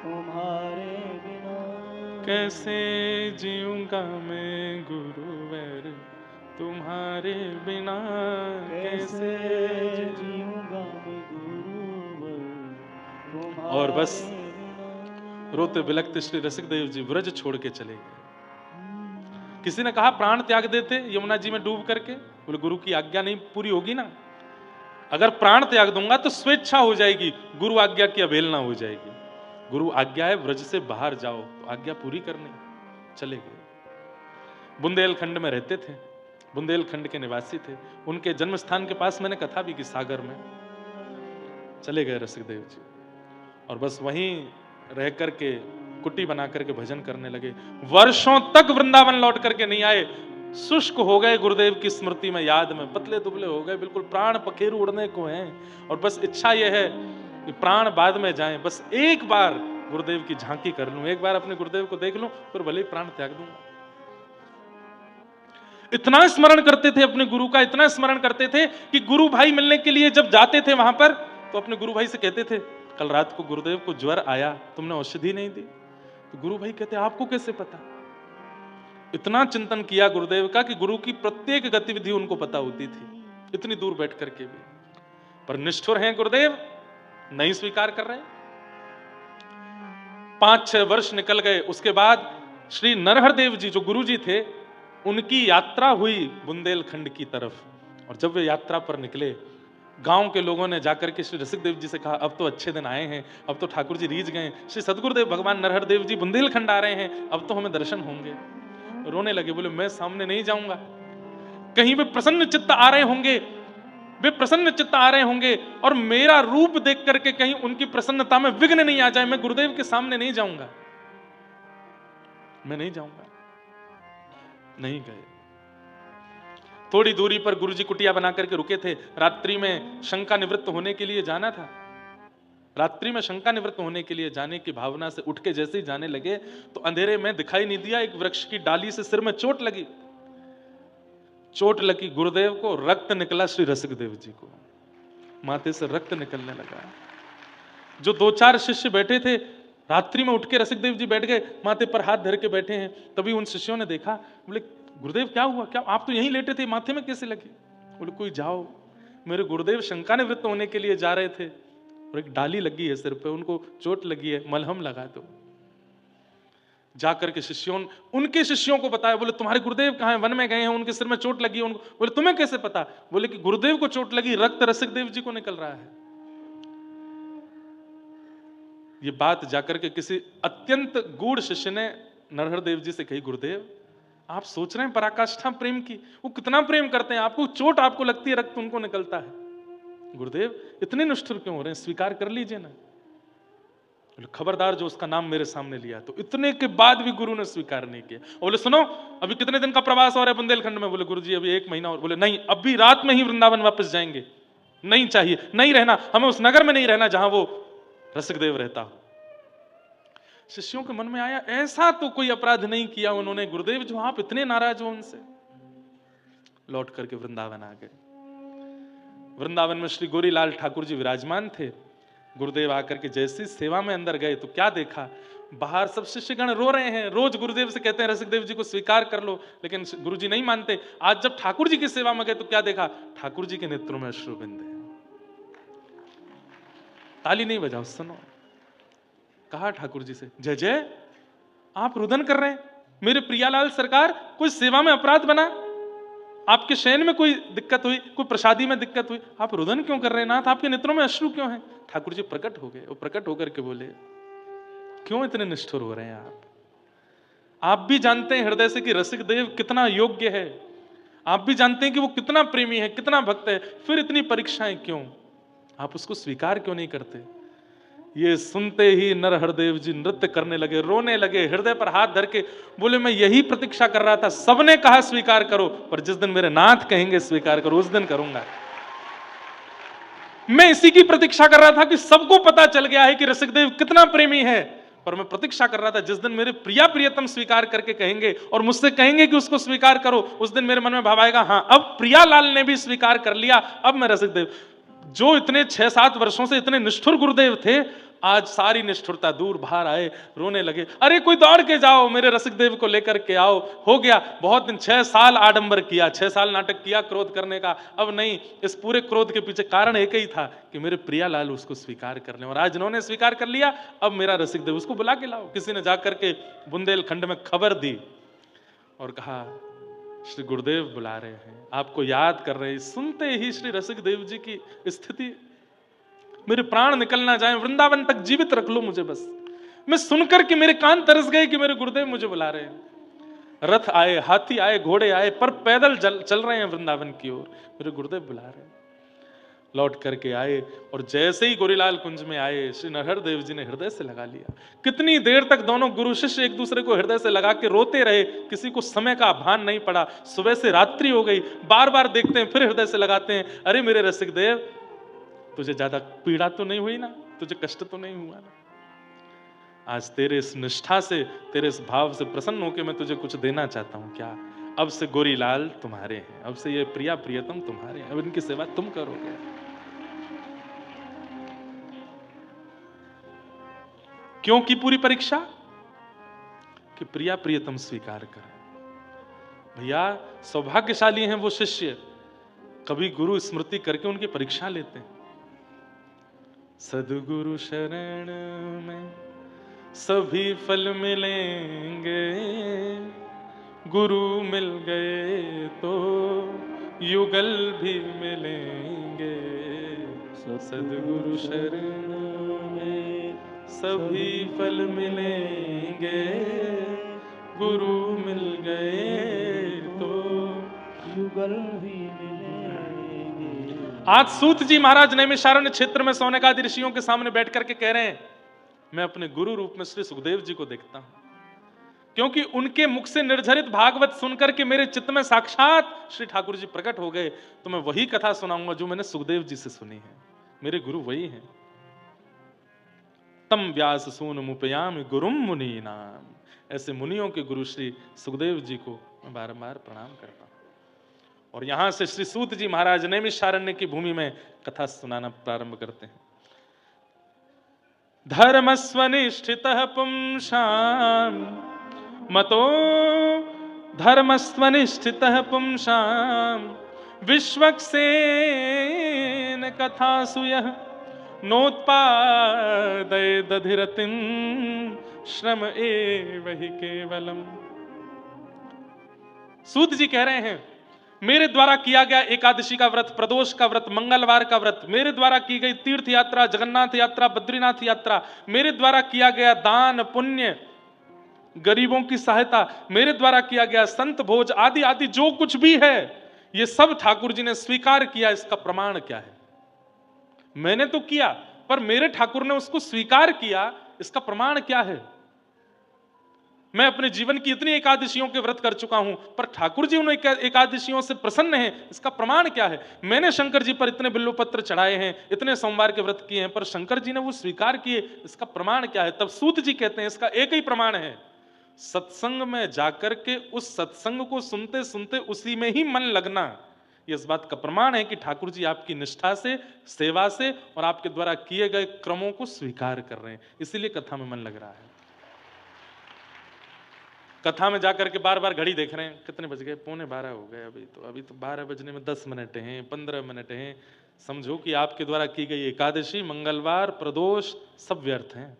तुम्हारे बिना,
कैसे जीऊंगा मैं गुरुवर तुम्हारे बिना,
कैसे जीऊंगा मैं गुरुवर तुम्हारे
और बस
बिना।
रोते बिलखते श्री रसिक देव जी व्रज छोड़ के चले गए। किसी ने कहा प्राण त्याग देते यमुना जी में डूब करके? बोले गुरु की आज्ञा नहीं पूरी होगी ना, अगर प्राण त्याग दूंगा तो स्वेच्छा हो जाएगी, गुरु आज्ञा की अवहेलना हो जाएगी। गुरु आज्ञा है व्रज से बाहर जाओ, तो आज्ञा पूरी करनी। चले गए। बुंदेलखंड में रहते थे, बुंदेलखंड के निवासी थे। उनके जन्म स्थान के पास मैंने कथा भी की, सागर में चले गए रसिकदेव जी, और बस वहीं रह करके कुटी बना करके भजन करने लगे। वर्षों तक वृंदावन लौट करके नहीं आए, शुष्क हो गए गुरुदेव की स्मृति में, याद में, पतले दुबले हो गए, बिल्कुल प्राण पखेरु उड़ने को हैं, और बस इच्छा यह है कि प्राण बाद में जाएं, बस एक बार गुरुदेव की झांकी कर लूं, एक बार अपने गुरुदेव को देख लूं, फिर भले ही प्राण त्याग दूंगा। इतना स्मरण करते थे अपने गुरु का, इतना स्मरण करते थे कि गुरु भाई मिलने के लिए जब जाते थे वहां पर, तो अपने गुरु भाई से कहते थे, कल रात को गुरुदेव को ज्वर आया, तुमने औषधि नहीं दी। तो गुरु भाई कहते, आपको कैसे पता? इतना चिंतन किया गुरुदेव का कि गुरु की प्रत्येक गतिविधि उनको पता होती थी, इतनी दूर बैठ करके भी। पर निष्ठुर हैं गुरुदेव, नहीं स्वीकार कर रहे। 5-6 वर्ष निकल गए। उसके बाद श्री नरहर देव जी जो गुरु जी थे, उनकी यात्रा हुई बुंदेलखंड की तरफ, और जब वे यात्रा पर निकले, गांव के लोगों ने जाकर के श्री रसिकदेव जी से कहा, अब तो अच्छे दिन आए हैं, अब तो ठाकुर जी रीझ गए, श्री सदगुरुदेव भगवान नरहर देव जी बुंदेलखंड आ रहे हैं, अब तो हमें दर्शन होंगे। रोने लगे, बोले मैं सामने नहीं जाऊंगा, कहीं वे प्रसन्न चित्त आ रहे होंगे, वे प्रसन्न चित्त आ रहे होंगे, और मेरा रूप देख करके कहीं उनकी प्रसन्नता में विघ्न नहीं आ जाए, मैं गुरुदेव के सामने नहीं जाऊंगा, मैं नहीं जाऊंगा। नहीं गए। थोड़ी दूरी पर गुरुजी कुटिया बना करके रुके थे। रात्रि में शंका निवृत्त होने के लिए जाना था, रात्रि में शंका निवृत्त होने के लिए जाने की भावना से उठ के जैसे ही जाने लगे, तो अंधेरे में दिखाई नहीं दिया, एक वृक्ष की डाली से सिर में चोट लगी। चोट लगी गुरुदेव को, रक्त निकला श्री रसिकदेव जी को, माथे से रक्त निकलने लगा। जो 2-4 शिष्य बैठे थे, रात्रि में उठ के रसिकदेव जी बैठ गए, माथे पर हाथ धर के बैठे हैं। तभी उन शिष्यों ने देखा, बोले गुरुदेव क्या हुआ, क्या आप तो यहीं लेटे थे, माथे में कैसे लगी? बोले कोई जाओ, मेरे गुरुदेव शंका निवृत्त होने के लिए जा रहे थे, और एक डाली लगी है सिर पे, उनको चोट लगी है, मलहम लगा दो। जाकर के शिष्यों, उनके शिष्यों को बताया, बोले तुम्हारे गुरुदेव कहाँ हैं? वन में गए हैं, उनके सिर में चोट लगी है उनको। बोले तुम्हें कैसे पता? बोले कि गुरुदेव को चोट लगी, रक्त रसिकदेव जी को निकल रहा है। ये बात जाकर के किसी अत्यंत गूढ़ शिष्य ने नरहर देव जी से कही, गुरुदेव आप सोच रहे हैं पराकाष्ठा प्रेम की, वो कितना प्रेम करते हैं आपको, चोट आपको लगती है, रक्त उनको निकलता है। गुरुदेव इतने निष्ठुर क्यों हो रहे हैं, स्वीकार कर लीजिए ना। खबरदार जो उसका नाम मेरे सामने लिया। तो इतने के बाद भी गुरु ने स्वीकार नहीं किया। बोले सुनो, अभी कितने दिन का प्रवास हो रहा है बुंदेलखंड में? बोले गुरुजी अभी 1 महीना और। बोले नहीं, अभी रात में ही वृंदावन वापस जाएंगे, नहीं चाहिए, नहीं रहना, हमें उस नगर में नहीं रहना जहां वो रसिकदेव रहता हो। शिष्यों के मन में आया, ऐसा तो कोई अपराध नहीं किया उन्होंने गुरुदेव जो आप इतने नाराज हो उनसे। लौट करके वृंदावन आ गए। वृंदावन में श्री गोरीलाल ठाकुर जी विराजमान थे। गुरुदेव आकर के जैसी सेवा में अंदर गए तो क्या देखा, बाहर सब शिष्यगण रो रहे हैं। रोज गुरुदेव से कहते हैं रसिकदेव जी को स्वीकार कर लो, लेकिन गुरुजी नहीं मानते। आज जब ठाकुर जी की सेवा में गए तो क्या देखा, ठाकुर जी के नेत्रों में अश्रुबिंद है। ताली नहीं बजाओ, सुनो। कहा ठाकुर जी से, जय जय आप रुदन कर रहे हैं, मेरे प्रियालाल सरकार कोई सेवा में अपराध बना, आपके शयन में कोई दिक्कत हुई, कोई प्रसादी में दिक्कत हुई, आप रुदन क्यों कर रहे हैं नाथ, आपके नेत्रों में अश्रु क्यों हैं? ठाकुर जी प्रकट हो गए। वो प्रकट होकर के बोले, क्यों इतने निष्ठुर हो रहे हैं आप भी जानते हैं हृदय से कि रसिकदेव कितना योग्य है, आप भी जानते हैं कि वो कितना प्रेमी है, कितना भक्त है, फिर इतनी परीक्षाएं क्यों? आप उसको स्वीकार क्यों नहीं करते? ये सुनते ही नरहरदेव जी नृत्य करने लगे, रोने लगे, हृदय पर हाथ धर के बोले, मैं यही प्रतीक्षा कर रहा था, सबने कहा स्वीकार करो, पर जिस दिन मेरे नाथ कहेंगे स्वीकार करो उस दिन करूंगा। मैं इसी की प्रतीक्षा कर रहा था कि सबको पता चल गया है कि रसिकदेव कितना प्रेमी है, पर मैं प्रतीक्षा कर रहा था जिस दिन मेरे प्रिया प्रियतम स्वीकार करके कहेंगे और मुझसे कहेंगे कि उसको स्वीकार करो, उस दिन मेरे मन में भाव आएगा, हाँ अब प्रियालाल ने भी स्वीकार कर लिया, अब मैं रसिकदेव। जो इतने 6-7 वर्षों से इतने निष्ठुर गुरुदेव थे, आज सारी निष्ठुरता दूर बाहर आए, रोने लगे। अरे कोई दौड़ के जाओ, मेरे रसिकदेव को लेकर के आओ, हो गया बहुत दिन, 6 साल आडंबर किया, 6 साल नाटक किया क्रोध करने का, अब नहीं। इस पूरे क्रोध के पीछे कारण एक ही था कि मेरे प्रियालाल उसको स्वीकार कर लें, और आज इन्होंने स्वीकार कर लिया, अब मेरा रसिकदेव उसको बुला के लाओ। किसी ने जाकर के बुंदेलखंड में खबर दी और कहा, श्री गुरुदेव बुला रहे हैं, आपको याद कर रहे हैं। सुनते ही श्री रसिकदेव जी की स्थिति, मेरे प्राण निकल ना जाए, वृंदावन तक जीवित रख लो मुझे बस। मैं सुनकर के मेरे कान तरस गए कि मेरे गुरुदेव मुझे बुला रहे हैं। रथ आए, हाथी आए, घोड़े आए, पर पैदल चल रहे हैं वृंदावन की ओर। मेरे गुरुदेव बुला रहे हैं। लौट करके आए और जैसे ही गोरीलाल कुंज में आए, श्री नरहर देव जी ने हृदय से लगा लिया। कितनी देर तक दोनों गुरु शिष्य एक दूसरे को हृदय से लगा के रोते रहे, किसी को समय का भान नहीं पड़ा। सुबह से रात्रि हो गई, बार बार देखते हैं, फिर हृदय से लगाते हैं, अरे मेरे रसिक देव, तुझे ज्यादा पीड़ा तो नहीं हुई ना, तुझे कष्ट तो नहीं हुआ ना? आज तेरे इस निष्ठा से, तेरे इस भाव से प्रसन्न होकर मैं तुझे कुछ देना चाहता हूं। क्या? अब से गोरीलाल तुम्हारे हैं, अब से ये प्रिया प्रियतम तुम्हारे हैं, अब इनकी सेवा तुम करोगे। क्यों की पूरी परीक्षा? कि प्रिया प्रियतम स्वीकार करें। भैया सौभाग्यशाली हैं वो शिष्य, कभी गुरु स्मृति करके उनकी परीक्षा लेते हैं। सद्गुरु शरण में सभी फल मिलेंगे, गुरु मिल गए तो युगल भी मिलेंगे। सद्गुरु शरण में सभी फल मिलेंगे, गुरु मिल गए तो
युगल भी मिलेंगे।
आज सूत जी महाराज नैमिषारण्य क्षेत्र में सौनकादि ऋषियों के सामने बैठ करके कह रहे हैं, मैं अपने गुरु रूप में श्री सुखदेव जी को देखता हूं, क्योंकि उनके मुख से निर्झरित भागवत सुनकर के मेरे चित्त में साक्षात श्री ठाकुर जी प्रकट हो गए। तो मैं वही कथा सुनाऊंगा जो मैंने सुखदेव जी से सुनी है। मेरे गुरु वही हैं। तम व्यास सून मुपयाम गुरुम मुनि नाम। ऐसे मुनियों के गुरु श्री सुखदेव जी को मैं बारंबार प्रणाम करता हूं। और यहां से श्री सूत जी महाराज नैमिषारण्य की भूमि में कथा सुनाना प्रारंभ करते हैं। धर्मस्वनिष्ठितः पुंसां मतो धर्मस्वनिष्ठितः पुंसां विश्वक्सेन कथासु यः नोत्पादय दधिरतिं श्रम एव हि केवलम। सूत जी कह रहे हैं, मेरे द्वारा किया गया एकादशी का व्रत, प्रदोष का व्रत, मंगलवार का व्रत, मेरे द्वारा की गई तीर्थ यात्रा, जगन्नाथ यात्रा, बद्रीनाथ यात्रा, मेरे द्वारा किया गया दान पुण्य, गरीबों की सहायता, मेरे द्वारा किया गया संत भोज आदि आदि जो कुछ भी है, ये सब ठाकुर जी ने स्वीकार किया। इसका प्रमाण क्या है? मैंने तो किया, पर मेरे ठाकुर ने उसको स्वीकार किया, इसका प्रमाण क्या है? मैं अपने जीवन की इतनी एकादशियों के व्रत कर चुका हूं, पर ठाकुर जी उन एकादशियों से प्रसन्न हैं, इसका प्रमाण क्या है? मैंने शंकर जी पर इतने बिल्वपत्र चढ़ाए हैं, इतने सोमवार के व्रत किए हैं, पर शंकर जी ने वो स्वीकार किए, इसका प्रमाण क्या है? तब सूत जी कहते हैं, इसका एक ही प्रमाण है, सत्संग में जाकर के उस सत्संग को सुनते सुनते उसी में ही मन लगना। ये इस बात का प्रमाण है कि ठाकुर जी आपकी निष्ठा से, सेवा से और आपके द्वारा किए गए क्रमों को स्वीकार कर रहे हैं, इसीलिए कथा में मन लग रहा है। कथा में जाकर के बार बार घड़ी देख रहे हैं, कितने बज गए? 11:45 हो गए। अभी तो 12 बजने में 10 मिनट हैं, 15 मिनट हैं। समझो कि आपके द्वारा की गई एकादशी, मंगलवार, प्रदोष सब व्यर्थ हैं।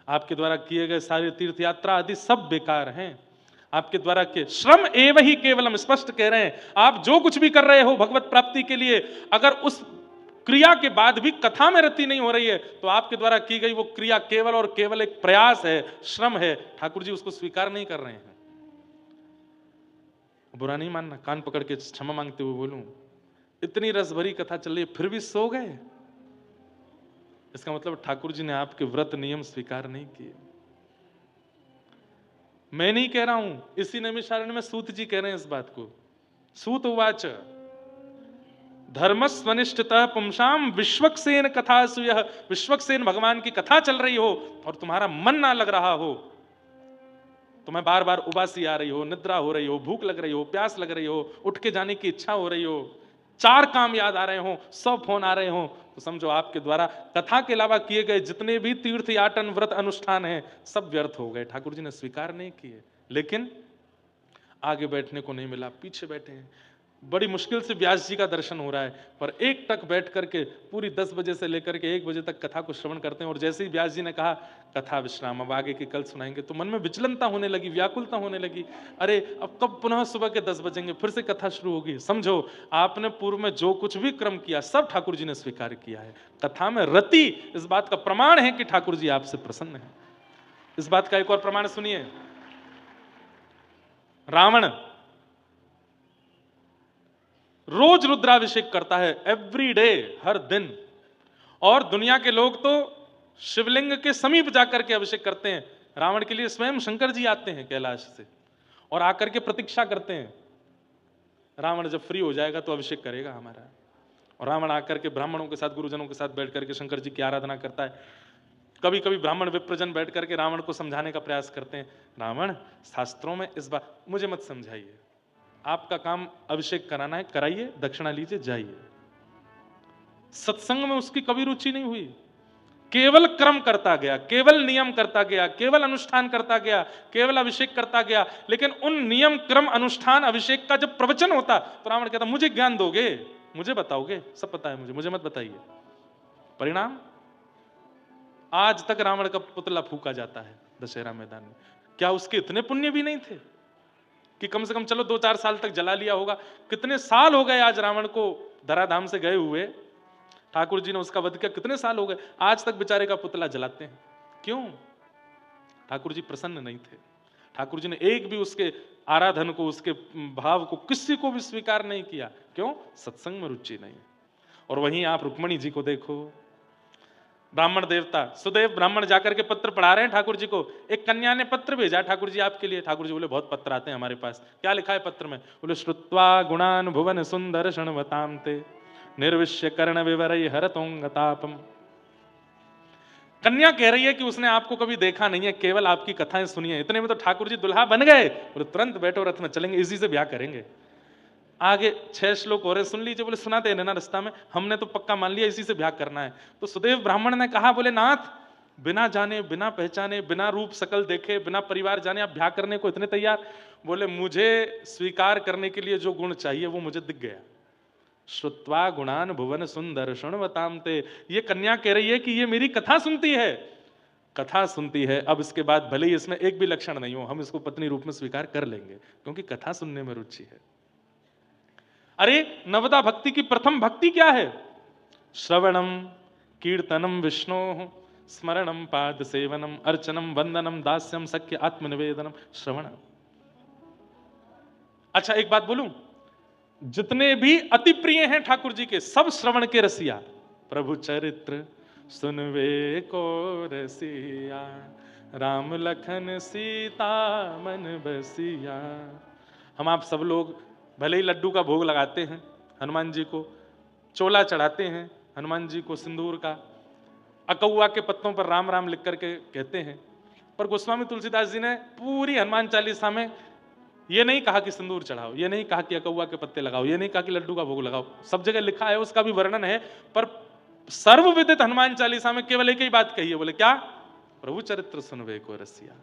आपके द्वारा किए गए सारे तीर्थ यात्रा आदि सब बेकार हैं। आपके द्वारा के श्रम एव ही केवलम, स्पष्ट कह रहे हैं, आप जो कुछ भी कर रहे हो भगवत प्राप्ति के लिए, अगर उस क्रिया के बाद भी कथा में रति नहीं हो रही है, तो आपके द्वारा की गई वो क्रिया केवल और केवल एक प्रयास है, श्रम है। ठाकुर जी उसको स्वीकार नहीं कर रहे हैं। बुरा नहीं मानना, कान पकड़ के क्षमा मांगते हुए बोलूं, इतनी रस भरी कथा चल रही है फिर भी सो गए, इसका मतलब ठाकुर जी ने आपके व्रत नियम स्वीकार नहीं किए। मैं नहीं कह रहा हूं, इसी नैमिषारण्य में सूत जी कह रहे हैं इस बात को। सूत उवाच धर्मस्वनिष्ठितः पुंसाम विश्वक्सेन कथासु यः। विश्वक्सेन भगवान की कथा चल रही हो और तुम्हारा मन ना लग रहा हो, तुम्हें बार बार उबासी आ रही हो, निद्रा हो रही हो, भूख लग रही हो, प्यास लग रही हो, उठ के जाने की इच्छा हो रही हो, 4 काम याद आ रहे हो, 100 फोन आ रहे हो, तो समझो आपके द्वारा कथा के अलावा किए गए जितने भी तीर्थ याटन व्रत अनुष्ठान हैं सब व्यर्थ हो गए। ठाकुर जी ने स्वीकार नहीं किए। लेकिन आगे बैठने को नहीं मिला, पीछे बैठे हैं। बड़ी मुश्किल से व्यास जी का दर्शन हो रहा है, पर एक टक बैठ करके पूरी 10 बजे से लेकर के 1 बजे तक कथा को श्रवण करते हैं। और जैसे ही व्यास जी ने कहा कथा विश्राम, अब आगे की कल सुनाएंगे, तो मन में विचलनता होने लगी, व्याकुलता होने लगी। अरे अब कब पुनः सुबह के 10 बजेंगे, फिर से कथा शुरू होगी। समझो आपने पूर्व में जो कुछ भी क्रम किया सब ठाकुर जी ने स्वीकार किया है। कथा में रति इस बात का प्रमाण है कि ठाकुर जी आपसे प्रसन्न है। इस बात का एक और प्रमाण सुनिए। रावण रोज रुद्राभिषेक करता है, एवरी डे, हर दिन। और दुनिया के लोग तो शिवलिंग के समीप जाकर के अभिषेक करते हैं। रावण के लिए स्वयं शंकर जी आते हैं कैलाश से और आकर के प्रतीक्षा करते हैं, रावण जब फ्री हो जाएगा तो अभिषेक करेगा हमारा। और रावण आकर के ब्राह्मणों के साथ, गुरुजनों के साथ बैठ करके शंकर जी की आराधना करता है। कभी कभी ब्राह्मण विप्रजन बैठ करके रावण को समझाने का प्रयास करते हैं, रावण शास्त्रों में इस बात, मुझे मत समझाइए, आपका काम अभिषेक कराना है, कराइए, दक्षिणा लीजिए, जाइए। सत्संग में उसकी कभी रुचि नहीं हुई, केवल क्रम करता गया, केवल नियम करता गया, केवल अनुष्ठान करता गया, केवल अभिषेक करता गया। लेकिन उन नियम, क्रम, अनुष्ठान, अभिषेक का जब प्रवचन होता तो रावण कहता, मुझे ज्ञान दोगे, मुझे बताओगे, सब पता है मुझे मत बताइए। परिणाम, आज तक रावण का पुतला फूका जाता है दशहरा मैदान में। क्या उसके इतने पुण्य भी नहीं थे कि कम से कम चलो 2-4 साल तक जला लिया होगा? कितने साल हो गए आज रावण को धराधाम से गए हुए, ठाकुर जी ने उसका वध किया, कितने साल हो गए, आज तक बेचारे का पुतला जलाते हैं। क्यों? ठाकुर जी प्रसन्न नहीं थे। ठाकुर जी ने एक भी उसके आराधन को, उसके भाव को, किसी को भी स्वीकार नहीं किया। क्यों? सत्संग में रुचि नहीं। और वहीं आप रुक्मणी जी को देखो, ब्राह्मण देवता सुदेव ब्राह्मण जाकर के पत्र पढ़ा रहे हैं ठाकुर जी को। एक कन्या ने पत्र भेजा ठाकुर जी आपके लिए। ठाकुर जी बोले, बहुत पत्र आते हैं हमारे पास, क्या लिखा है पत्र में? बोले, श्रुत्वा गुणान भुवन सुंदर शृण्वतां ते निर्विश्य कर्ण विवरय हरतोंगतापम। कन्या कह रही है कि उसने आपको कभी देखा नहीं है, केवल आपकी कथाएं सुनी है। इतने में तो ठाकुर जी दुल्हा बन गए। बोले, तुरंत बैठो, रथ में चलेंगे, इसी से ब्याह करेंगे। आगे 6 श्लोक और सुन लीजिए। बोले, सुनाते हैं ना रास्ता में, हमने तो पक्का मान लिया इसी से ब्याह करना है। तो सुदेव ब्राह्मण ने कहा, बोले, नाथ, बिना जाने, बिना पहचाने, बिना रूप शकल देखे, बिना परिवार जाने आप ब्याह करने को इतने तैयार? बोले, मुझे स्वीकार करने के लिए जो गुण चाहिए वो मुझे दिख गया। श्रुत्वा गुणान भुवन सुंदर शृण्वतां ते। ये कन्या कह रही है कि ये मेरी कथा सुनती है, कथा सुनती है। अब इसके बाद भले ही इसमें एक भी लक्षण नहीं हो, हम इसको पत्नी रूप में स्वीकार कर लेंगे, क्योंकि कथा सुनने में रुचि है। अरे नवदा भक्ति की प्रथम भक्ति क्या है? श्रवणम कीर्तनम विष्णु स्मरणम पाद सेवनम अर्चनम वंदनम दास्यम सख्य आत्मनिवेदनम श्रवणम। अच्छा एक बात बोलूं, जितने भी अति प्रिय हैं ठाकुर जी के, सब श्रवण के रसिया। प्रभु चरित्र सुनवे को रसिया, राम लखन सीता मन बसिया। हम आप सब लोग भले ही लड्डू का भोग लगाते हैं हनुमान जी को, चोला चढ़ाते हैं हनुमान जी को सिंदूर का, अकौआ के पत्तों पर राम राम लिख करके कहते हैं, पर गोस्वामी तुलसीदास जी ने पूरी हनुमान चालीसा में ये नहीं कहा कि सिंदूर चढ़ाओ, ये नहीं कहा कि अकौआ के पत्ते लगाओ, ये नहीं कहा कि लड्डू का भोग लगाओ। सब जगह लिखा है, उसका भी वर्णन है, पर सर्वविदित हनुमान चालीसा में केवल एक ही बात कही है। बोले क्या? प्रभु चरित्र सुनवे को रसिया।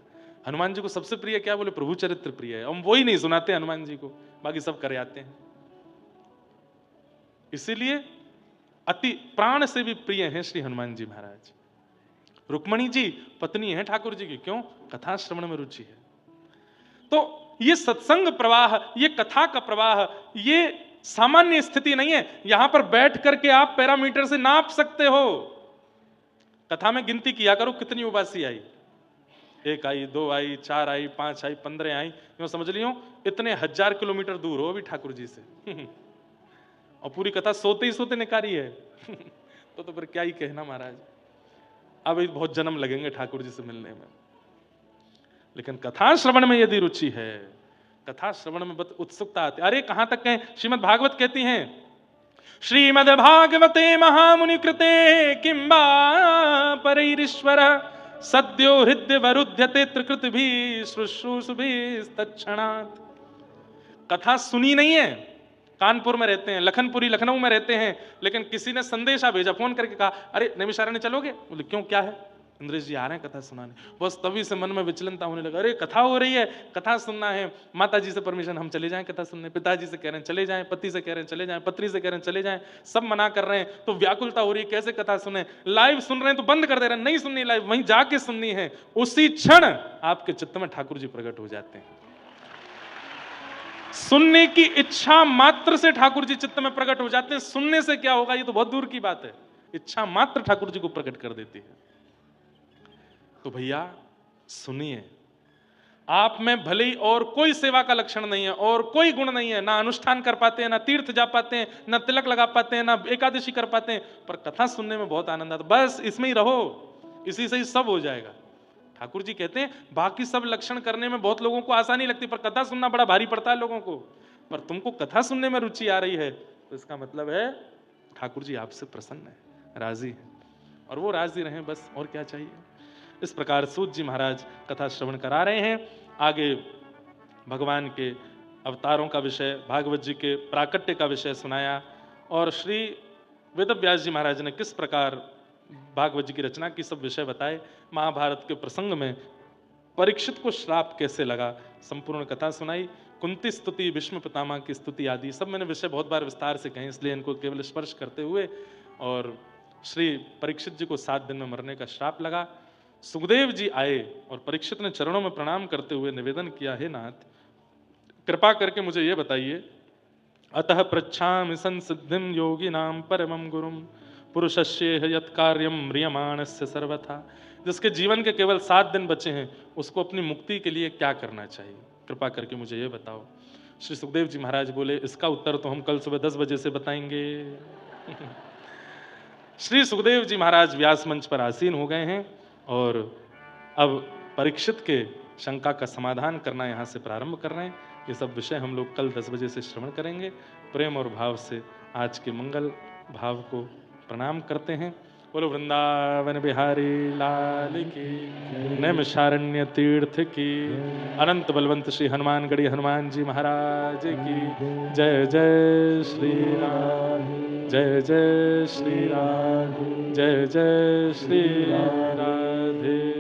हनुमान जी को सबसे प्रिय क्या? बोले प्रभु चरित्र प्रिय है। हम वही नहीं सुनाते हनुमान जी को, बाकी सब करे आते हैं। इसीलिए अति प्राण से भी प्रिय हैं श्री हनुमान जी महाराज। रुक्मणी जी पत्नी है ठाकुर जी की, क्यों? कथा श्रवण में रुचि है। तो ये सत्संग प्रवाह, ये कथा का प्रवाह, ये सामान्य स्थिति नहीं है। यहां पर बैठ करके आप पैरामीटर से नाप सकते हो। कथा में गिनती किया करो कितनी उबासी आई, 1 आई, 2 आई, 4 आई, 5 आई, 15 आई, यूं समझ लियो इतने 1000 किलोमीटर दूर हो अभी ठाकुर जी से और पूरी कथा सोते ही सोते निकारी है तो फिर क्या ही कहना महाराज। अब बहुत जन्म लगेंगे ठाकुर जी से मिलने में। लेकिन कथा श्रवण में यदि रुचि है, कथा श्रवण में बहुत उत्सुकता आती है। अरे कहां तक कहें, श्रीमद् भागवत कहती हैं, श्रीमद् भागवते महामुनि कृते किंबा परैरीश्वर सद्यो हृदय वरुध्यते त्रिकृत भी शुश्रूषुभि तत्क्षणात्। कथा सुनी नहीं है, कानपुर में रहते हैं, लखनपुरी लखनऊ में रहते हैं, लेकिन किसी ने संदेशा भेजा, फोन करके कहा, अरे नैमिषारण्य चलोगे? बोले क्यों, क्या है? इंद्रेश जी आ रहे हैं कथा सुनाने। बस तभी से मन में विचलनता होने लगा, अरे कथा हो रही है, कथा सुनना है। माता जी से परमिशन, हम चले जाएं कथा सुनने, पिताजी से कह रहे हैं चले जाएं, पति से कह रहे हैं चले जाएं, पत्नी से कह रहे हैं चले जाएं, सब मना कर रहे हैं, तो व्याकुलता हो रही है, कैसे कथा सुने? लाइव सुन रहे हैं तो बंद कर दे रहे हैं, नहीं सुननी लाइव, वहीं जाके सुननी है। उसी क्षण आपके चित्त में ठाकुर जी प्रकट हो जाते हैं। सुनने की इच्छा मात्र से ठाकुर जी चित्त में प्रकट हो जाते हैं। सुनने से क्या होगा ये तो बहुत दूर की बात है, इच्छा मात्र ठाकुर जी को प्रकट कर देती है। तो भैया सुनिए, आप में भले ही और कोई सेवा का लक्षण नहीं है और कोई गुण नहीं है, ना अनुष्ठान कर पाते हैं, ना तीर्थ जा पाते हैं, ना तिलक लगा पाते हैं, ना एकादशी कर पाते हैं, पर कथा सुनने में बहुत आनंद आता। बस इसमें ही रहो, इसी से ही सब हो जाएगा। ठाकुर जी कहते हैं बाकी सब लक्षण करने में बहुत लोगों को आसानी लगती, पर कथा सुनना बड़ा भारी पड़ता है लोगों को। पर तुमको कथा सुनने में रुचि आ रही है तो इसका मतलब है ठाकुर जी आपसे प्रसन्न है, राजी है, और वो राजी रहें, बस और क्या चाहिए। इस प्रकार सूत जी महाराज कथा श्रवण करा रहे हैं। आगे भगवान के अवतारों का विषय, भागवत जी के प्राकट्य का विषय सुनाया, और श्री वेदव्यास जी महाराज ने किस प्रकार भागवत जी की रचना की सब विषय बताए। महाभारत के प्रसंग में परीक्षित को श्राप कैसे लगा, संपूर्ण कथा सुनाई। कुंती स्तुति, भीष्म पितामह की स्तुति आदि सब मैंने विषय बहुत बार विस्तार से कहे, इसलिए इनको केवल स्पर्श करते हुए। और श्री परीक्षित जी को 7 दिन में मरने का श्राप लगा। सुखदेव जी आए और परीक्षित ने चरणों में प्रणाम करते हुए निवेदन किया, हे नाथ, कृपा करके मुझे ये बताइए, अतः पृच्छामि संसिद्धिं योगिनां परमं गुरुं पुरुषस्येह यत् कार्यं म्रियमाणस्य सर्वथा। जिसके जीवन के केवल 7 दिन बचे हैं, उसको अपनी मुक्ति के लिए क्या करना चाहिए, कृपा करके मुझे ये बताओ। श्री सुखदेव जी महाराज बोले, इसका उत्तर तो हम कल सुबह 10 बजे से बताएंगे। श्री सुखदेव जी महाराज व्यास मंच पर आसीन हो गए हैं और अब परीक्षित के शंका का समाधान करना यहाँ से प्रारंभ कर रहे हैं। ये सब विषय हम लोग कल 10 बजे से श्रवण करेंगे। प्रेम और भाव से आज के मंगल भाव को प्रणाम करते हैं। बोलो वृंदावन बिहारी लाल की, नैमिषारण्य तीर्थ की, अनंत बलवंत श्री हनुमानगढ़ी हनुमान जी महाराज की जय। जय श्री राम, जय जय श्री राम, जय जय श्री राधे।